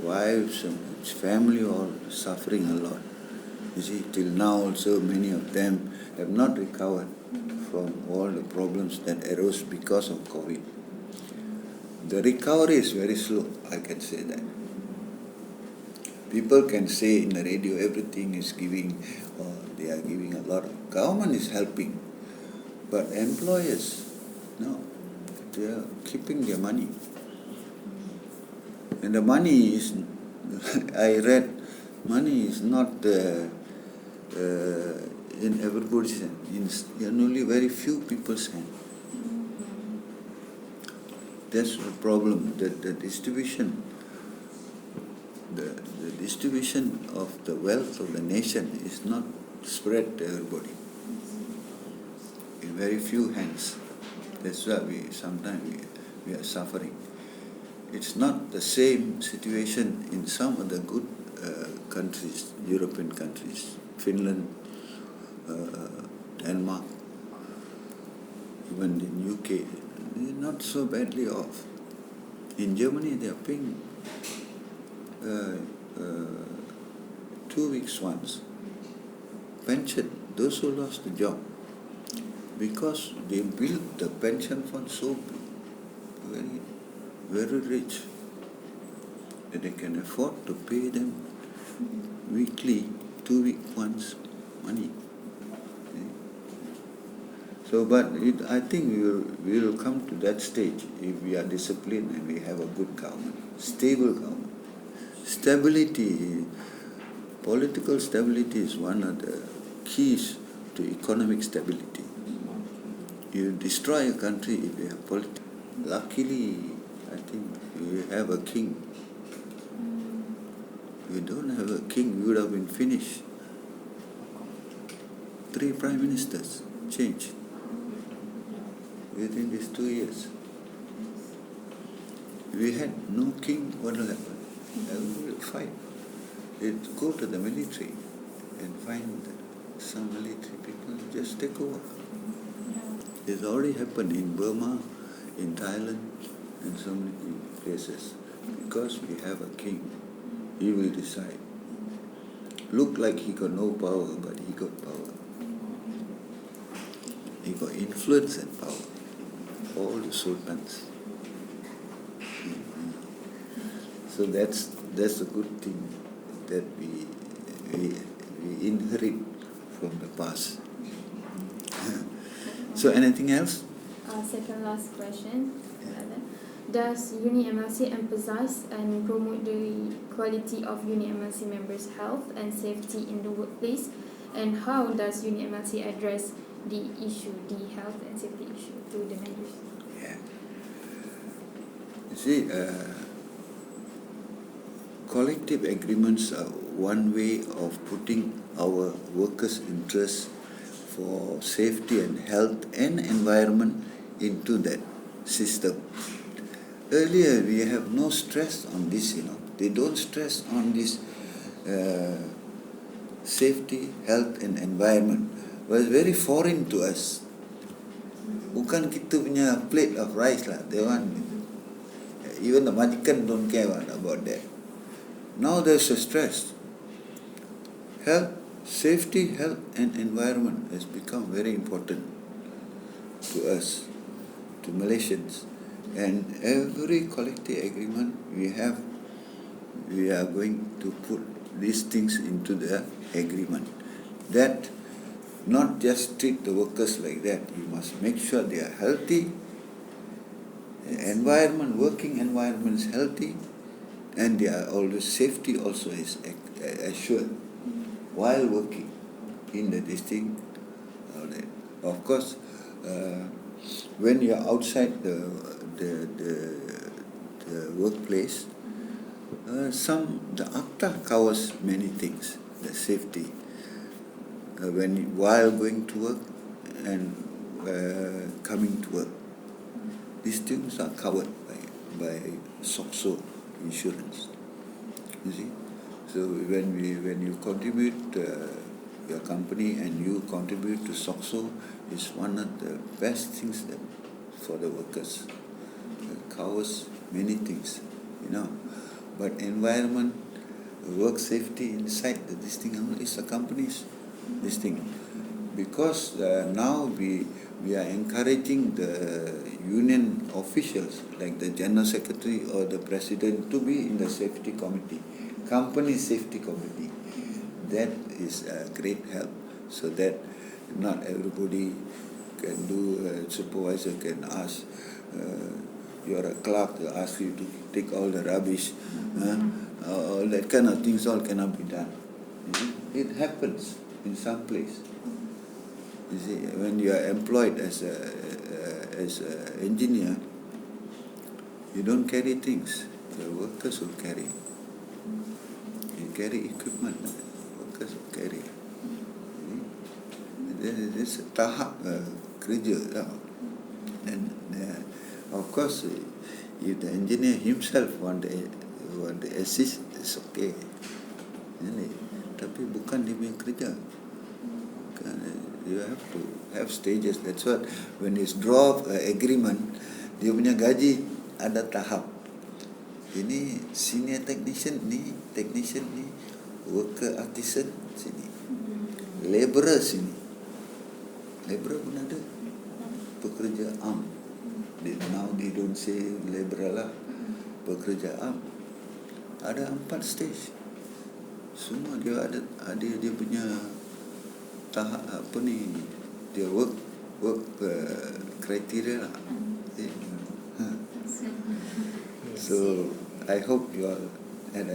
wives and family all suffering a lot. You see, till now also many of them have not recovered from all the problems that arose because of COVID. The recovery is very slow, I can say that. People can say in the radio everything is giving, or they are giving a lot of, government is helping, but employers, no, they are keeping their money. And the money is, I read, money is not in everybody's hand, in only very few people's hand. That's the problem, that the distribution, the distribution of the wealth of the nation is not spread to everybody. In very few hands. That's why sometimes we are suffering. It's not the same situation in some of the good countries, European countries, Finland, Denmark, even in UK. They're not so badly off. In Germany, they are paying 2 weeks once pension, those who lost the job, because they built the pension fund so very, very rich that they can afford to pay them weekly, 2 week once money. So, but I think we will come to that stage if we are disciplined and we have a good government, stable government. Stability, political stability is one of the keys to economic stability. You destroy a country if you have politics. Luckily, I think we have a king. If we don't have a king, we would have been finished. 3 prime ministers changed within these 2 years. If we had no king, what will happen? We will fight. They'd go to the military and find some military people just take over. It's already happened in Burma, in Thailand, and so many places. Because we have a king, he will decide. Look like he got no power, but he got power. He got influence and power. All the sultans. So that's a good thing that we inherit from the past. So anything else? Second last question. Does UNI-MLC emphasize and promote the quality of UNI-MLC members' health and safety in the workplace? And how does UNI-MLC address the issue, the health and safety issue to the members? Yeah. See, collective agreements are one way of putting our workers' interests for safety and health and environment into that system. Earlier, we have no stress on this, They don't stress on this safety, health and environment. Was very foreign to us. Bukan kita punya plate of rice lah, they want. Even the majikan don't care about that. Now there's a stress. Health, safety, health and environment has become very important to us, to Malaysians. And every collective agreement we are going to put these things into the agreement. That not just treat the workers like that. You must make sure they are healthy, environment, working environment is healthy, and their always safety also is assured while working in the district. Of course, when you are outside the workplace, the ACTA covers many things. The safety while going to work and coming to work. These things are covered by SOXO insurance. You see, so when you contribute your company and you contribute to SOXO, is one of the best things for the workers. It covers many things, But environment, work safety inside this thing is the company's this thing, because now we are encouraging the union officials like the general secretary or the president to be in the safety committee, company safety committee. That is a great help, so that not everybody can do. Supervisor can ask. You are a clerk, they ask you to take all the rubbish. All that kind of things all cannot be done. It happens in some place. You see, when you are employed as an engineer, you don't carry things. The workers will carry. You carry equipment. Workers will carry. This is tahap kerja. And of course, if the engineer himself want to assist, it's okay. Tapi bukan dia punya kerja. You have to have stages. That's what when it's draw agreement, dia punya gaji ada tahap. Ini senior technician ni, worker artisan sini, labourer sini. Labourer pun ada, pekerja am. Now they don't say labourer lah, pekerja am. Ada 4 stage. Semua dia ada dia punya tahap dia work criteria lah. So I hope you all had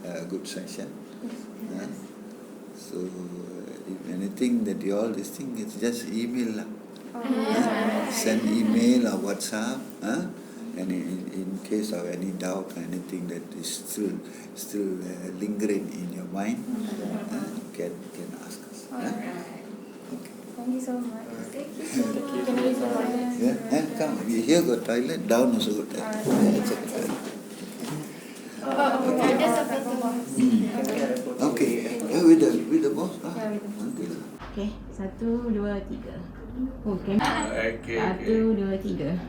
a good session. So if anything that you all this thing, it's just email lah. Send email or WhatsApp. And in case of any doubt or anything that is still lingering in your mind, can ask us. Okay. Thank you so much. Thank you so much. Yeah, and come. Here got toilet, down also got toilet. It's okay. Ada sampai tu boss. Okay. With the boss. Yeah, with the boss. Nanti lah. Okay, 1, 2, 3. Okay. Okay. 1, 2, 3.